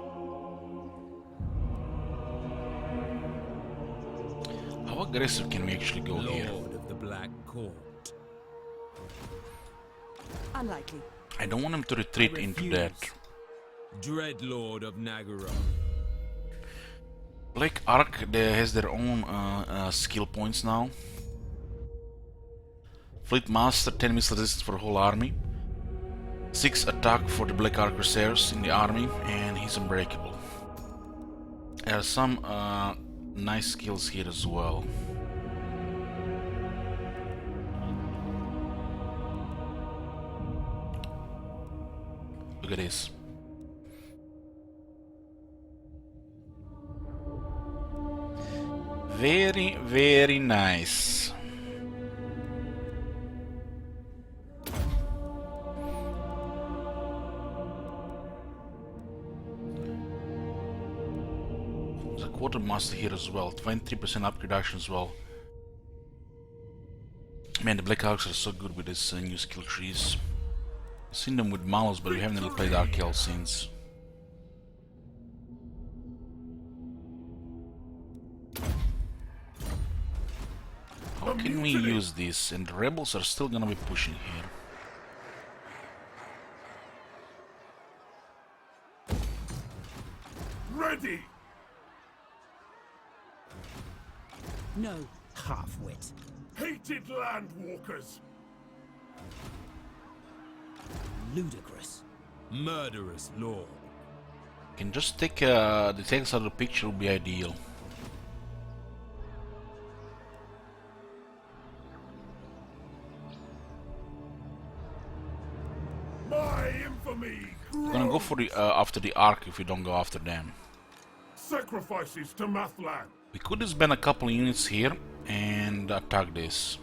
A: How aggressive can we actually go here?
I: Lord of the Black Court.
K: Unlikely.
A: I don't want him to retreat into that.
J: Dreadlord of Nagara.
A: Black Ark has their own skill points now. Fleet Master, 10 missile resistance for the whole army. 6 attack for the Black Ark Reserves in the army, and he's unbreakable. There are some nice skills here as well. Look at this. Very, very nice. There's a quartermaster here as well. 23% upgrade action as well. Man, the Black Arks are so good with this new skill trees. I've seen them with Malos, but we haven't really played Dark Elves since. How can we use this? And the rebels are still gonna be pushing here.
G: Ready!
L: No half-wit.
G: Hated landwalkers!
L: Ludicrous.
J: Murderous lord.
A: Can just take the text out of the picture would be ideal.
G: My infamy!
A: We're gonna go for the after the Ark if we don't go after them.
G: Sacrifices to Mathlan.
A: We could disband a couple of units here and attack this.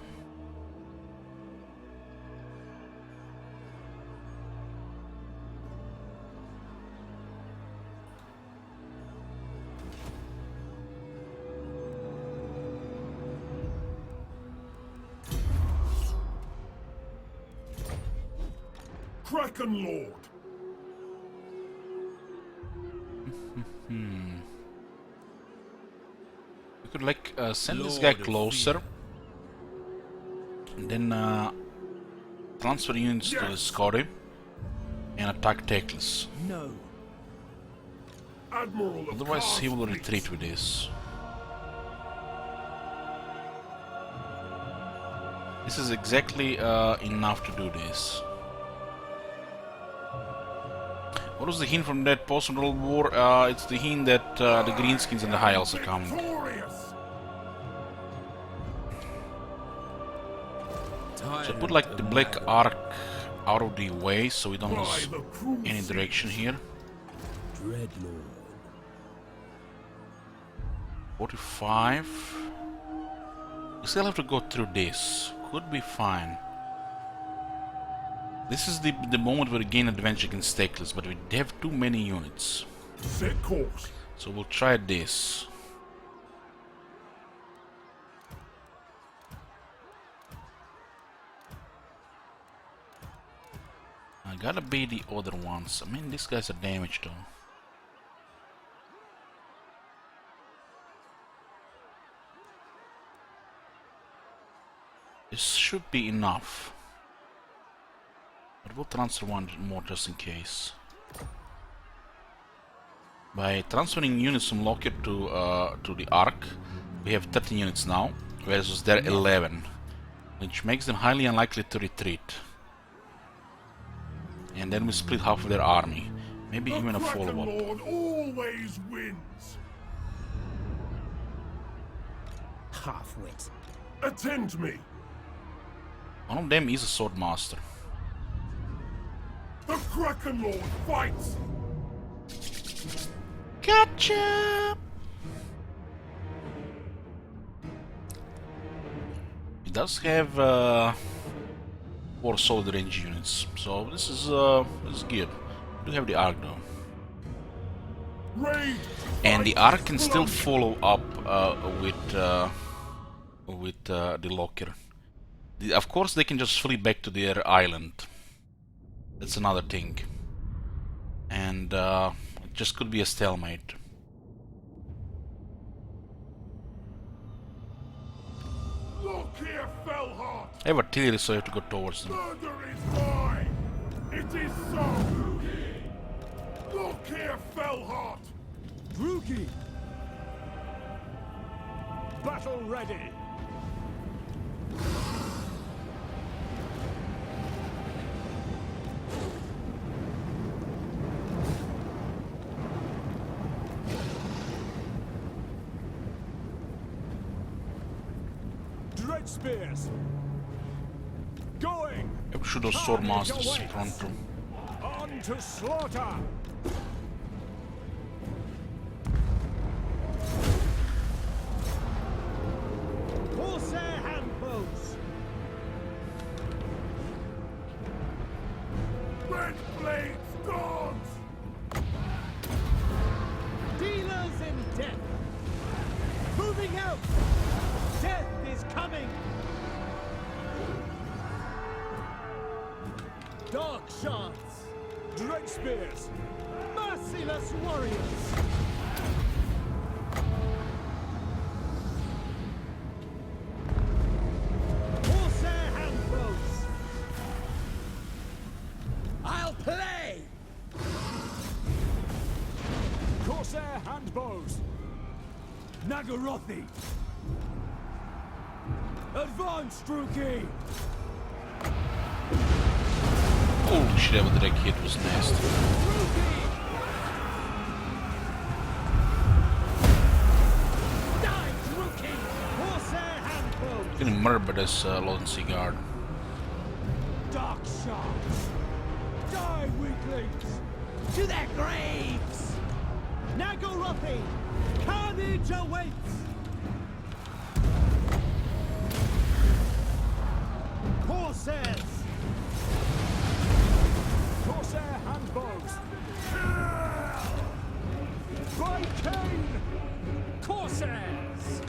G: Kraken Lord.
A: We could like send this guy closer and then transfer units to the Scotty and attack Teclis.
L: No.
G: Admiral of
A: Otherwise he will
G: Kar's
A: retreat
G: fleet.
A: with this. This is exactly enough to do this. What was the hint from that post-World War? It's the hint that the Greenskins and the High Elves are coming.
G: Victorious.
A: So put like the Black Ark out of the way so we don't
G: By
A: lose
G: the cruel
A: any direction here.
D: Dreadlord.
A: 45. We still have to go through this. Could be fine. This is the moment where we gain advantage against Teclis, but we have too many units.
G: Set course.
A: So we'll try this. I gotta be the other ones. I mean, these guys are damaged though. This should be enough. But we'll transfer one more just in case. By transferring units from Lockyer to the Ark, we have 13 units now, whereas there are 11, which makes them highly unlikely to retreat. And then we split half of their army, maybe even a follow-up.
G: Lord always wins.
L: Half-wit.
G: Attend me.
A: One of them is a sword master.
G: The Kraken Lord fights.
A: Gotcha! He does have 4 solid range units, so this is good. We do have the Ark though.
G: Raid.
A: And the Ark can still follow up with the Locker. Of course, they can just flee back to their island. That's another thing. And it just could be a stalemate.
G: Look here, Fellheart.
A: I have artillery, so I have to go towards them.
G: Murder is mine. It is so. Look
H: here, Fellheart! Drugi! Battle ready! Dread spears! Going!
A: I'm sure those sword masters pronto.
H: On to slaughter! Corsair handbows! Red blades guards! Dealers in death! Moving out! Death is coming! Dark shards! Dread spears! Merciless warriors! Corsair handbows! I'll play! Corsair handbows! Nagarothi! Advance, Druki!
A: Holy shit, that direct hit was nasty.
H: Die, Druki! Corsair handbows!
A: Getting murdered by this Lodency guard.
H: Dark shards! Die, weaklings! To their graves! Nagorothi! Carnage awaits! Corsairs! Corsair handbows! By Cain! Corsairs!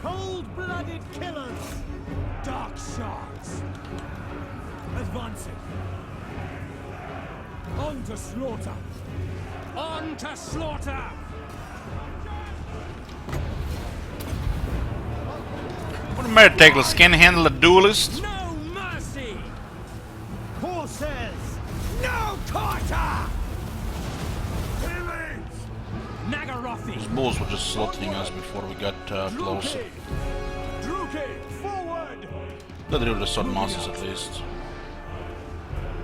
H: Cold-blooded killers! Dark shards! Advancing! On to slaughter! On to slaughter!
A: What a matter, Teclis? Can't handle a duelist?
H: No mercy! Corsairs! No quarter! Nagarothi!
A: Those bulls were just slaughtering us before we got closer.
H: Druki, forward!
A: Let rid of the sword masters at least.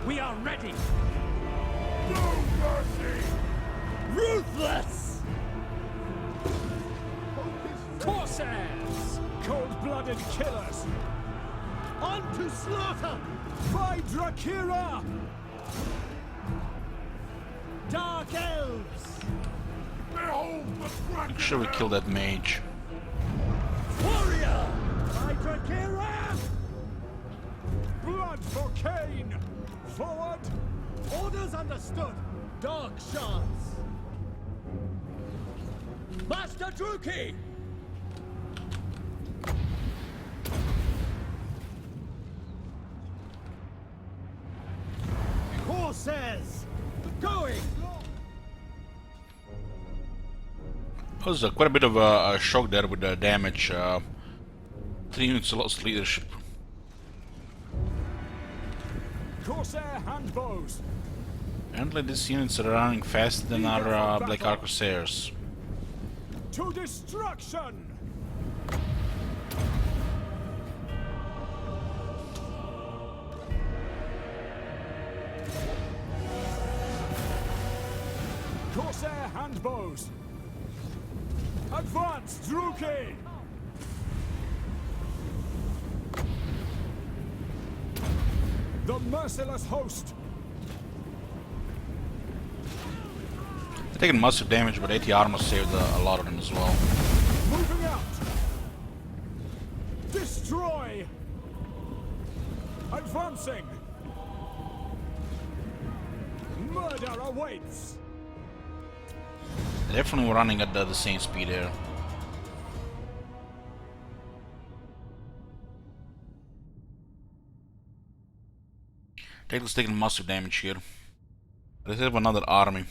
H: We are ready! No mercy! Ruthless! Corsairs! Cold-blooded killers! On to slaughter! By Drakira! Dark elves! Behold the
A: Make sure we kill that mage.
H: warrior! By Drakira! Blood for Cain! Forward! Orders understood! Dark shards! Master Druki! Corsairs! Going!
A: That was quite a bit of a shock there with the damage. 3 units lost leadership.
H: Corsair handbows!
A: Apparently these units are running faster than our Black Ark Corsairs.
H: To destruction! Corsair handbows! Advance, Druki! The merciless host!
A: They're taking massive damage, but 80 armor saved a lot of them as well.
H: Moving out! Destroy! Advancing! Murder awaits!
A: They're definitely running at the same speed here. Teclis taking massive damage here. Let's have another army.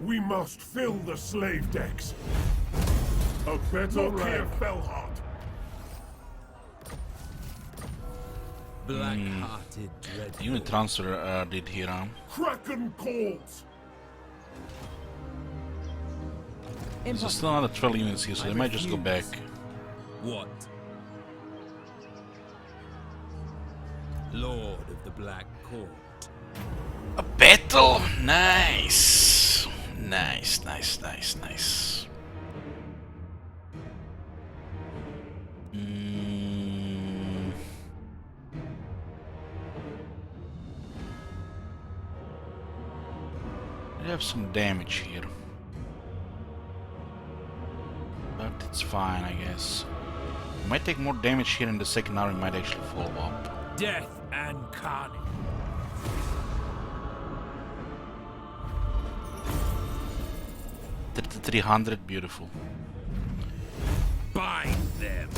G: We must fill the slave decks. A better Look here, Fellheart.
J: Black-hearted dread.
A: Unit transfer did here, huh?
G: Kraken calls.
A: There's still another 12 units here, so they might just go back.
J: What? Lord of the Black Court.
A: A battle! Nice! Nice, nice, nice, nice. We have some damage here. But it's fine, I guess. We might take more damage here, and the second army might actually follow up.
J: Death and carnage.
A: 300, beautiful.
J: Bind them.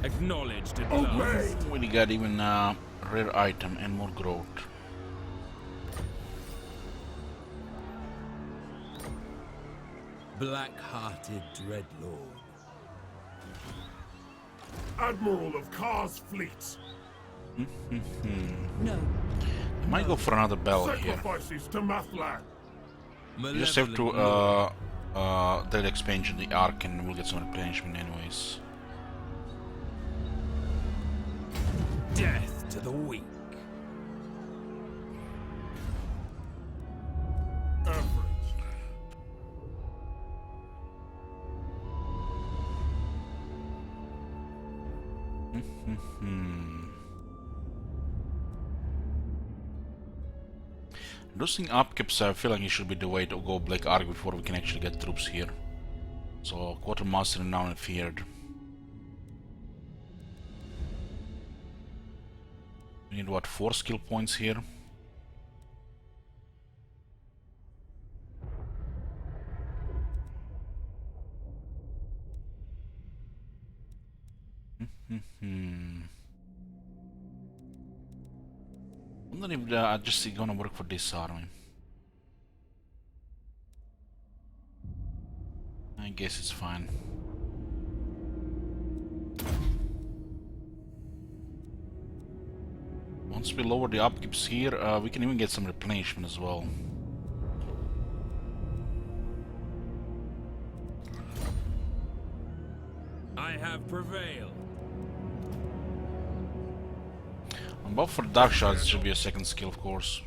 J: Acknowledged at last.
A: We got even a rare item and more growth.
J: Black-hearted dreadlord.
G: Admiral of Kar's fleets.
K: No.
A: I might go for another bell here.
G: Sacrifices to Mathlan.
A: You just have to that expansion, the Ark, and we'll get some replenishment anyways.
J: Death to the weak.
A: Reducing upkeeps, I feel like it should be the way to go Black Ark before we can actually get troops here. So, Quartermaster now and feared. We need what, 4 skill points here? I wonder if I'm just gonna work for this army. I guess it's fine. Once we lower the upkeeps here, we can even get some replenishment as well.
J: I have prevailed.
A: But for Dark Shards, it should be a second skill, of course.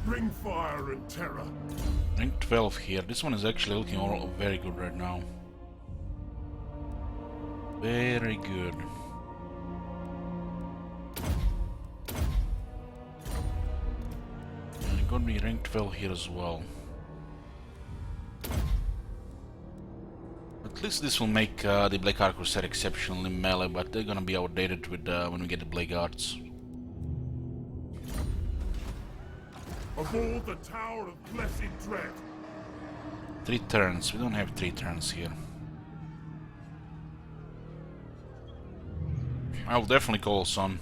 G: Bring fire and terror.
A: Rank 12 here. This one is actually looking all very good right now. Very good. And gonna be rank 12 here as well. At least this will make the Black Ark Crusade exceptionally melee, but they're gonna be outdated with when we get the Black Guards.
G: Aboard the Tower of Blessed Dread.
A: 3 turns. We don't have 3 turns here. I'll definitely call Sun.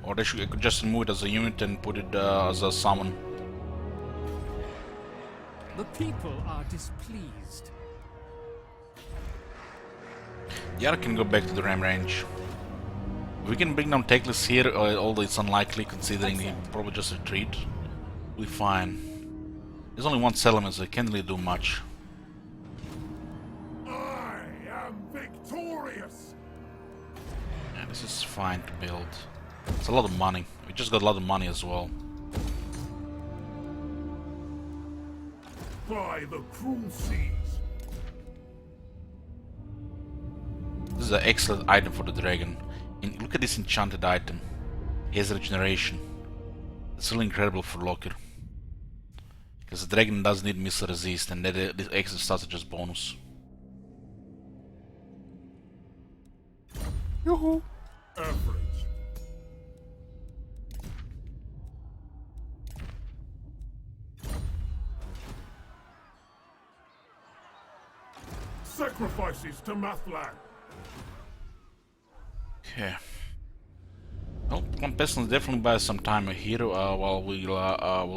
A: Or they should, I could just remove it as a unit and put it as a summon.
I: The people are displeased.
A: The Ark can go back to the Ram range. We can bring down Teclis here, although it's unlikely considering he probably just retreat. We'll be fine. There's only 1 settlement, so it can't really do much.
G: I am victorious.
A: Yeah, this is fine to build. It's a lot of money. We just got a lot of money as well.
G: By the cruel seas.
A: This is an excellent item for the dragon. And look at this enchanted item. He has regeneration. It's really incredible for Locker. Because the dragon does need missile resist, and this extra stats are just bonus.
G: Yoo-hoo! Average. Sacrifices to Mathlan.
A: Okay. Well, Clan Pestilence definitely buys some time here while we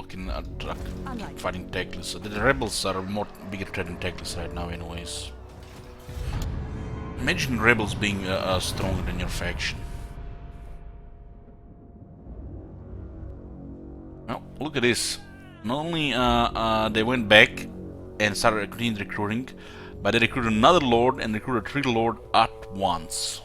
A: can keep fighting Teclis. The rebels are a more bigger threat than Teclis right now, anyways. Imagine rebels being stronger than your faction. Well, look at this. Not only they went back and started recruiting, but they recruited another lord and recruited 3 lords at once.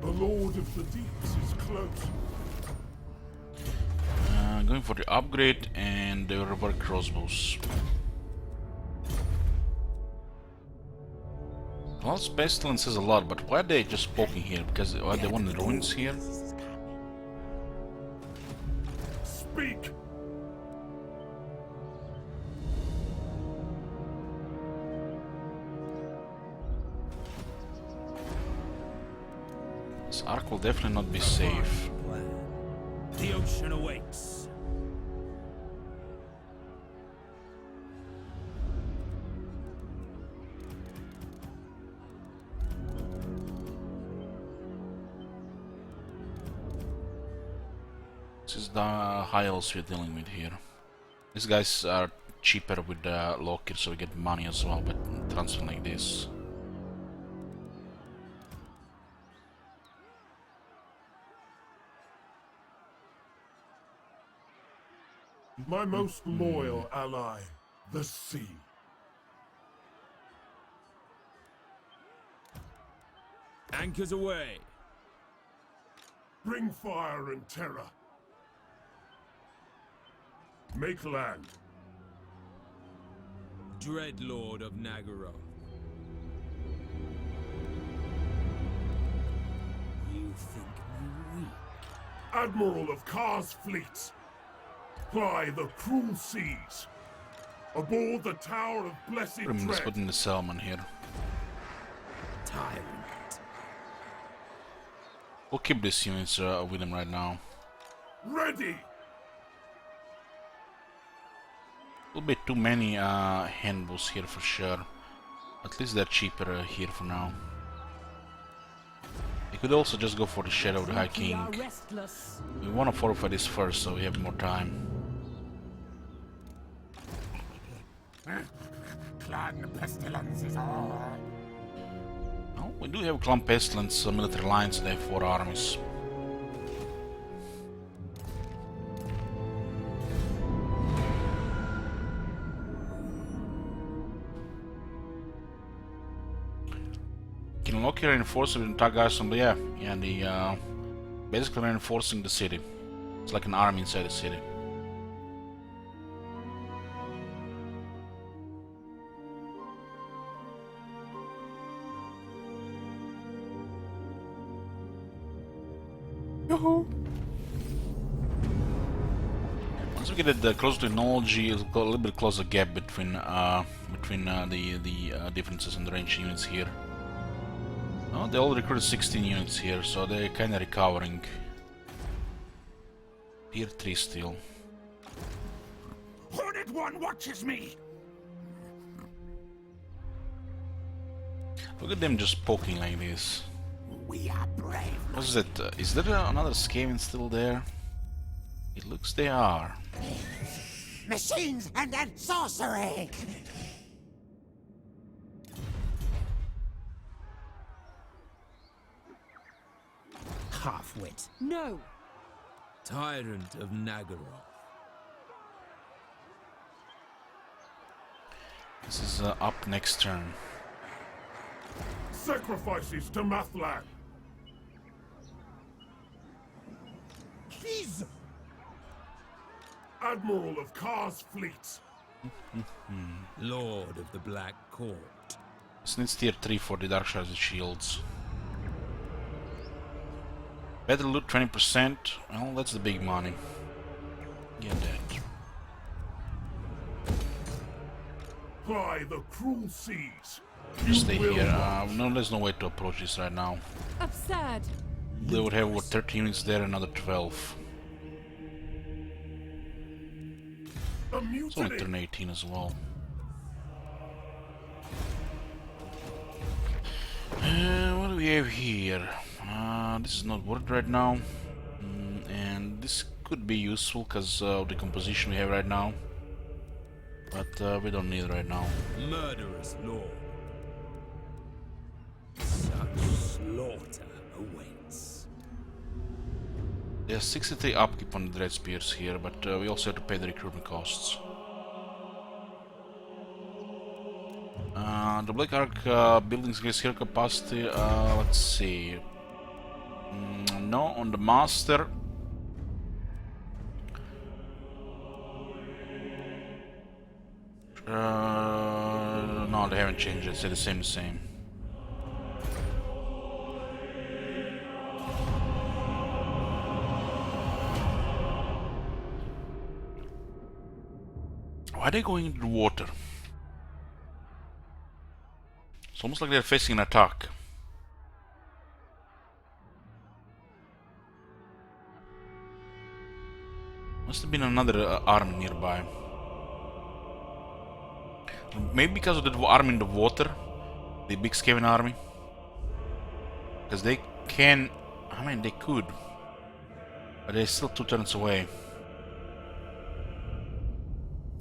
G: The Lord of the Deeps is close.
A: Going for the upgrade and the rework crossbows. Well, Pestilence says a lot, but why are they just poking here? Because they want the ruins here?
G: Speak!
A: This arc will definitely not be safe.
J: The ocean awaits.
A: This is the high elves we're dealing with here. These guys are cheaper with the Loki, so we get money as well, but transfer like this.
G: My most loyal ally, the sea.
J: Anchors away.
G: Bring fire and terror. Make land.
J: Dread Lord of Nagaroth.
D: You think me weak?
G: Admiral of Kar's fleets. Ply the cruel seas. Aboard the Tower of Blessed
A: Let's
G: Dread.
A: put in the salmon here.
D: Tyrant.
A: We'll keep these units with him right now.
G: Ready!
A: Will be too many handbulls here for sure. At least they're cheaper here for now. You could also just go for the Shadow of the High King. We want to fortify this first so we have more time.
F: Clan Pestilence is all.
A: Oh, we do have Clan Pestilence military alliance, they have 4 armies. Can Loki reinforce with attack guys on the the basically reinforcing the city. It's like an army inside the city. Once we get it close to technology, a little bit closer gap between the differences in the range units here. Oh, they all recruited 16 units here, so they're kind of recovering. Tier 3 still.
F: Horned One watches me.
A: Look at them just poking like this.
F: We are brave.
A: What's that? Is there another Skaven still there? It looks they are.
F: Machines and sorcery.
L: Half-wit.
K: No.
J: Tyrant of Nagaroth.
A: This is up next turn.
G: Sacrifices to Mathlan.
F: Please.
G: Admiral of Kar's fleets.
J: Lord of the Black Court.
A: This needs tier 3 for the Dark Shards shields. Better loot 20%. Well, that's the big money. Get that.
G: Ply the cruel seas.
A: Just stay here. No, there's no way to approach this right now.
K: Absurd.
A: They would have what, 30 units there, another 12.
G: A
A: It's only
G: mutiny.
A: turn 18 as well. What do we have here? This is not worth right now. And this could be useful because of the composition we have right now. But we don't need it right now.
J: Murderous lord. Such slaughter awaits.
A: There's 63 upkeep on the Dread Spears here, but we also have to pay the recruitment costs. The Black Ark buildings increase here capacity. Let's see. No, on the Master. No, they haven't changed it. They're the same. Why are they going into the water? It's almost like they're facing an attack. Must have been another army nearby. Maybe because of the army in the water, the big Skaven army. Because they can, I mean they could, but they're still 2 turns away.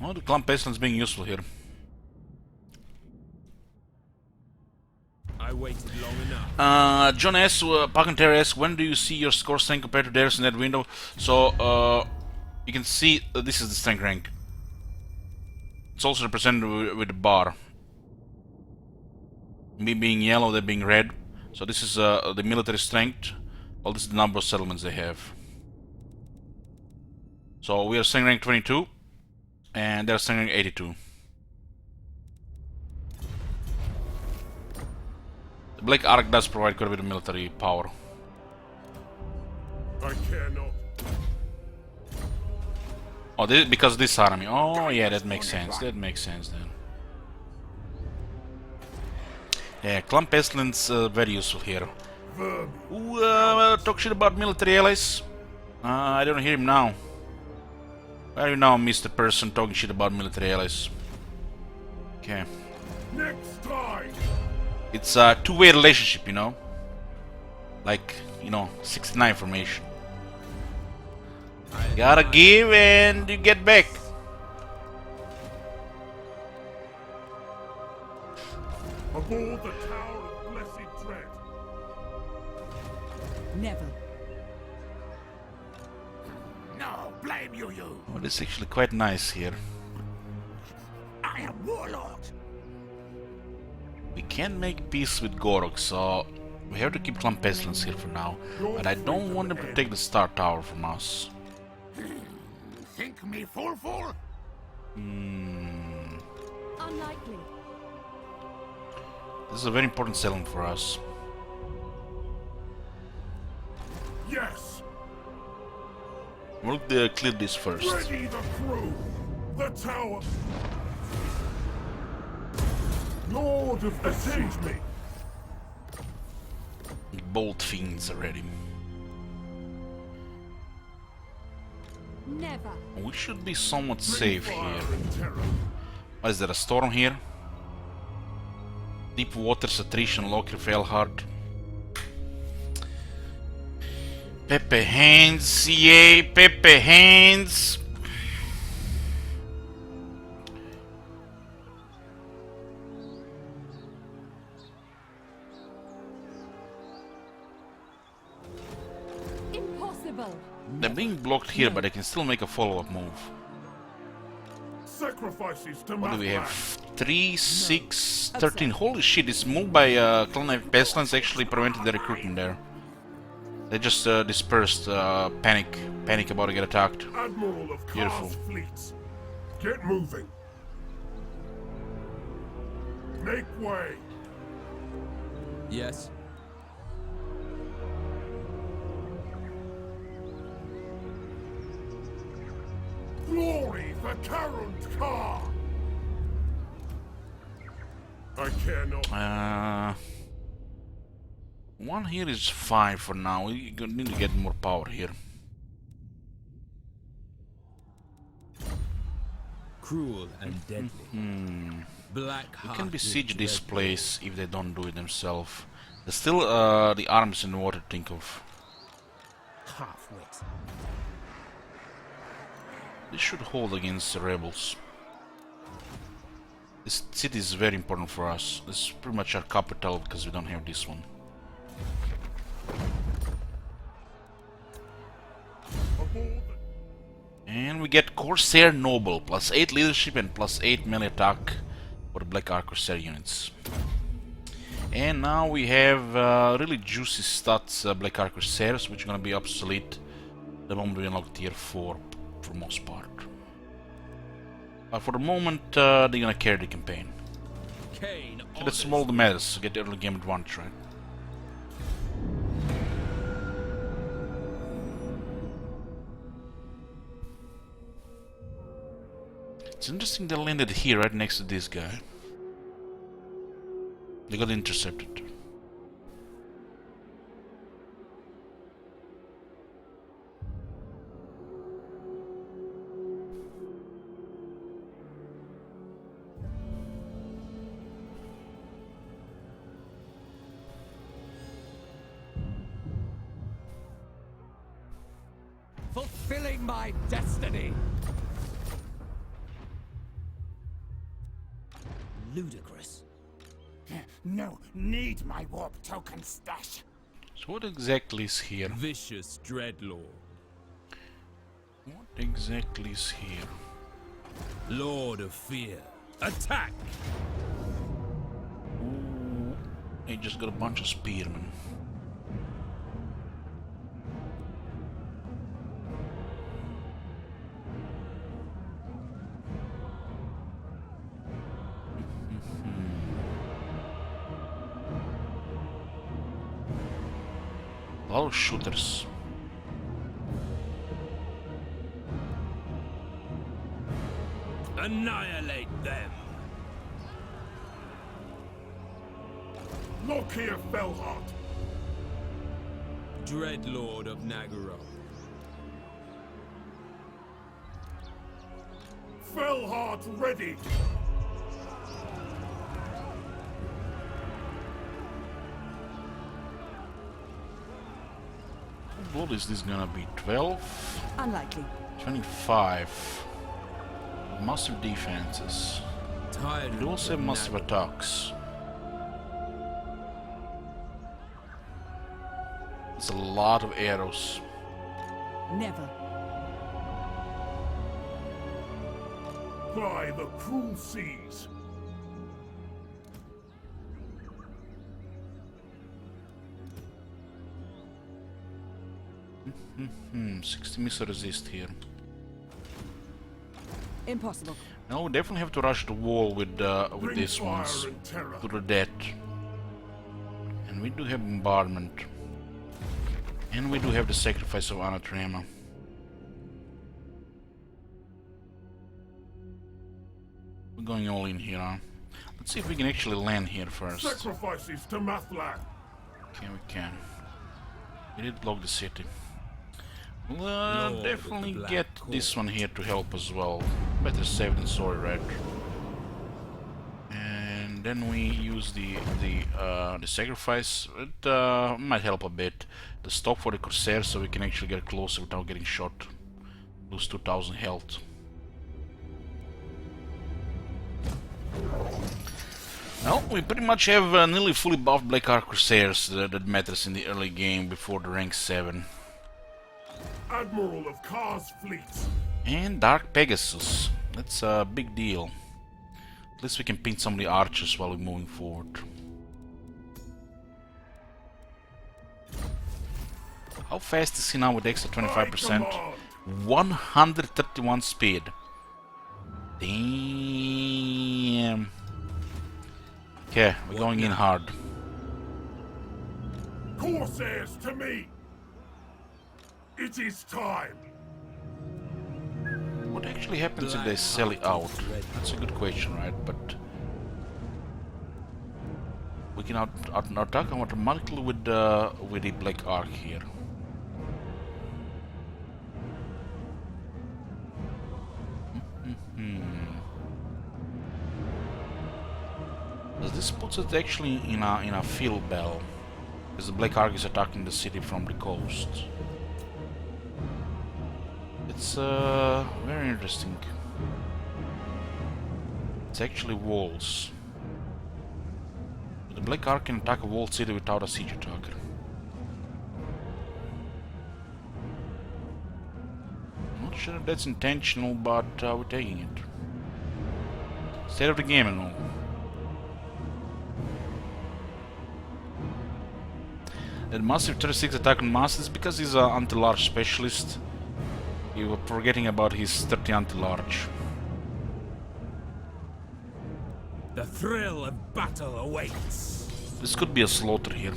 A: Oh, the Clan Pestilence being useful here.
J: I waited long enough.
A: John S. Parkentary asks, when do you see your score strength compared to theirs in that window? So, you can see this is the strength rank. It's also represented with the bar. Me being yellow, they being red. So this is the military strength. Well, this is the number of settlements they have. So we are strength rank 22, and they're strength rank 82. The Black Ark does provide quite a bit of military power.
G: I care not.
A: Oh, because of this army. Oh, yeah, that makes sense. That makes sense then. Yeah, Clan Pestilence very useful here. Who talk shit about military allies? I don't hear him now. Where are you now, Mr. Person, talking shit about military allies? Okay.
G: Next time.
A: It's a two-way relationship, you know? Like, you know, 69 formation. Gotta give and you get back.
G: Aboard the Tower of Blessed Dread.
K: Never.
G: No, blame you.
A: Oh, this is actually quite nice here.
G: I am Warlord.
A: We can make peace with Gorok, so we have to keep Clan Pestilence here for now. But I don't want them to take the Star Tower from us.
G: Think me fool?
K: Unlikely.
A: This is a very important settlement for us.
G: Yes.
A: We'll clear this first.
G: Ready the crew. The tower. Lord of the Siege me.
A: Bolt fiends are ready.
K: Never.
A: We should be somewhat safe here. What is there, a storm here? Deep waters, attrition, Loki, Felhard. Pepe hands, yay, Pepe hands.
K: Impossible.
A: They're being blocked here, but they can still make a follow-up move.
G: Sacrifices to
A: What do we have?
G: Mathras.
A: 3, 6, 13. Holy shit, this move by Clan Pestilence actually prevented the recruitment there. They just dispersed, panic about to get attacked.
G: Admiral of
A: Beautiful.
G: Kar's fleets. Get moving. Make way.
I: Yes.
G: Glory for Karund Kar. I care not.
A: One here is fine for now. We need to get more power here.
J: cruel and deadly. Black
A: We can
J: heart
A: besiege this
J: Dreadlord.
A: place if they don't do it themselves. There's still the arms in the water to think of.
L: Half-wit.
A: This should hold against the rebels. This city is very important for us. This is pretty much our capital because we don't have this one. And we get Corsair Noble, plus 8 leadership and plus 8 melee attack for the Black Ark Corsair units. And now we have really juicy stats Black Ark Corsairs, which are gonna be obsolete the moment we unlock tier 4 for the most part. But for the moment, they're gonna carry the campaign.
J: Kane
A: So that's all that matters, to get the early game advantage, right? It's interesting they landed here, right next to this guy. They got intercepted.
I: Fulfilling my destiny.
L: Ludicrous.
H: No, need my warp token stash.
A: So what exactly is here?
J: Vicious Dreadlord.
A: What exactly is here?
J: Lord of Fear. Attack!
A: Ooh, he just got a bunch of spearmen. A lot of shooters.
J: Annihilate them!
G: Look here, Felheart.
J: Dreadlord of Nagaroth.
G: Felheart ready.
A: What is this gonna be? 12?
K: Unlikely.
A: 25. Massive defenses.
J: Tyrant
A: We also have
J: of
A: massive
J: Nagaroth.
A: attacks. There's a lot of arrows.
K: Never.
G: By the cruel seas.
A: 60 missile resist here.
K: Impossible.
A: Now we definitely have to rush the wall with
G: Bring
A: these
G: fire
A: ones
G: and terror.
A: to the death. And we do have bombardment. And we do have the sacrifice of Anatrema. We're going all in here, huh? Let's see if we can actually land here first.
G: Sacrifices to Mathlan.
A: Okay, we can. We did block the city. We'll
J: Lord of the
A: definitely
J: Black
A: get this one here to help as well. Better safe than sorry, right? And then we use the sacrifice. It might help a bit. The stop for the Corsair, so we can actually get closer without getting shot. Lose 2000 health. Well, we pretty much have nearly fully buffed Black Ark Corsairs that matters in the early game before the rank 7.
G: Admiral of Kar's fleets.
A: And Dark Pegasus. That's a big deal. At least we can pin some of the archers while we're moving forward. How fast is he now with the extra 25%? 131 speed. Damn. Okay, we're going in hard.
G: Corsairs to me. It is time.
A: What actually happens if they sell it out? That's a good question, right? But we can attack automatically with the Black Ark here. This puts it actually in a field bell, as the Black Ark is attacking the city from the coast. It's very interesting. It's actually walls. The Black Ark can attack a walled city without a siege attacker. Not sure if that's intentional, but we're taking it. State of the game and all. That massive 36 attack on mass is because he's an anti-large specialist. You were forgetting about his 30 anti-large.
J: The thrill of battle awaits.
A: This could be a slaughter here.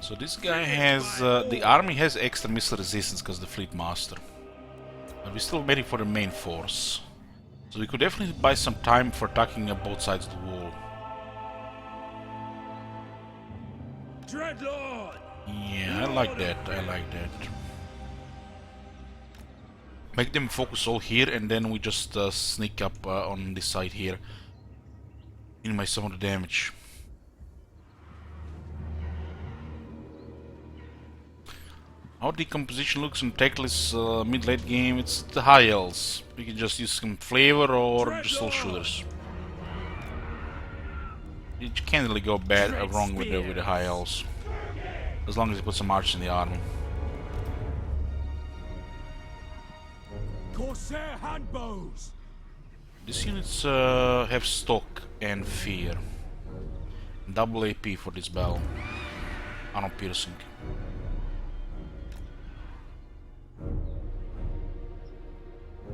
A: So this guy has, the army has extra missile resistance because the fleet master. But we're still waiting for the main force. So we could definitely buy some time for attacking both sides of the wall.
J: Dreadlord!
A: Yeah, I like that, I like that. Make them focus all here and then we just sneak up on this side here. Minimize some of the damage. How decomposition looks in Teclis mid-late game, it's the high elves. We can just use some flavor or just all shooters. You can't really go bad or wrong with the high elves. As long as you put some archers in the army.
H: Corsair handbows.
A: These units have stock and fear. Double AP for this bell. Armor piercing.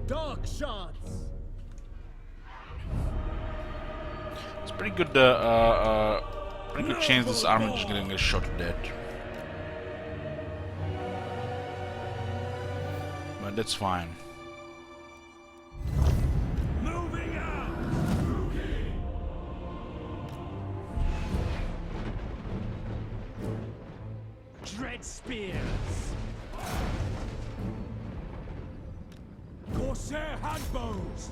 H: Dark shots.
A: It's pretty good. Pretty good chance this armor is gonna get shot dead. But that's fine.
H: Moving out. Dread spears. Corsair handbows.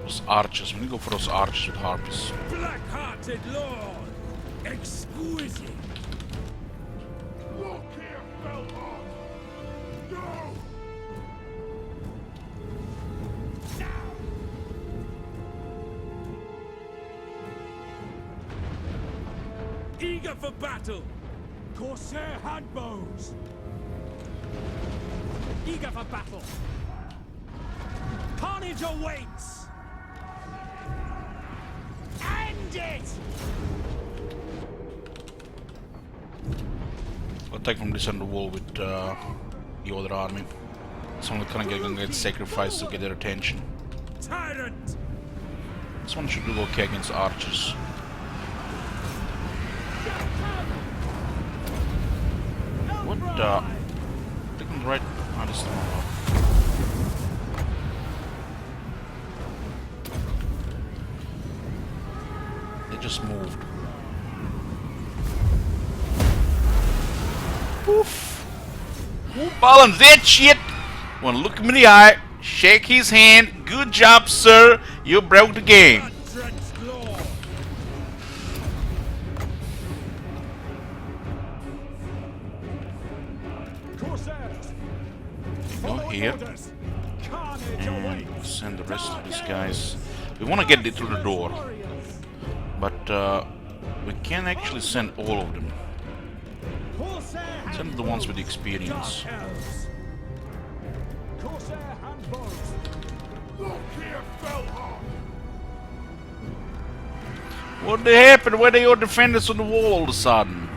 A: Those archers, we need to go for those archers with harpies.
J: Black-hearted lord! Exquisite!
G: Look here, Felhard! Go!
J: Eager for battle!
H: Corsair handbows. Eager for battle. Carnage awaits. End it!
A: Attack from this end of the wall with the other army. Someone kind of gonna get sacrificed to get their attention.
J: Tyrant!
A: This one should do okay against archers. What the? Clicking right on this one. They just moved. Poof! Who balance that shit? Wanna look him in the eye, shake his hand. Good job, sir. You broke the game. Go here and send the rest of these guys. We want to get it through the door, but we can actually send all of them. Send the ones with the experience. What happened? Where are your defenders on the wall all of a sudden?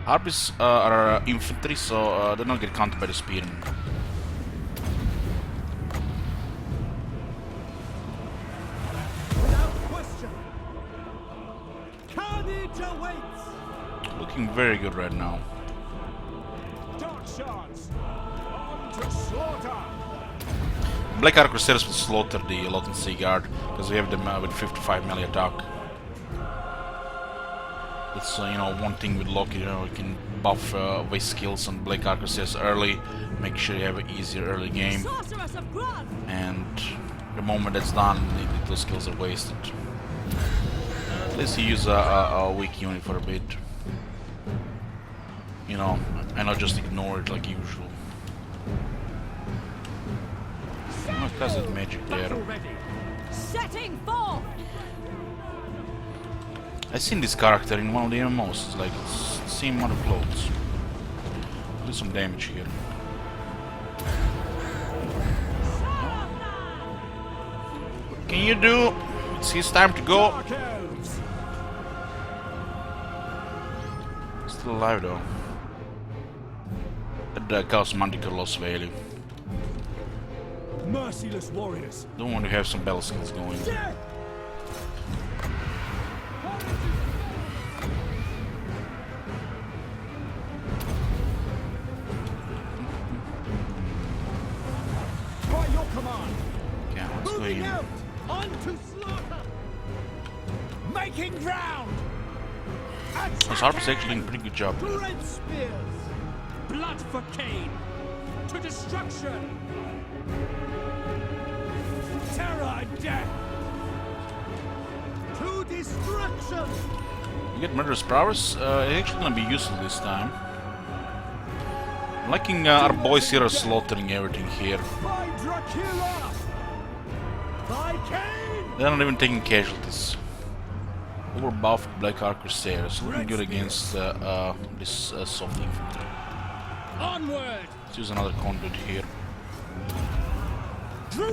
A: Arbis are infantry, so they don't get counted by the spearmen.
H: Without question. Carnage awaits.
A: Looking very good right now.
H: Dark shards. On to slaughter.
A: Black Ark Crusaders will slaughter the Lothern Sea Guard because we have them with 55 melee attack. That's you know, one thing with Loki, you know, you can buff waste skills on Black Ark Crusaders early, make sure you have an easier early game, and the moment that's done, those skills are wasted. At least you use a weak unit for a bit, you know, and not just ignore it like usual. Because it's magic there.
K: Setting forth.
A: I've seen this character in one of the MMOs. It's like it's the same amount of clothes. Do some damage here. What can you do? It's his time to go. Still alive though. The Chaos Manticore lost value.
H: Merciless warriors.
A: Don't want to have some battle skills going.
H: By your command.
A: Yeah, let's go
H: Moving
A: in.
H: out. On to slaughter. Making ground.
A: This Harper's actually doing a pretty good job.
H: Red spears.
I: Blood for Cain! To destruction!
H: Terror and death. To destruction.
A: You get Murderous Prowess. It's actually gonna be useful this time. I'm liking our boys here are slaughtering everything here.
H: By Dracula. By Cain.
A: They're not even taking casualties. Overbuffed Black Ark Crusaders, looking good against this soft infantry.
I: Onward!
A: Let's use another conduit here.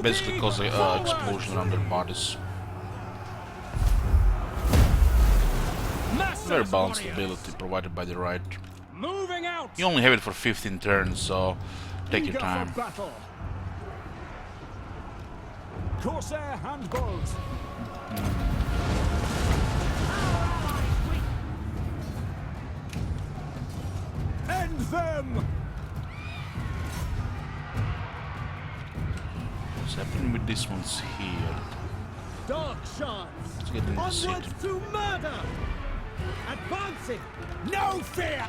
A: Basically cause an explosion around their bodies. Very balanced ability provided by the right.
I: Moving out!
A: You only have it for 15 turns, so take your time.
H: Corsair handbows. End them!
A: What's happening with these ones here?
H: Dark shards.
A: Let's get in the city.
H: Onwards to murder. Advancing. No fear.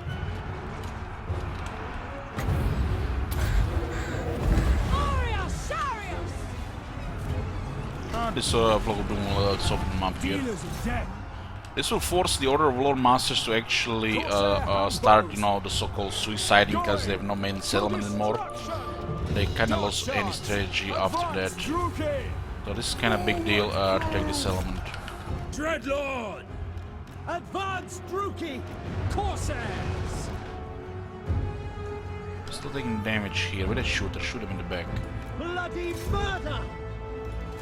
A: This Flock of Doom will soften them up here.
H: Dealers of death.
A: This will force the Order of Lord Masters to actually start, you know, the so-called suiciding because they have no main settlement anymore. They kind of lost any strategy after that. So this is kind of big deal to take this settlement.
H: Dreadlord. Advance, Druki. Corsairs.
A: Still taking damage here. With a shooter, shoot him in the back.
H: Bloody murder.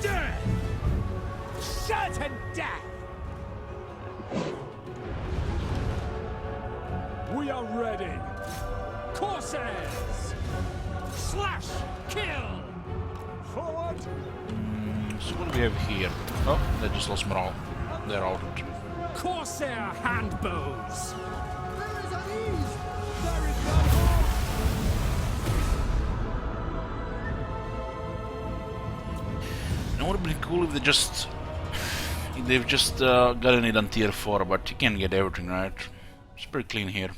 H: Death. Certain death. We are ready. Corsairs. Slash. Kill. Forward.
A: So what do we have here? Oh, they just lost morale. They're out.
H: Corsair handbows. There is unease. There is
A: It would have been cool if they've just gotten it on tier 4, but you can't get everything, right? It's pretty clean here.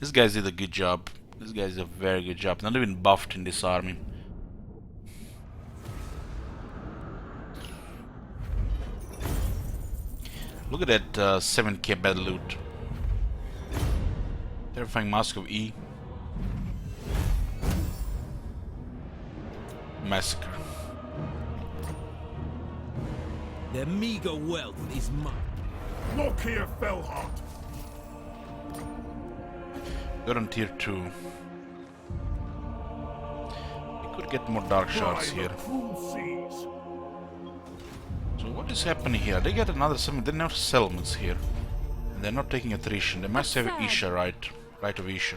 A: These guys did a good job. These guys did a very good job. Not even buffed in this army. Look at that 7k bad loot. Terrifying Mask of E. Massacre.
I: Their meager wealth is mine.
G: Look here, Fellheart.
A: Got on tier 2. Could get more dark shards here. So what is happening here? They get another summon. They have settlements here. And they're not taking attrition. They must have Isha, right of Isha.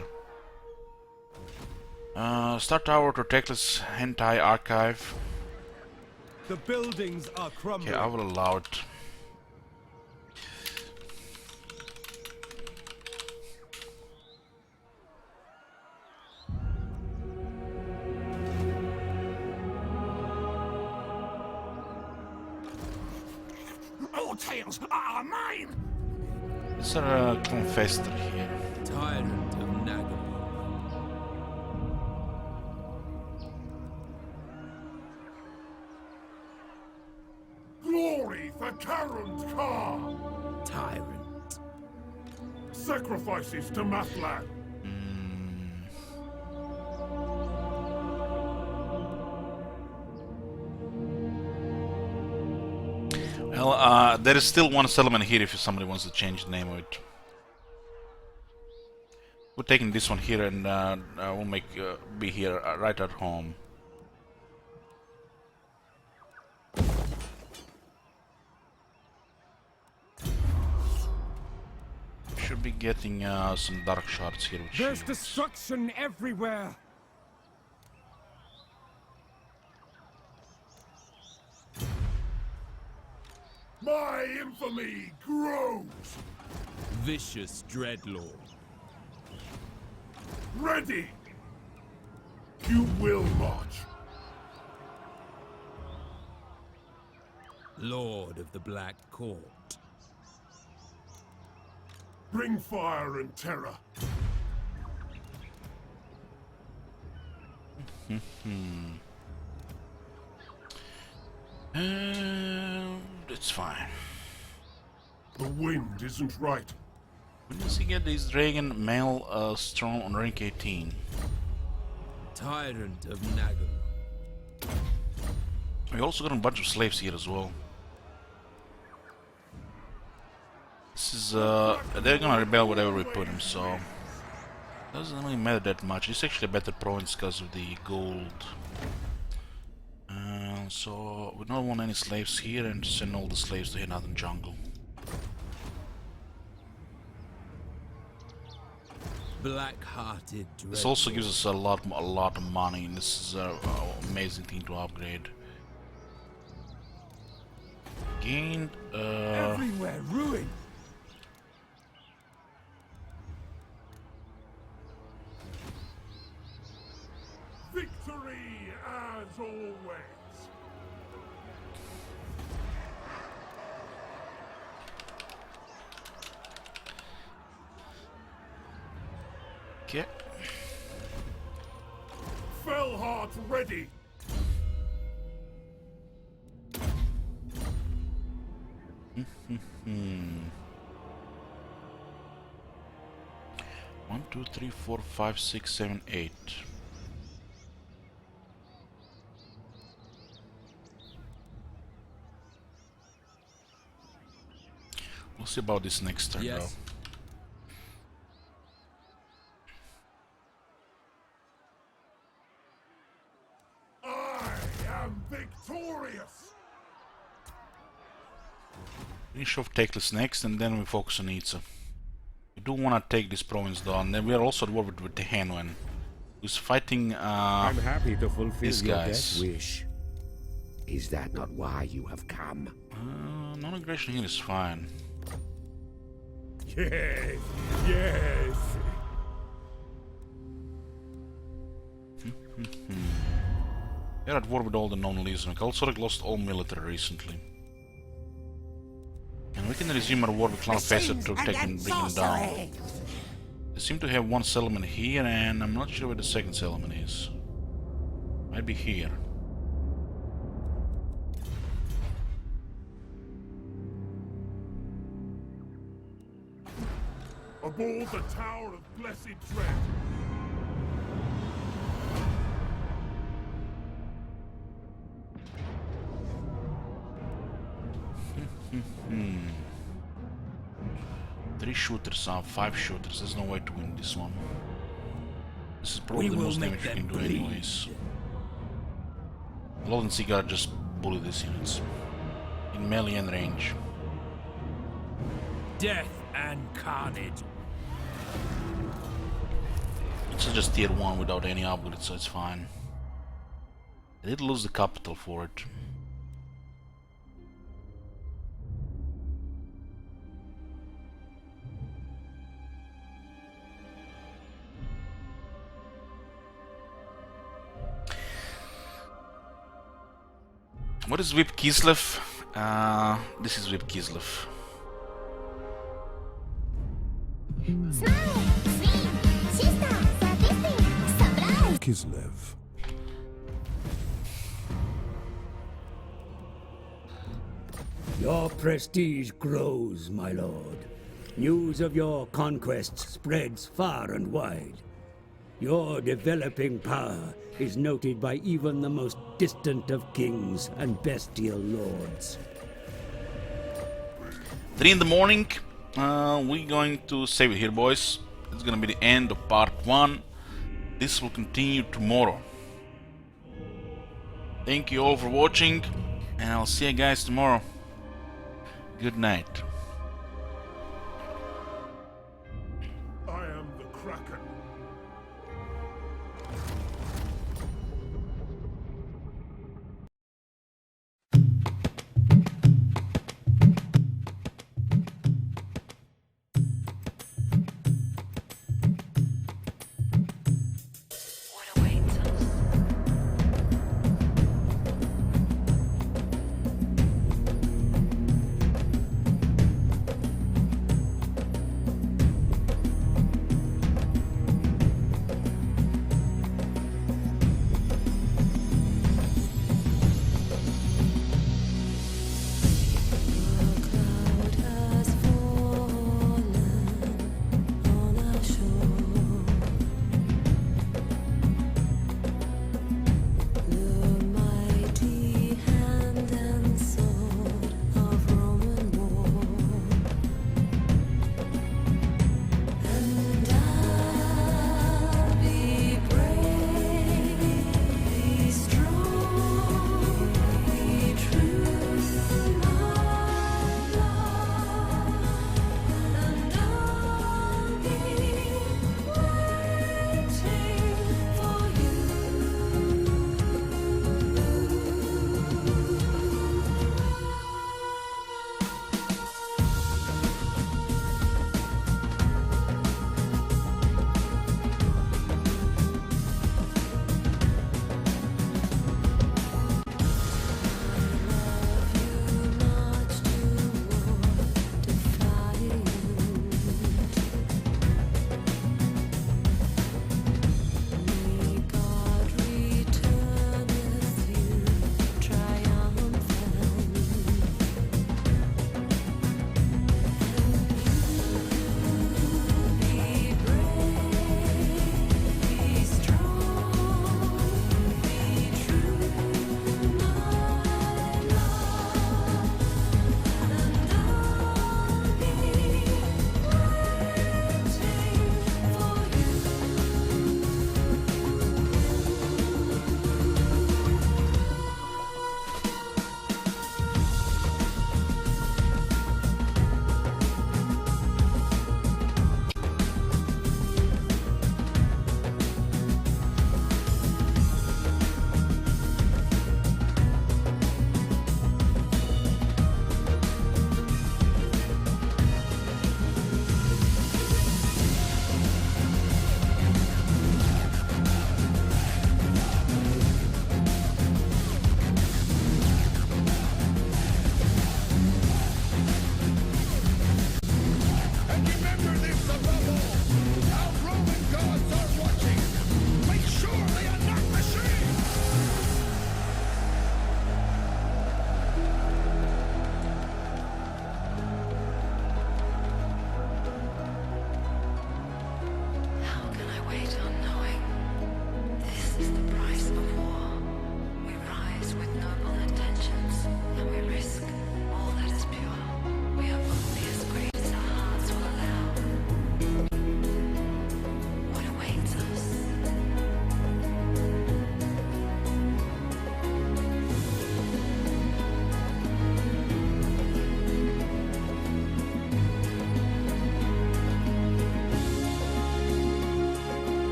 A: Star Tower to Teclis Hentai Archive.
H: The buildings are crumbling.
A: Okay, I will allow it.
G: All tales are mine!
A: Is there a Confessor here?
I: Tyrant of Nagaboo.
G: Glory for Karund Kar!
I: Tyrant.
G: Sacrifices to Mathlan!
A: Well, there is still one settlement here if somebody wants to change the name of it. We're taking this one here and we'll make be here right at home. Should be getting some dark shards here.
H: There's destruction everywhere.
G: My infamy grows!
J: Vicious Dreadlord.
G: Ready! You will march.
J: Lord of the Black Court.
G: Bring fire and terror.
A: It's fine.
G: The wind isn't right.
A: When does he get this dragon male strong on rank 18?
J: Tyrant of Nagaboo.
A: We also got a bunch of slaves here as well. This is they're gonna rebel whatever we put them, so doesn't really matter that much. It's actually a better province because of the gold. So we don't want any slaves here and send all the slaves to Hinatan Jungle.
J: Black-hearted Dreadlord.
A: This also gives us a lot of money, and this is an amazing thing to upgrade. Gained
H: Everywhere ruin.
G: Victory as always.
A: Okay.
G: Fellheart ready. One, two, three, four, five, six, seven, 8. We'll see about this next turn, though. Victorious!
A: Finish off Teclis next, and then we focus on Itza. We do want to take this province though, and then we are also at war with Tehenwen, who's fighting
F: I'm happy to fulfill
A: these
F: your
A: guys.
F: death wish. Is that not why you have come?
A: Non-aggression here is fine.
G: Yes, yes.
A: They're at war with all the non-leaders. Kalsorg lost all military recently. And we can resume our war with Clan Facet to take and bring him down. They seem to have one settlement here, and I'm not sure where the second settlement is. Might be here.
G: Aboard the Tower of Blessed Dread. Three shooters, 5 shooters. There's no way to win this one. This is probably the most damage you can do anyways.
A: Lord and Cigar just bully these units in melee and range.
J: Death and carnage.
A: It's just tier 1 without any upgrades, so it's fine. I did lose the capital for it. What is Whip Kislev? This is Whip Kislev.
G: Kislev.
D: Your prestige grows, my lord. News of your conquests spreads far and wide. Your developing power is noted by even the most distant of kings and bestial lords.
A: 3 in the morning. We're going to save it here, boys. It's gonna be the end of part 1. This will continue tomorrow. Thank you all for watching, and I'll see you guys tomorrow. Good night.